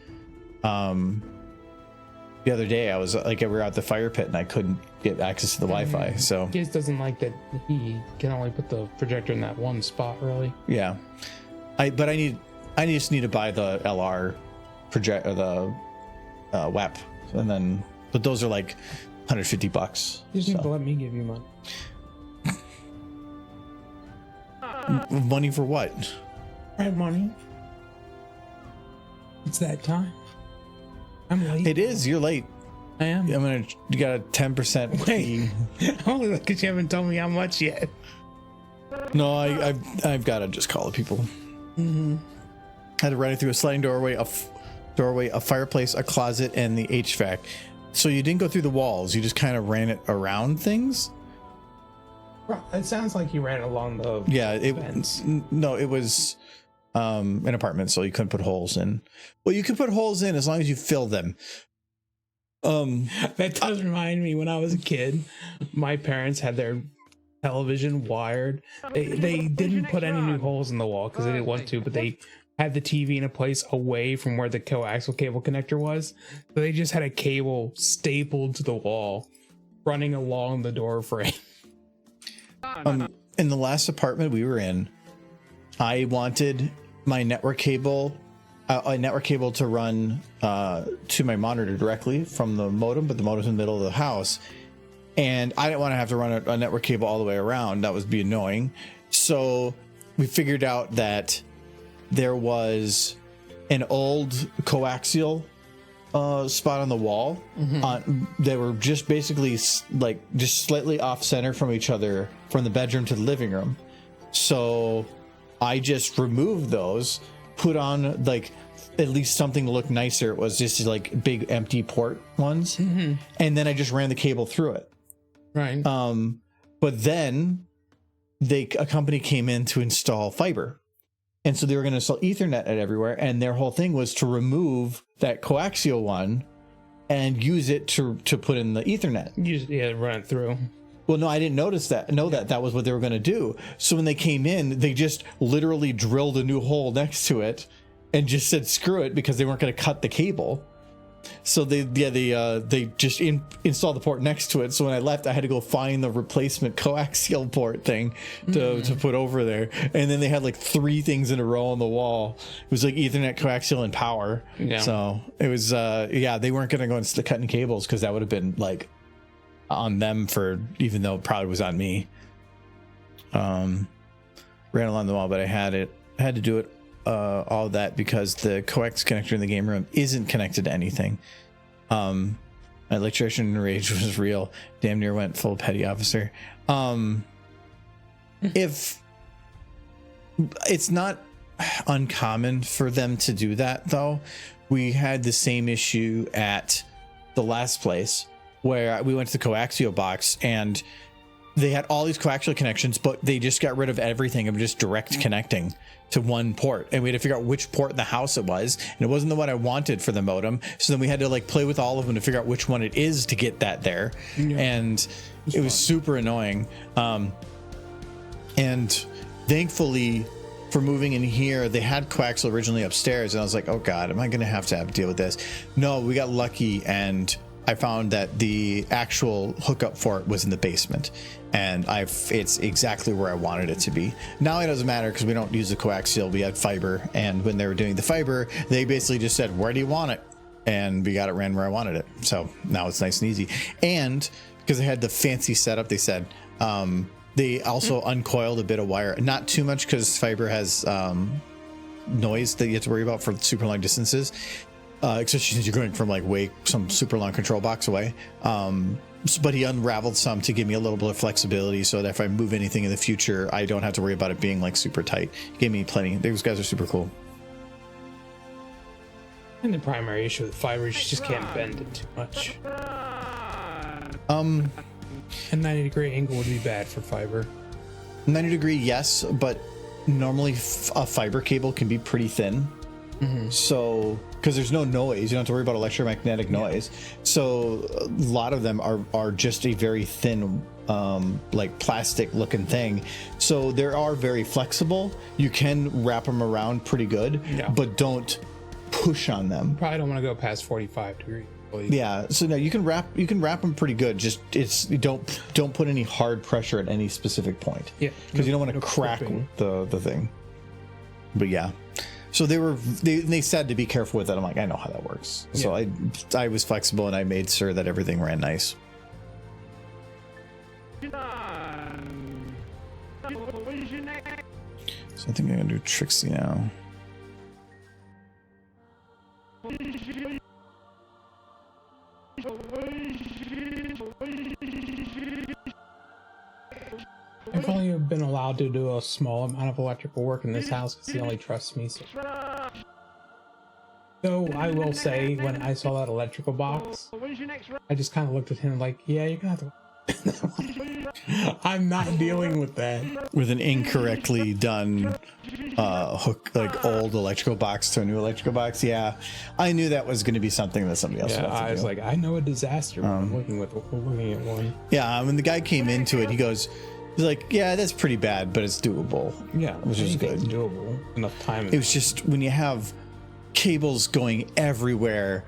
the other day. I was like, we were at the fire pit and I couldn't get access to the Wi-Fi. So He just doesn't like that he can only put the projector in that one spot, really. yeah, I just need to buy the LR project, or the WEP, and then, but those are like $150. You just need to let me give you money. Money for what? I have money. It's that time. I'm late. It is. You're late. I am. You got a 10% fee. Only because you haven't told me how much yet. No, I've got to just call the people. I had to run it through a sliding doorway, a fireplace, a closet, and the HVAC. So you didn't go through the walls. You just kind of ran it around things. It sounds like you ran along the fence. No, it was an apartment, so you couldn't put holes in. Well, you could put holes in as long as you fill them. That does remind me, when I was a kid, my parents had their television wired. They didn't put any new holes in the wall because they didn't want to, but they had the TV in a place away from where the coaxial cable connector was. So they just had a cable stapled to the wall running along the door frame. In the last apartment we were in, I wanted my network cable, a network cable to run to my monitor directly from the modem, but the modem's in the middle of the house, and I didn't want to have to run a network cable all the way around. That would be annoying. So we figured out that there was an old coaxial spot on the wall. They were just basically just slightly off center from each other, from the bedroom to the living room. So I just removed those, put on like at least something to look nicer. It was just like big empty port ones, and then I just ran the cable through it. Right. But then a company came in to install fiber, and so they were going to install Ethernet at everywhere, and their whole thing was to remove that coaxial one and use it to put in the Ethernet. Run it through. Well, no, I didn't that was what they were going to do. So when they came in, they just literally drilled a new hole next to it and just said screw it, because they weren't going to cut the cable. So they just installed the port next to it. So when I left, I had to go find the replacement coaxial port thing to put over there. And then they had like 3 things in a row on the wall. It was like Ethernet, coaxial, and power. Yeah. So it was they weren't going to go and cutting cables, because that would have been like on them, even though it probably was on me. Ran along the wall, but I had to do it all that because the coax connector in the game room isn't connected to anything. My electrician rage was real. Damn near went full petty officer. If it's not uncommon for them to do that, though, we had the same issue at the last place where we went to the coaxial box and they had all these coaxial connections, but they just got rid of everything and just direct connecting to one port, and we had to figure out which port in the house it was, and it wasn't the one I wanted for the modem. So then we had to like play with all of them to figure out which one it is to get that there. And it was super annoying. And thankfully for moving in here, they had coaxial originally upstairs, and I was like, oh god, am I gonna have to deal with this? No, we got lucky, and I found that the actual hookup for it was in the basement, and it's exactly where I wanted it to be. Now it doesn't matter because we don't use the coaxial, we had fiber, and when they were doing the fiber, they basically just said, where do you want it? And we got it ran where I wanted it. So now it's nice and easy. And because they had the fancy setup, they said they also uncoiled a bit of wire, not too much because fiber has noise that you have to worry about for super long distances. Especially since you're going from like some super long control box away. But he unraveled some to give me a little bit of flexibility so that if I move anything in the future, I don't have to worry about it being like super tight. He gave me plenty. Those guys are super cool. And the primary issue with fiber is you just can't bend it too much. A 90-degree angle would be bad for fiber. 90-degree, yes, but normally a fiber cable can be pretty thin. So, because there's no noise, you don't have to worry about electromagnetic noise. So a lot of them are just a very thin, like plastic looking thing. So they are very flexible. You can wrap them around pretty good, but don't push on them. Probably don't want to go past 45 degrees. Yeah, so no, you can wrap them pretty good. Just don't put any hard pressure at any specific point. Yeah, because you don't want to crack the thing. But yeah. So they said to be careful with it. I'm like, I know how that works. So I was flexible and I made sure that everything ran nice. So I think I'm gonna do Trixie now. I've only been allowed to do a small amount of electrical work in this house because he only trusts me. So I will say, when I saw that electrical box, I just kind of looked at him like, yeah, you're gonna have to. I'm not dealing with that. With an incorrectly done hook, like old electrical box to a new electrical box. Yeah, I knew that was going to be something that somebody else would have to I was do. like, I know a disaster when I'm looking at one. Yeah, when the guy came into it, he's like, yeah, that's pretty bad, but it's doable. Yeah, which is good. Doable. Enough time. It was just when you have cables going everywhere,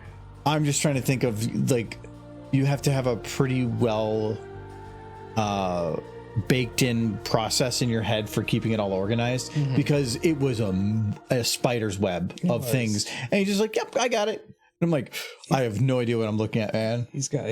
I'm just trying to think of like, you have to have a pretty well baked in process in your head for keeping it all organized, because it was a spider's web of things, and he's just like, yep, I got it. I'm like, I have no idea what I'm looking at, man. He's got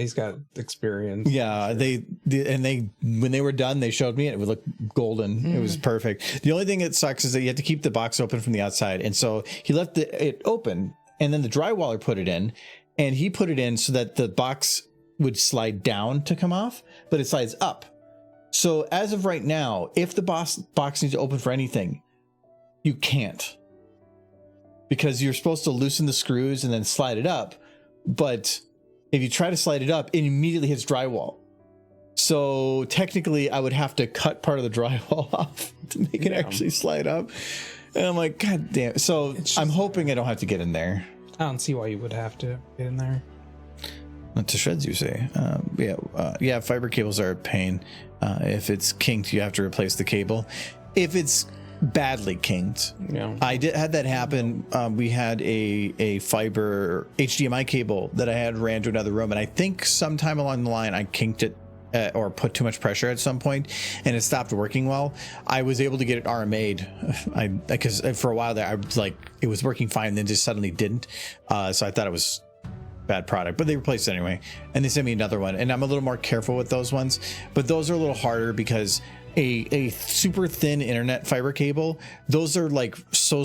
experience. Yeah, when they were done, they showed me it. It would look golden. It was perfect. The only thing that sucks is that you have to keep the box open from the outside, and so he left it open, and then the drywaller put it in, and he put it in so that the box would slide down to come off, but it slides up. So as of right now, if the box needs to open for anything, you can't. Because you're supposed to loosen the screws and then slide it up. But if you try to slide it up, it immediately hits drywall. So technically, I would have to cut part of the drywall off to make it actually slide up. And I'm like, God damn. So I'm hoping I don't have to get in there. I don't see why you would have to get in there. To shreds, you say? Yeah, fiber cables are a pain. If it's kinked, you have to replace the cable. If it's badly kinked, I had that happen. We had a fiber HDMI cable that I had ran to another room, and I think sometime along the line I kinked it or put too much pressure at some point, and it stopped working well. I was able to get it RMA'd, because for a while there I was like, it was working fine, then just suddenly didn't. So I thought it was bad product, but they replaced it anyway, and they sent me another one, and I'm a little more careful with those ones. But those are a little harder because a super thin internet fiber cable, those are like so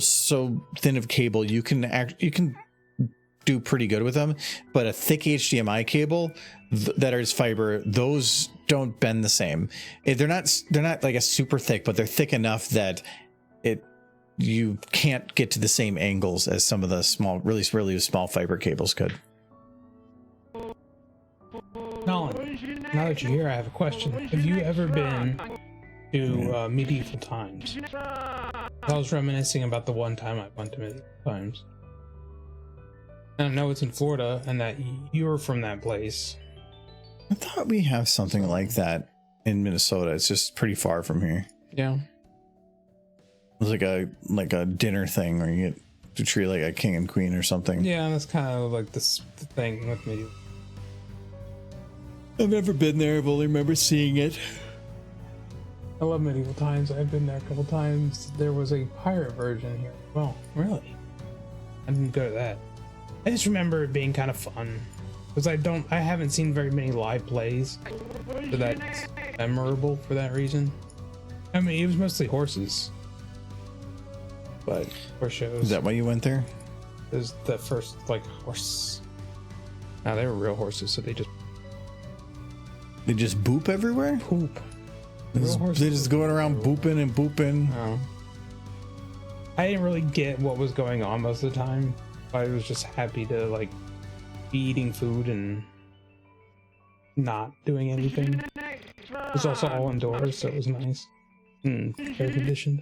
thin of cable you can do pretty good with them. But a thick HDMI cable that is fiber, those don't bend the same. They're not like a super thick, but they're thick enough that you can't get to the same angles as some of the small, really small fiber cables could. Nolan, now that you're here, I have a question. Have you ever been to medieval times? I was reminiscing about the one time I went to medieval times. And I know it's in Florida and that you're from that place. I thought we have something like that in Minnesota. It's just pretty far from here. Yeah. It's like a dinner thing where you get to treat like a king and queen or something. Yeah, that's kind of like the thing with me. I've never been there. I've only remember seeing it. I love medieval times. I've been there a couple times. There was a pirate version here. Well, really? I didn't go to that. I just remember it being kind of fun. Because I haven't seen very many live plays. So that's memorable for that reason. I mean, it was mostly horses. But horse shows. Is that why you went there? It was the first, like, horse. No, they were real horses, so they just boop everywhere? poop. They just going around booping and booping. Oh. I didn't really get what was going on most of the time. I was just happy to, like, be eating food and not doing anything. It was also all indoors, so it was nice. And air conditioned.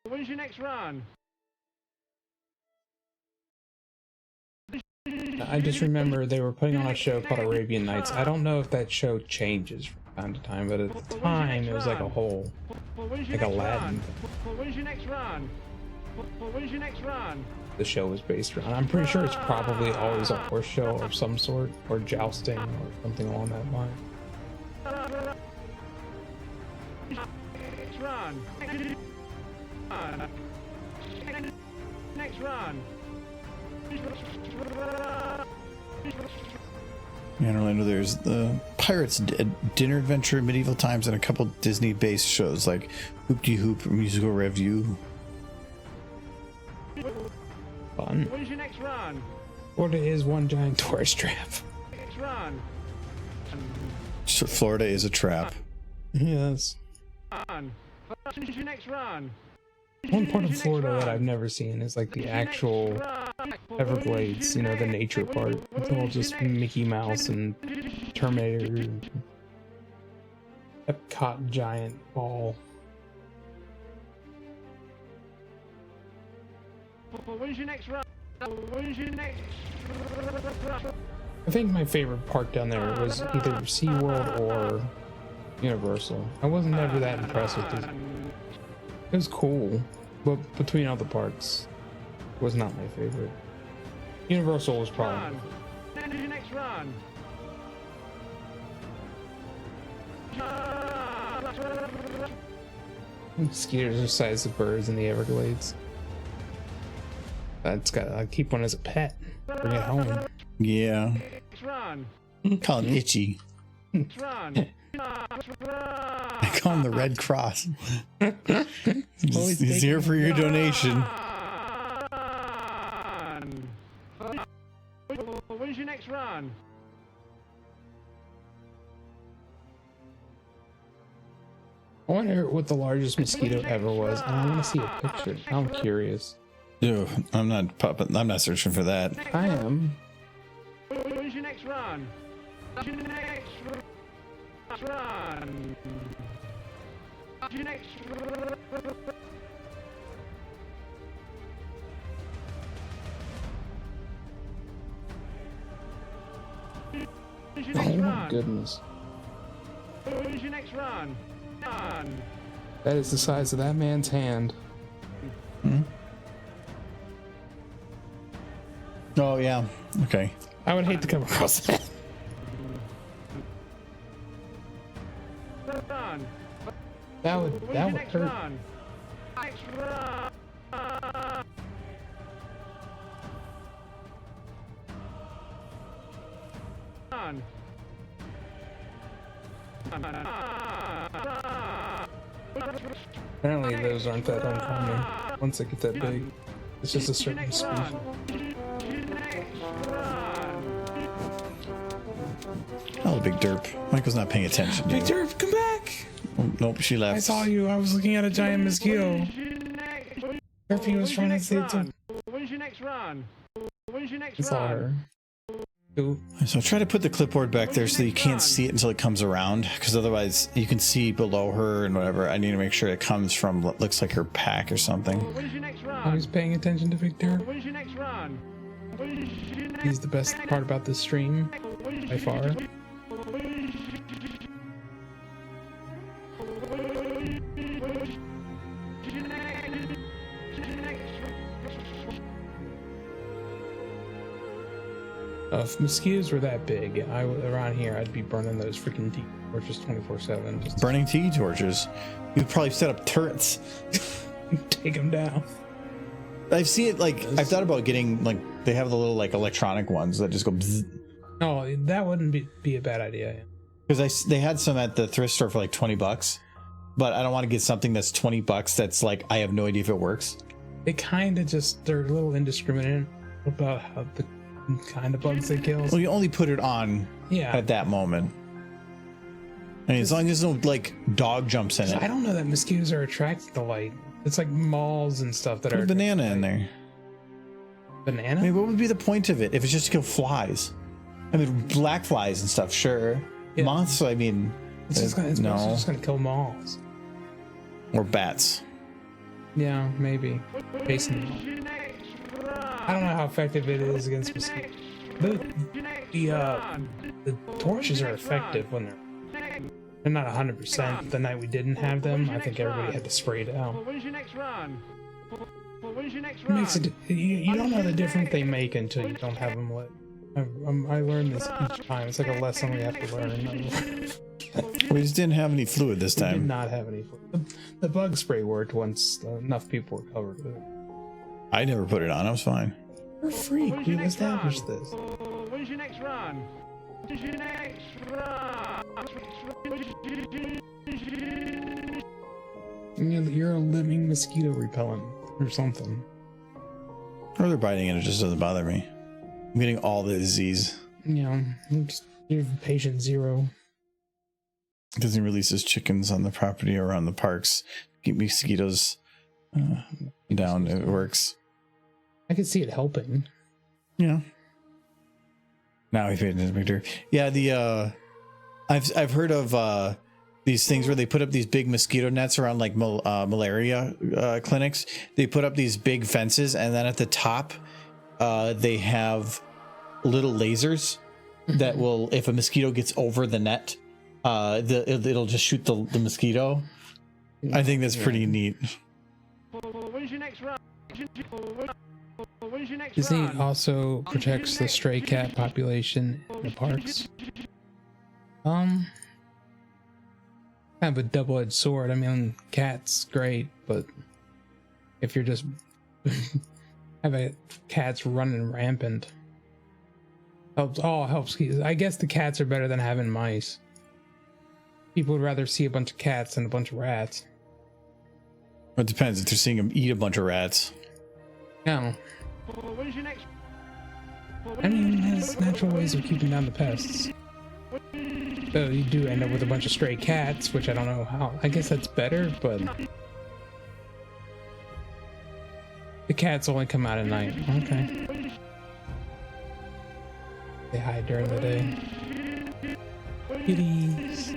When's your next run? I just remember they were putting on a show called Arabian Nights. I don't know if that show changes from time to time, but at the time it was like a whole, like Aladdin. When's your next run? When's your next run? The show was based around. I'm pretty sure it's probably always a horse show of some sort, or jousting, or something along that line. Next run. Next run. In Orlando, there's the Pirates Dinner Adventure, Medieval Times, and a couple Disney-based shows like Hoop De Hoop, Musical Review. Fun. When's your next run? Florida is one giant tourist trap. Next run. So Florida is a trap. Yes. Run. When's your next run? One part of Florida that I've never seen is like the actual Everglades, you know, the nature part. It's all just Mickey Mouse and Terminator and Epcot giant ball. When's your next run? When's your next run? I think my favorite park down there was either SeaWorld or Universal. I wasn't ever that impressed with it. It was cool, but between all the parks, it was not my favorite. Universal was probably. When's your next run? Mosquitoes are the size of birds in the Everglades. I keep one as a pet. Bring it home. Yeah. Next run. Call him Itchy. Next run. I call him the Red Cross. He's here for your donation. When's your next run? I wonder what the largest mosquito ever was, and I want to see a picture. I'm curious. Dude, I'm not searching for that. I am. When's your next run? When's your next run? When's your next run? When's your Oh next my run? goodness. When's your next run? Run. That is the size of that man's hand. Hmm? Oh yeah. Okay. I would hate to come across that. Run. That would When's your hurt. next run? Next run. Run. Apparently those aren't that uncommon once they get that big. It's just a certain speed. Oh, big derp. Michael's not paying attention. Big Derp, come back! Oh, nope, she left. I saw you. I was looking at a giant mosquito. Curfew was trying to say it to. When's your next run? When's your next I saw her. Ooh. So try to put the clipboard back there so you can't see it until it comes around, because otherwise you can see below her and whatever. I need to make sure it comes from what looks like her pack or something. When's your next run? I was paying attention to Big Derp. When's your next run? When's your next He's the best part about this stream by far. If mosquitoes were that big, around here, I'd be burning those freaking tea torches 24/7. Just Burning tea torches. You'd probably set up turrets. take them down. I've seen it, like, I've thought about getting, like, they have the little, like, electronic ones that just go bzzz. No, that wouldn't be a bad idea. Because they had some at the thrift store for like $20, but I don't want to get something that's $20 that's like, I have no idea if it works. They kind of they're a little indiscriminate about how the kind of bugs they kill. Well, you only put it on Yeah. at that moment. I mean, as long as no like dog jumps in it. I don't know that mosquitoes are attracted to light. It's like malls and stuff that Put are a banana in there. Banana? I mean, what would be the point of it if it's just to kill flies? I mean, black flies and stuff, sure. Yeah. Moths, I mean, It's just gonna, no. just gonna kill malls. Or bats. Yeah, maybe. Chasing them. I don't know how effective it is against mosquitoes. The torches are effective when they're not 100%. The night we didn't have them, I think everybody had to spray it out. When's your next run? When's your next It run? makes it. You don't know the difference they make until you don't have them lit. I learned this each time. It's like a lesson we have to learn. We just didn't have any fluid this We did time. not have any. The bug spray worked once enough people were covered with it. I never put it on. I was fine. We're freak. When's your We've next run? established this. When's your next run? When's your next run? You're a living mosquito repellent or something. Or they're biting and it just doesn't bother me. I'm getting all the disease. Yeah, you're patient zero. Because he releases chickens on the property around the parks. Keep mosquitoes down. It works. I could see it helping. Yeah. Now we paid attention, Victor. Yeah, the I've heard of these things where they put up these big mosquito nets around like malaria clinics. They put up these big fences, and then at the top, they have little lasers that will, if a mosquito gets over the net, it'll just shoot the mosquito. I think that's pretty neat. When's your next run? When's your next Disney run? also protects the stray cat population in the parks. Kind of a double-edged sword. I mean, cats great, but if you're just having cats running rampant, helps. I guess the cats are better than having mice. People would rather see a bunch of cats than a bunch of rats. It depends if they're seeing them eat a bunch of rats. No, When's your next? I mean, there's natural ways of keeping down the pests. So you do end up with a bunch of stray cats, which I don't know how. I guess that's better, but the cats only come out at night. Okay. They hide during the day. Kitties.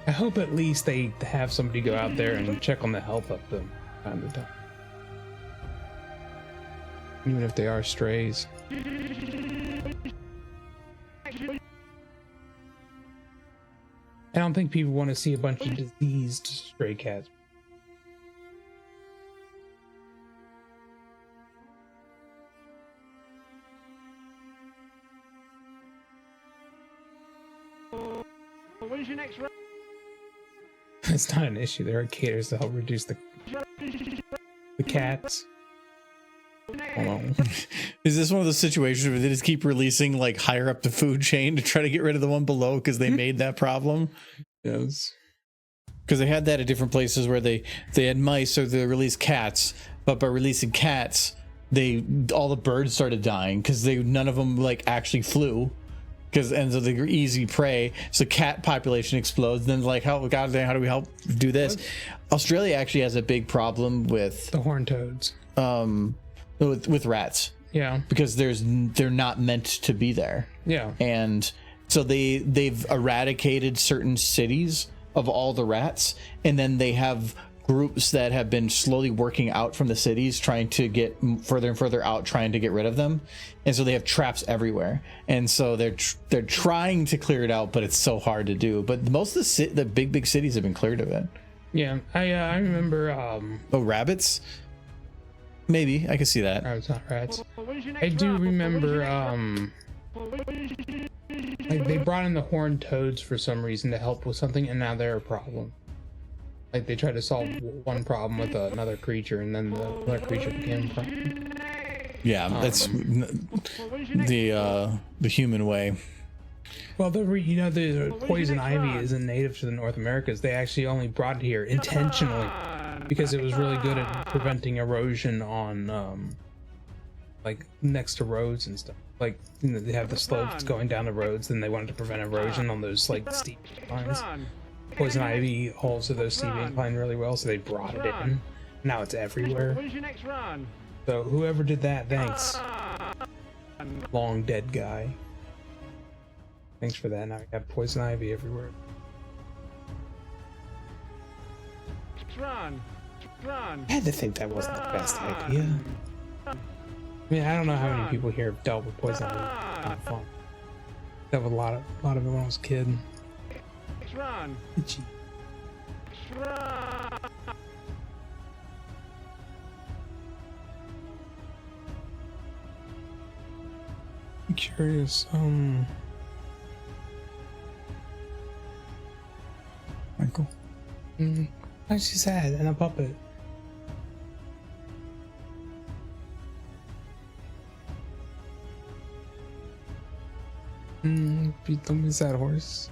I hope at least they have somebody go out there and check on the health of them time to time. Even if they are strays. I don't think people want to see a bunch of diseased stray cats. When's your next run? It's not an issue. There are caters to help reduce the cats. Hold on. Is this one of those situations where they just keep releasing like higher up the food chain to try to get rid of the one below because they made that problem? Yes. Because they had that at different places where they had mice, so they released cats, but by releasing cats, all the birds started dying because none of them like actually flew. And so they're easy prey, so cat population explodes. Then like, how goddamn, how do we help do this? Australia actually has a big problem with The horned toads. With rats. Yeah. Because they're not meant to be there. Yeah. And so they've eradicated certain cities of all the rats, and then they have groups that have been slowly working out from the cities, trying to get further and further out, trying to get rid of them. And so they have traps everywhere, and so they're trying to clear it out, but it's so hard to do. But most of the big cities have been cleared of it. Yeah, I remember. Oh, rabbits? Maybe I could see that. Rabbits, not rats. When's your next I do run? remember. When's your Like they brought in the horned toads for some reason to help with something, and now they're a problem. Like they tried to solve one problem with another creature, and then the other creature became a problem. Yeah, that's the human way. Well, the poison ivy isn't native to the North Americas. They actually only brought it here intentionally because it was really good at preventing erosion on, like next to roads and stuff. Like they have the slopes going down the roads, and they wanted to prevent erosion on those like steep lines. Poison ivy holds to those steep incline really well, so they brought it in. Now it's everywhere. When's your next run? So whoever did that, thanks. Long dead guy. Thanks for that. Now we have poison ivy everywhere. Run. Run. I had to think that wasn't the best idea. I mean, I don't know how many people here have dealt with poison ivy. It's kind of fun. Dealt with a lot of it when I was a kid. Run. Itchy. Run. I'm curious. Michael. Why is she sad and a puppet? Don't be sad horse.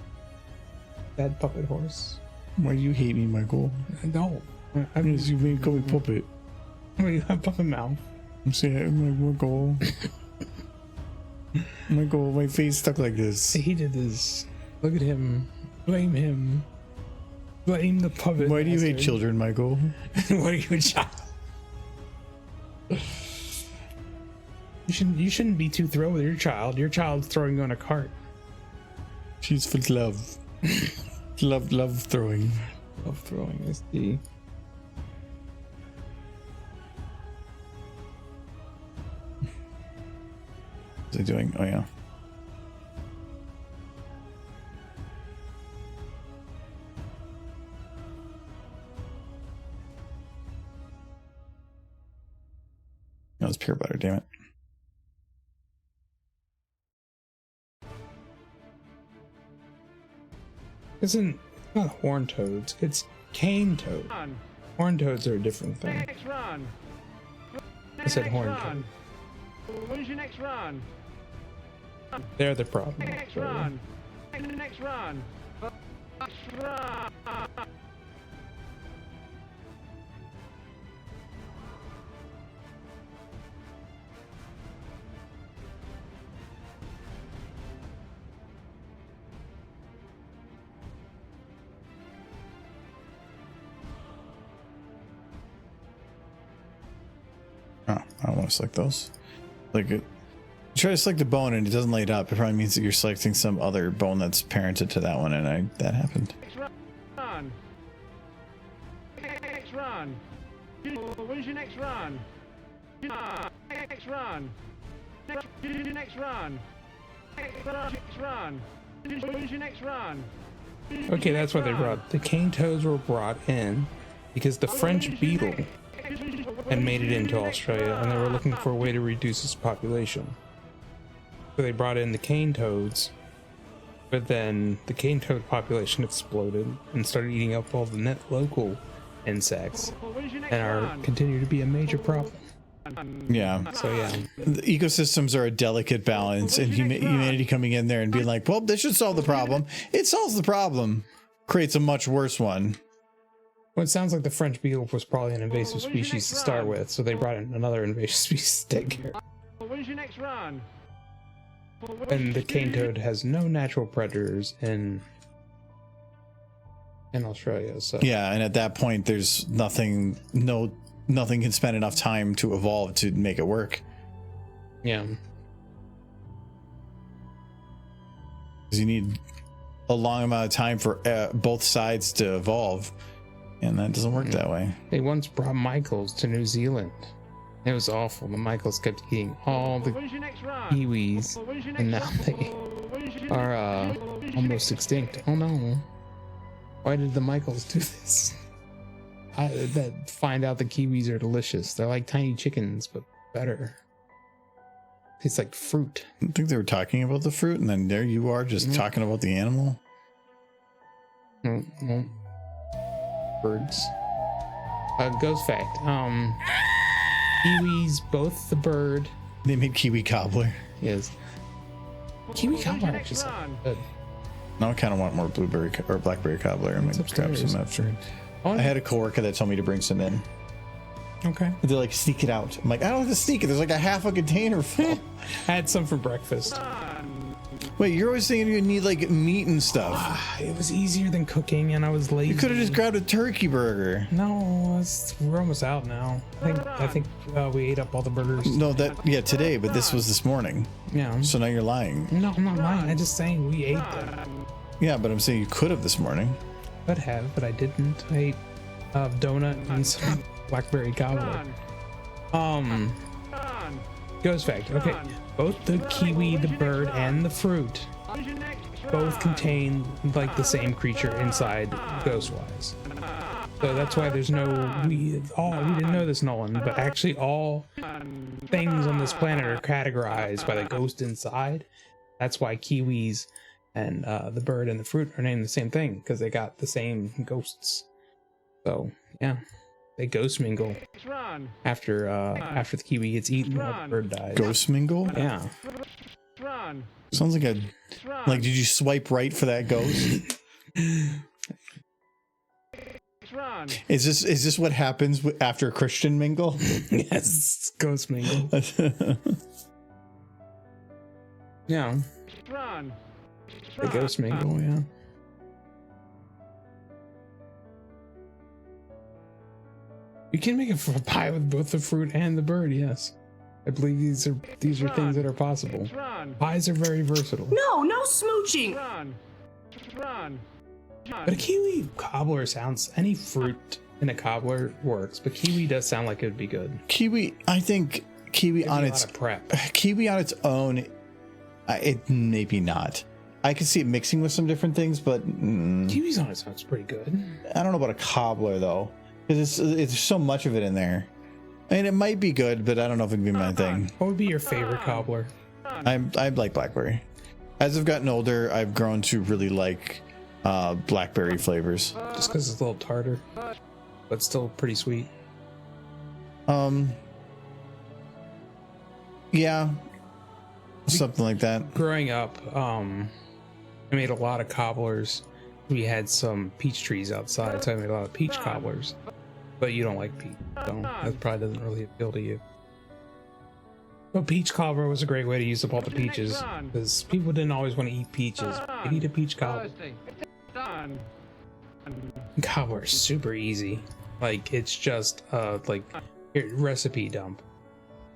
Sad puppet horse. Why do you hate me, Michael? No. Because you made me puppet. You have puppet mouth. I'm saying, Michael. Michael, my face stuck like this. He did this. Look at him. Blame him. Blame the puppet. Why do you hate bastard. children, Michael? What are you, a child? You shouldn't be too thrilled with your child. Your child's throwing you on a cart. She's for love. love throwing. Love throwing is the. What's he doing? Oh yeah. That was pure butter, damn it. It's not horned toads, it's cane toad. Run. Horned toads are a different thing. Next run. I said Next horned run. When's your next run? They're the problem. Next So, run. Next run. Next run. Oh, I don't want to select those. Like it. Try to select the bone and it doesn't light up. It probably means that you're selecting some other bone that's parented to that one, and that happened. Next run. Next run. When's your next run? Next run. Next run. Next run. When's your next run? okay, that's why they brought the cane toads were brought in because the French beetle had made it into Australia, and they were looking for a way to reduce its population. So they brought in the cane toads But then the cane toad population exploded and started eating up all the net local insects, and are continue to be a major problem. Yeah. So yeah, The ecosystems are a delicate balance, and humanity coming in there and being like, well, this should solve the problem. It solves the problem, creates a much worse one. well, it sounds like the French beetle was probably an invasive species to start with, so they brought in another invasive species to take care. When's your next run? And the cane toad has no natural predators in Australia, so Yeah, and at that point, there's nothing can spend enough time to evolve to make it work. yeah. Because you need a long amount of time for both sides to evolve, and that doesn't work that way. They once brought Michaels to New Zealand. It was awful. The Michaels kept eating all the When's your next run? kiwis, and now they are almost extinct. Oh no. Why did the Michaels do this? Find out the kiwis are delicious. They're like tiny chickens, but better. Tastes like fruit. I think they were talking about the fruit, and then there you are just talking about the animal. Well, birds. Ghost fact. Kiwis, both the bird. They made kiwi cobbler. Yes. Kiwi cobbler actually sounds good. Now I kind of want more blueberry or blackberry cobbler. I'm gonna grab upstairs. some after. I had a coworker that told me to bring some in. Okay. They're like, sneak it out. I'm like, I don't have to sneak it. There's like a half a container full. I had some for breakfast. Wait, you're always saying you need like meat and stuff. It was easier than cooking, and I was lazy. You could have just grabbed a turkey burger. No, we're almost out now. I think we ate up all the burgers. No, today, but this was this morning. Yeah. So now you're lying. No, I'm not lying. I'm just saying we ate them. Yeah, but I'm saying you could have this morning. Could have, but I didn't. I ate a donut and some blackberry cobbler. Ghost fact. Okay, both the kiwi, the bird, and the fruit both contain like the same creature inside, ghost-wise. So that's why there's no we didn't know this, Nolan, but actually all things on this planet are categorized by the ghost inside. That's why kiwis and the bird and the fruit are named the same thing, because they got the same ghosts. So yeah, they ghost mingle after the kiwi gets eaten or the bird dies. Ghost mingle? Yeah. Sounds like did you swipe right for that ghost? Is this what happens after a Christian mingle? Yes, ghost mingle. Yeah. The ghost mingle, yeah. You can make a pie with both the fruit and the bird, yes. I believe these are things that are possible. Pies are very versatile. No smooching. But a kiwi cobbler sounds, any fruit in a cobbler works, but kiwi does sound like it would be good. Kiwi, I think kiwi on its prep. Kiwi on its own, it maybe not. I could see it mixing with some different things, but Kiwi's on its own is pretty good. I don't know about a cobbler though, because it's so much of it in there. I mean, it might be good, but I don't know if it'd be my thing. What would be your favorite cobbler? I like blackberry. As I've gotten older, I've grown to really like blackberry flavors. Just because it's a little tartar, but still pretty sweet. Yeah, something like that. Growing up, I made a lot of cobblers. We had some peach trees outside, so I made a lot of peach cobblers. But you don't like peach, so that probably doesn't really appeal to you. But peach cobbler was a great way to use up all the peaches, because people didn't always want to eat peaches. They'd eat a peach cobbler. Cobbler is super easy. Like, it's just like here, recipe dump.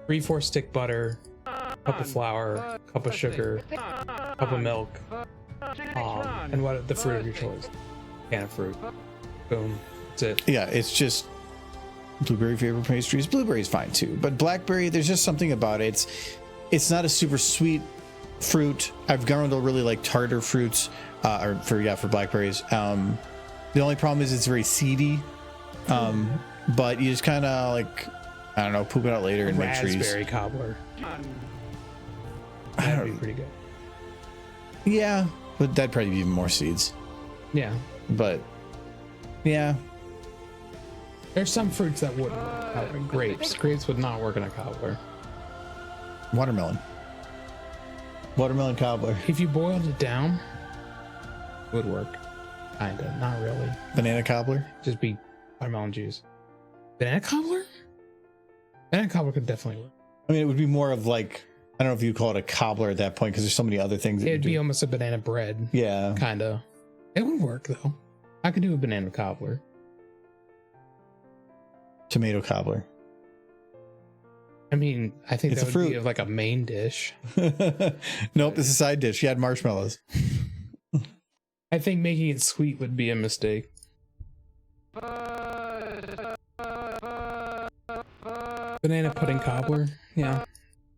3/4 stick butter, cup of flour, cup of sugar, cup of milk, and what the fruit of your choice. Can of fruit. Boom. That's it. Yeah, it's just blueberry favorite pastries. Blueberry's fine too, but blackberry, there's just something about it. It's not a super sweet fruit. I've grown to really like tartar fruits, for blackberries. The only problem is it's very seedy, but you just kind of like, I don't know, poop it out later and make trees. Raspberry cobbler. That'd be pretty good. Yeah, but that'd probably be even more seeds. Yeah. But yeah, There's some fruits that wouldn't work. Like grapes. Grapes would not work in a cobbler. watermelon cobbler, If you boiled it down, would work. Kinda. Not really. banana cobbler. Just be watermelon juice. Banana cobbler? Banana cobbler could definitely work. I mean, it would be more of like, I don't know if you call it a cobbler at that point because there's so many other things. It'd be almost a banana bread. Yeah. Kinda. It would work though. I could do a banana cobbler. Tomato cobbler. I mean, I think It's that a would be fruit. like a main dish. Nope, it's a side dish. You had marshmallows. I think making it sweet would be a mistake. Banana pudding cobbler? Yeah.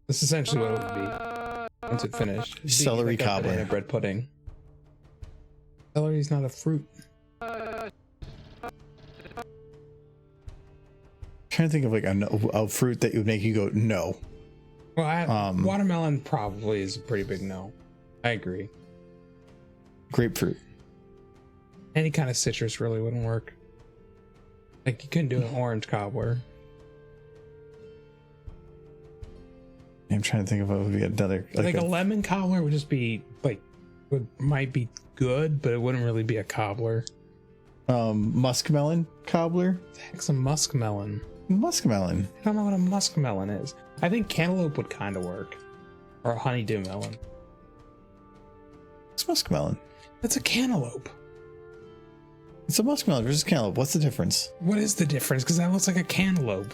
That's essentially what it would be once it finished. It'd be Celery like a cobbler. banana bread pudding. Celery is not a fruit. Trying to think of like a fruit that would make you go no. Well, watermelon probably is a pretty big no. I agree. Grapefruit. Any kind of citrus really wouldn't work. Like you couldn't do an orange cobbler. I'm trying to think of what would be another Like a lemon cobbler would just be like might be good, but it wouldn't really be a cobbler. muskmelon cobbler. What the heck's a muskmelon? Muskmelon. I don't know what a muskmelon is. I think cantaloupe would kind of work, or a honeydew melon. It's muskmelon. That's a cantaloupe. It's a muskmelon versus cantaloupe. What's the difference? What is the difference? Because that looks like a cantaloupe.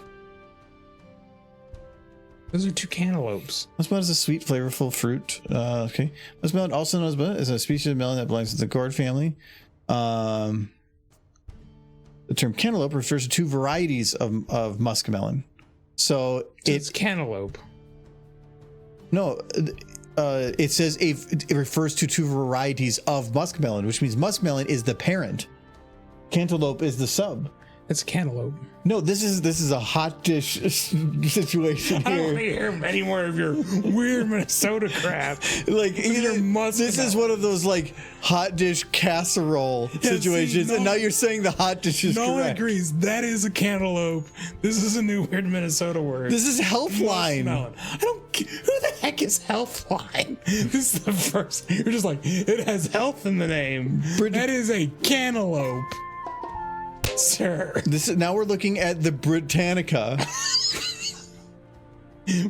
Those are two cantaloupes. Muskmelon is a sweet, flavorful fruit. Okay. Muskmelon, also known as a species of melon that belongs to the gourd family. The term cantaloupe refers to two varieties of muskmelon. So It's cantaloupe. no, it says it refers to two varieties of muskmelon, which means muskmelon is the parent. Cantaloupe is the sub. It's a cantaloupe. No, this is a hot dish situation I don't want to here. hear any more of your weird Minnesota crap. Like either this is one of those like hot dish casserole situations, and now you're saying the hot dish is No one correct. agrees. That is a cantaloupe. This is a new weird Minnesota word. This is Healthline. Muskmelon. I don't. Who the heck is Healthline? This is the first. You're just like it has health in the name. That is a cantaloupe, sir. This is now we're looking at the Britannica.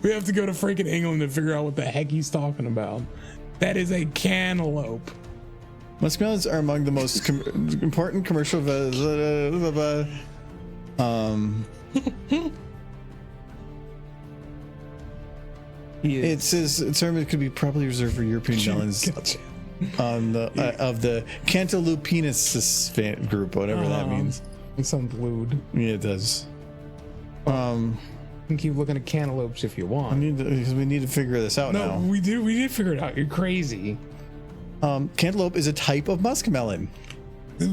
We have to go to freaking England to figure out what the heck he's talking about. That is a cantaloupe. Muskmelons are among the most important commercial. It says a term that could be properly reserved for European melons Gotcha. on the of the Cantaloupensis group, whatever that means. It sounds lewd. Yeah, it does. You can keep looking at cantaloupes if you want. Because we need to figure this out No, now. we did figure it out. You're crazy. Cantaloupe is a type of muskmelon.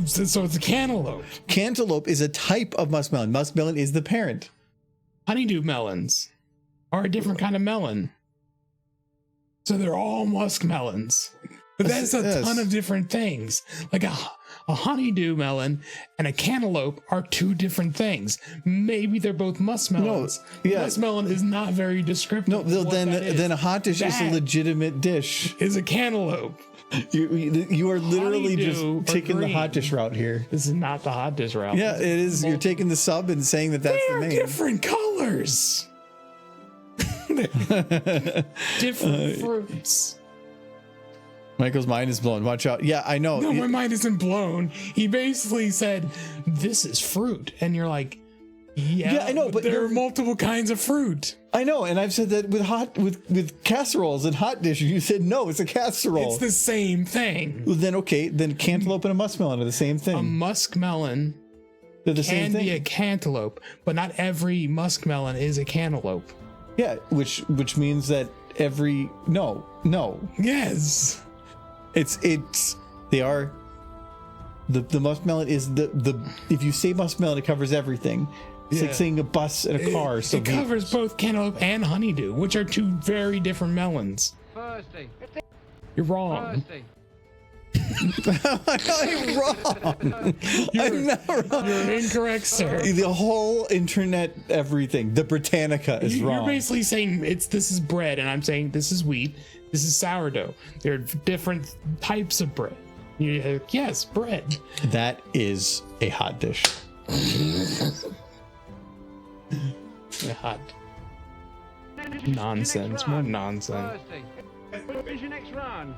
So it's a cantaloupe. Cantaloupe is a type of muskmelon. Muskmelon is the parent. Honeydew melons are a different kind of melon. So they're all muskmelons. But that's a Yes. ton of different things. Like a honeydew melon and a cantaloupe are two different things. Maybe they're both muskmelons. No, yeah. Muskmelon is not very descriptive. No, of what that is. then a hot dish is a That legitimate dish. is a cantaloupe. You are literally Honeydew just or taking the hot green. dish route here. This is not the hot dish route. Yeah, it is. You're taking the sub and saying that that's the They're main. different colors. Different fruits. Michael's mind is blown. Watch out. Yeah, I know. No, my mind isn't blown. He basically said, "This is fruit," and you're like, "Yeah, I know, but there are you're- multiple kinds of fruit. I know, and I've said that with casseroles and hot dishes. You said no, it's a casserole. It's the same thing." Well, then cantaloupe and a muskmelon are the same A thing. muskmelon They're the same can thing. be a cantaloupe, but not every muskmelon is a cantaloupe. Yeah, which means that no. Yes. It's they are the muskmelon is the if you say muskmelon, it covers everything. It's like Yeah. saying a bus and a car. So It covers both cantaloupe and honeydew, which are two very different melons. Thirsty. You're wrong. Thirsty. I'm wrong. I'm not wrong. You're incorrect, sir. The whole internet, everything. The Britannica is You're wrong. basically saying this is bread, and I'm saying this is wheat. This is sourdough. There are different types of bread. You're like, yes, bread. That is a hot dish. Hot nonsense. More nonsense. When's your next run?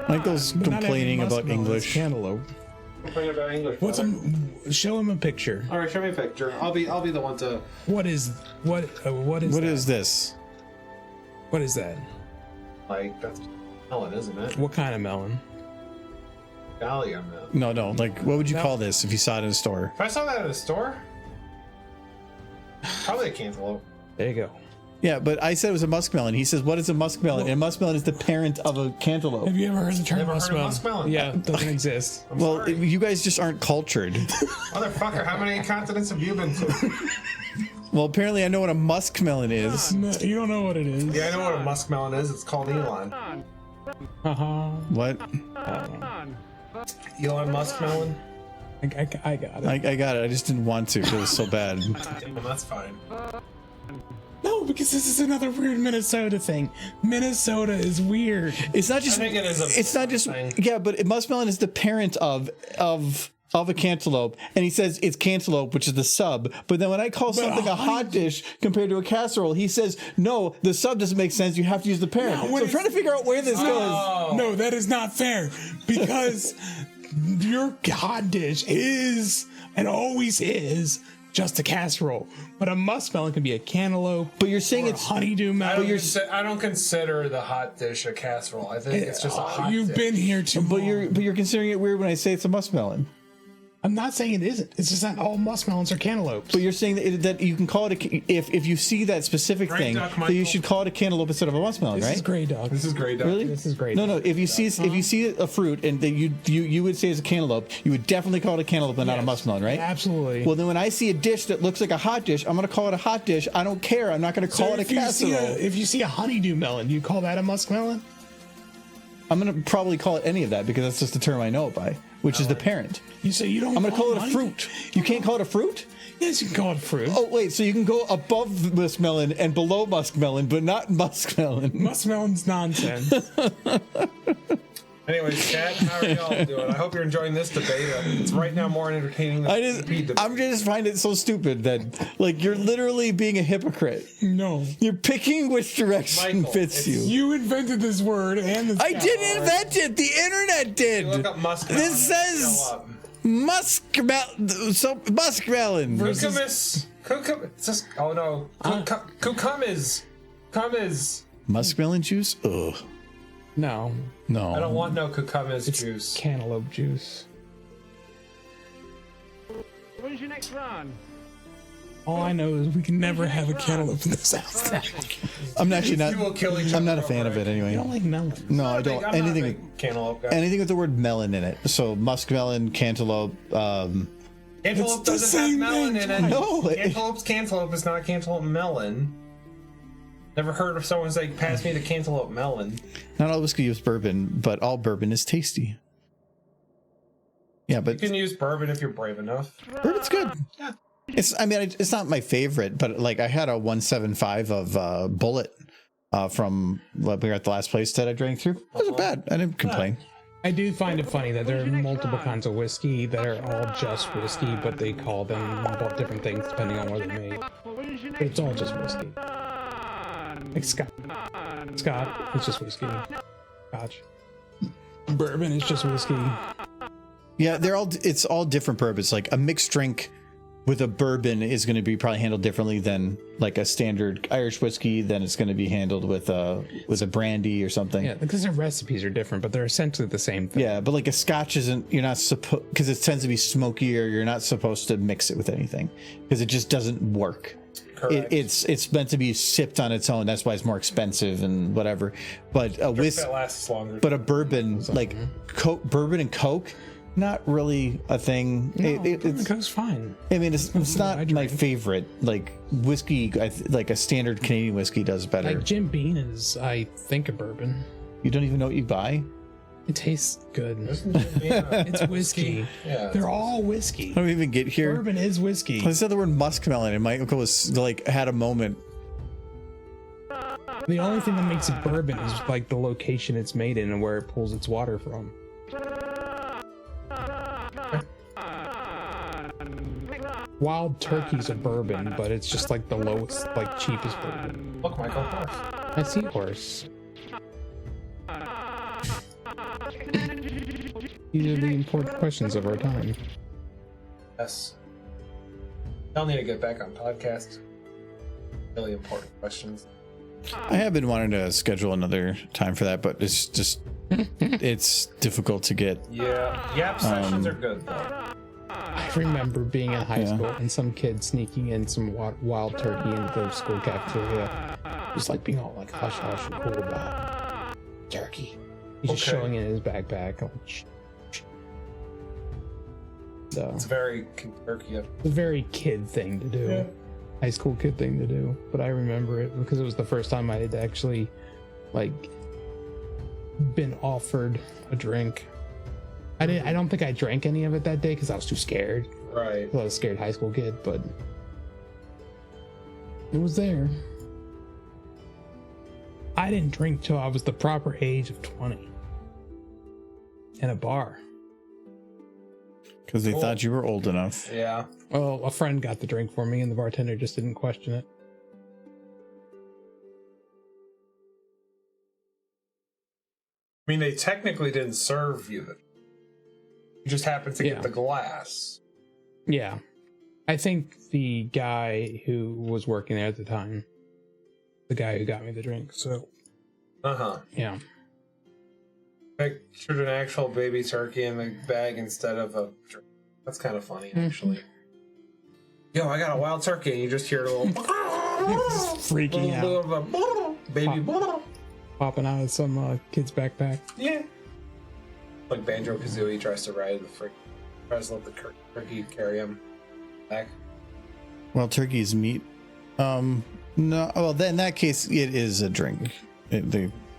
Michael's But not complaining every about muskmelon is English. cantaloupe. Complain about English. What's show him a picture. All right, show me a picture. I'll be the one to. What is What that? is this? What is that? Like, that's melon, isn't it? What kind of melon? Dahlia melon. No. Like, what would you call this if you saw it in a store? If I saw that at a store, probably a cantaloupe. There you go. Yeah, but I said it was a muskmelon. He says, "What is a muskmelon?" And a muskmelon is the parent of a cantaloupe. Have you ever heard the term Never heard of muskmelon? muskmelon. Yeah, it doesn't exist. Well, sorry. you guys just aren't cultured. Motherfucker, how many continents have you been to? Well, apparently I know what a muskmelon is. No, you don't know what it is. Yeah, I know what a muskmelon is. It's called Elon. Uh-huh. What? Elon Muskmelon? I got it. I got it. I just didn't want to because it was so bad. Well, that's fine. No, because this is another weird Minnesota thing. Minnesota is weird. It's not just. I think it is a It's not just. thing. Yeah, but muskmelon is the parent of a cantaloupe, and he says it's cantaloupe, which is the sub. But then when I call something a hot dish compared to a casserole, he says no, the sub doesn't make sense. You have to use the parent. No, So when I'm trying to figure out where this goes. No, that is not fair. Because your hot dish is and always is just a casserole. But a muskmelon can be a cantaloupe. But you're saying or a it's. honeydew melon. I don't consider the hot dish a casserole. I think it's just a hot You've dish. been here too But long. you're considering it weird when I say it's a muskmelon. I'm not saying it isn't. It's just not all muskmelons are cantaloupes. But you're saying that you can call it if you see that specific Great thing, duck, that you Michael. should call it a cantaloupe instead of a muskmelon, This right? is gray dog. This is great. Doc. Really? This is great. No. If you see a fruit and that you would say it's a cantaloupe, you would definitely call it a cantaloupe and not a muskmelon, right? Absolutely. Well, then when I see a dish that looks like a hot dish, I'm going to call it a hot dish. I don't care. I'm not going to call it a casserole. If you see a honeydew melon, you call that a muskmelon? I'm going to probably call it any of that because that's just the term I know it by, which is the parent. You say you don't. I'm going to call it a honey- fruit. You can't call it a fruit? Yes, you can call it fruit. Oh, wait. So you can go above muskmelon and below muskmelon, but not muskmelon. Muskmelon's nonsense. Anyways, chat, how are y'all doing? I hope you're enjoying this debate. It's right now more entertaining than the PP debate. I'm just find it so stupid that like you're literally being a hypocrite. No. You're picking which direction Michael, fits you. You invented this word and the I didn't invent it. The internet did. Look up muskmelon. This says muskmelon. So muskmelon. Cucumis. It's just, oh no. Cucumis. Muskmelon juice? Ugh. No. No. I don't want no cucumis juice. Cantaloupe juice. When's your next run? All I know is we can never have a cantaloupe in this house. I'm actually not. You will kill each I'm not a other fan of over it anyway. I don't like melon. No, I I'm don't. not a Anything. big cantaloupe guy. Anything with the word melon in it. So muskmelon, cantaloupe. Cantaloupe It's the doesn't have same melon thing in it. No. Cantaloupe is not cantaloupe melon. Never heard of someone say, pass me the cantaloupe melon. Not all whiskey is bourbon, but all bourbon is tasty. Yeah, but You can use bourbon if you're brave enough. bourbon's good. Yeah. It's not my favorite, but like I had a 175 of Bullet from we were at the last place that I drank through. It wasn't bad. I didn't complain. I do find it funny that there are multiple kinds of whiskey that are all just whiskey, but they call them about different things depending on where they're made. When's your But next it's all just whiskey. run? Like Scott, it's just whiskey. Scotch. Bourbon is just whiskey. Yeah, it's all different bourbons. Like a mixed drink with a bourbon is going to be probably handled differently than like a standard Irish whiskey. Then it's going to be handled with a brandy or something. Yeah, because their recipes are different, but they're essentially the same thing. Yeah, but like a Scotch isn't. You're not supposed because it tends to be smokier. You're not supposed to mix it with anything because it just doesn't work. Correct. It's meant to be sipped on its own. That's why it's more expensive and whatever. But a whiskey. That lasts longer. But a bourbon, like Coke, bourbon and Coke, not really a thing. No, It's, it goes fine. I mean, it's not I my drink. favorite. Like whiskey, like a standard Canadian whiskey does better. Like Jim Beam is, I think, a bourbon. You don't even know what you buy. It tastes good. Isn't it being a It's whiskey. Yeah. They're all whiskey. How do we even get here? Bourbon is whiskey. I said the word muskmelon, and my uncle was like had a moment. The only thing that makes it bourbon is like the location it's made in and where it pulls its water from. Wild turkey's a bourbon, but it's just like the lowest, like cheapest bourbon. Look, Michael, horse. I see horse. These are the important questions of our time. Yes. I'll need to get back on podcast. Really important questions. I have been wanting to schedule another time for that, but it's just it's difficult to get. Yeah. Yap sessions are good though. I remember being in high school and some kid sneaking in some wild turkey into the school cafeteria. Just like being all like hush hush and cool about turkey. He's just Okay. showing it in his backpack. Like, shh, shh. So It's very Kentucky. it's a very kid thing to do. Yeah. High school kid thing to do. But I remember it because it was the first time I had actually like been offered a drink. I don't think I drank any of it that day because I was too scared. Right. I was a scared high school kid, but it was there. I didn't drink till I was the proper age of 20 in a bar. Because they thought you were old enough. Yeah. Well, a friend got the drink for me and the bartender just didn't question it. I mean, they technically didn't serve you. You just happened to Yeah. get the glass. Yeah. I think the guy who was working there at the time, the guy who got me the drink. So, yeah. Pictured an actual baby turkey in the bag instead of a drink. That's kind of funny, actually. Yo, I got a wild turkey, and you just hear a little Freaking out. baby. Popping out of some kid's backpack. Yeah. Like Banjo Kazooie tries to ride the freak, tries to let the turkey carry him back. Well, turkey's meat. No. Well, then in that case, it is a drink.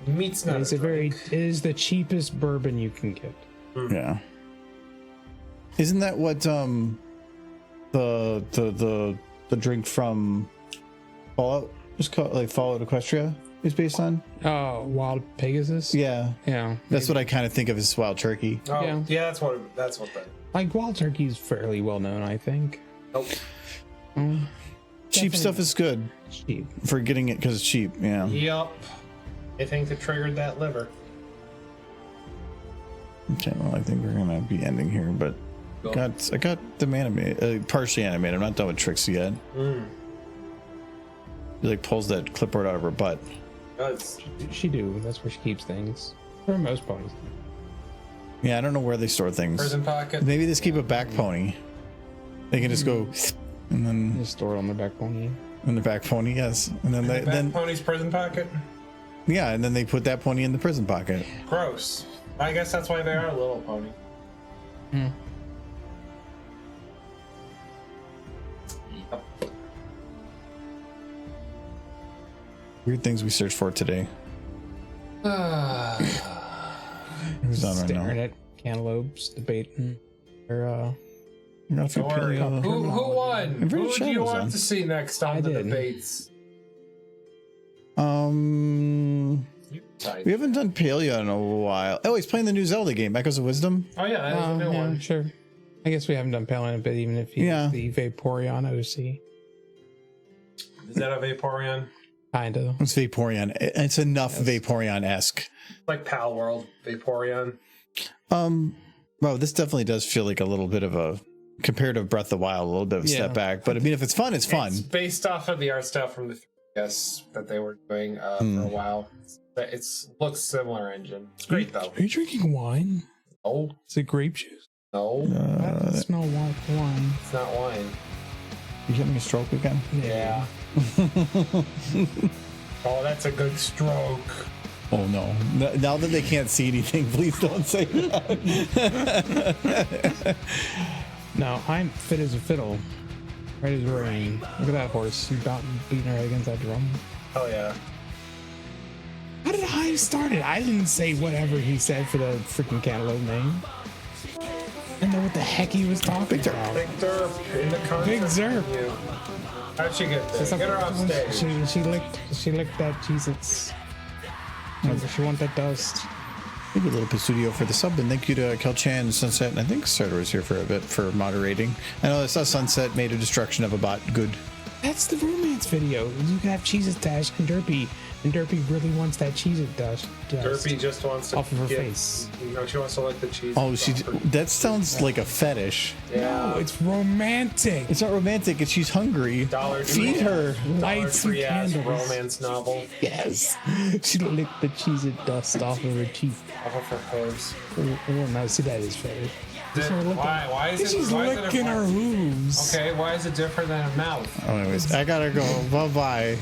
Meat's not. It is the cheapest bourbon you can get. Yeah. Isn't that what the drink from Fallout is called? Like Fallout Equestria is based on? Oh, Wild Pegasus? Yeah. Yeah. That's what I kind of think of as wild turkey. Oh, yeah. That's what that. Like Wild Turkey's fairly well known, I think. Nope. Cheap stuff is good Cheap. for getting it because it's cheap. Yeah. Yup. I think it triggered that liver. Okay. Well, I think we're gonna be ending here, but I got them animated, partially animated. I'm not done with Trixie yet. She like pulls that clipboard out of her butt. She do. That's where she keeps things. For the most part. Yeah, I don't know where they store things. Prison pocket. Maybe they just keep a back pony. They can just go and then Just store it on their back pony. in the back pony, yes. And then Back pony's prison pocket. yeah, and then they put that pony in the prison pocket. Gross. I guess that's why they are a little pony. Yep. Weird things we searched for today. Who's on right Staring now? at cantaloupes, debating. Or, Not Don't worry. Who won? I'm pretty Who sure do you it was want on. to see next on I the did. debates? We haven't done Paleo in a while. Oh, he's playing the new Zelda game, Echoes of Wisdom. Oh yeah, that's a new yeah, one. sure. I guess we haven't done Pale in a bit, even if he's Yeah. the Vaporeon OC. Is that a Vaporeon? Kind of. It's Vaporeon. It's enough Vaporeon-esque. Like Pal World Vaporeon. Well, this definitely does feel like a little bit of a comparative Breath of the Wild, a little bit of a step back. But I mean, if it's fun, it's fun. It's based off of the art style from the 3DS that they were doing for a while. It looks similar engine. It's great though. Are you drinking wine? Oh Is it grape juice? no, Why does it smell like wine? it's not wine. You having a stroke again? Yeah. Oh, that's a good stroke. Oh no! Now that they can't see anything, please don't say that. No, I'm fit as a fiddle. Right as rain. Look at that horse. He's beating her head against that drum. Oh yeah. How did I he started. I didn't say whatever he said for the freaking cantaloupe name. I didn't know what the heck he was talking about. Big Derp in the concert. Big Zerp. venue. How'd she get there? Get her off stage. She licked that Cheez-Its. She want that dust. Thank you, Little Pisudio, for the sub, and thank you to Kelchan, Sunset, and I think Sartor was here for a bit for moderating. I know I saw Sunset made a destruction of a bot. Good. That's the romance video. You have Cheez-It Dash and Derpy really wants that Cheez-It dust. Derpy just wants to off of her face. No, she wants to lick the cheese. Oh, that sounds like a fetish. No, it's romantic. It's not romantic. It's she's hungry. Feed her. Lights and $3 candles. romance novel. Yes. She licked the Cheez-It dust off of her cheek. Off of her hooves. Oh, no, see, that is fetish. Why is it? She's why is it licking her hooves. Okay, why is it different than a mouth? Oh, anyways, I gotta go. Bye bye.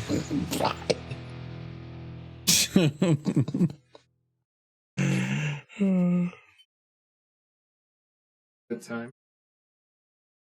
Good time.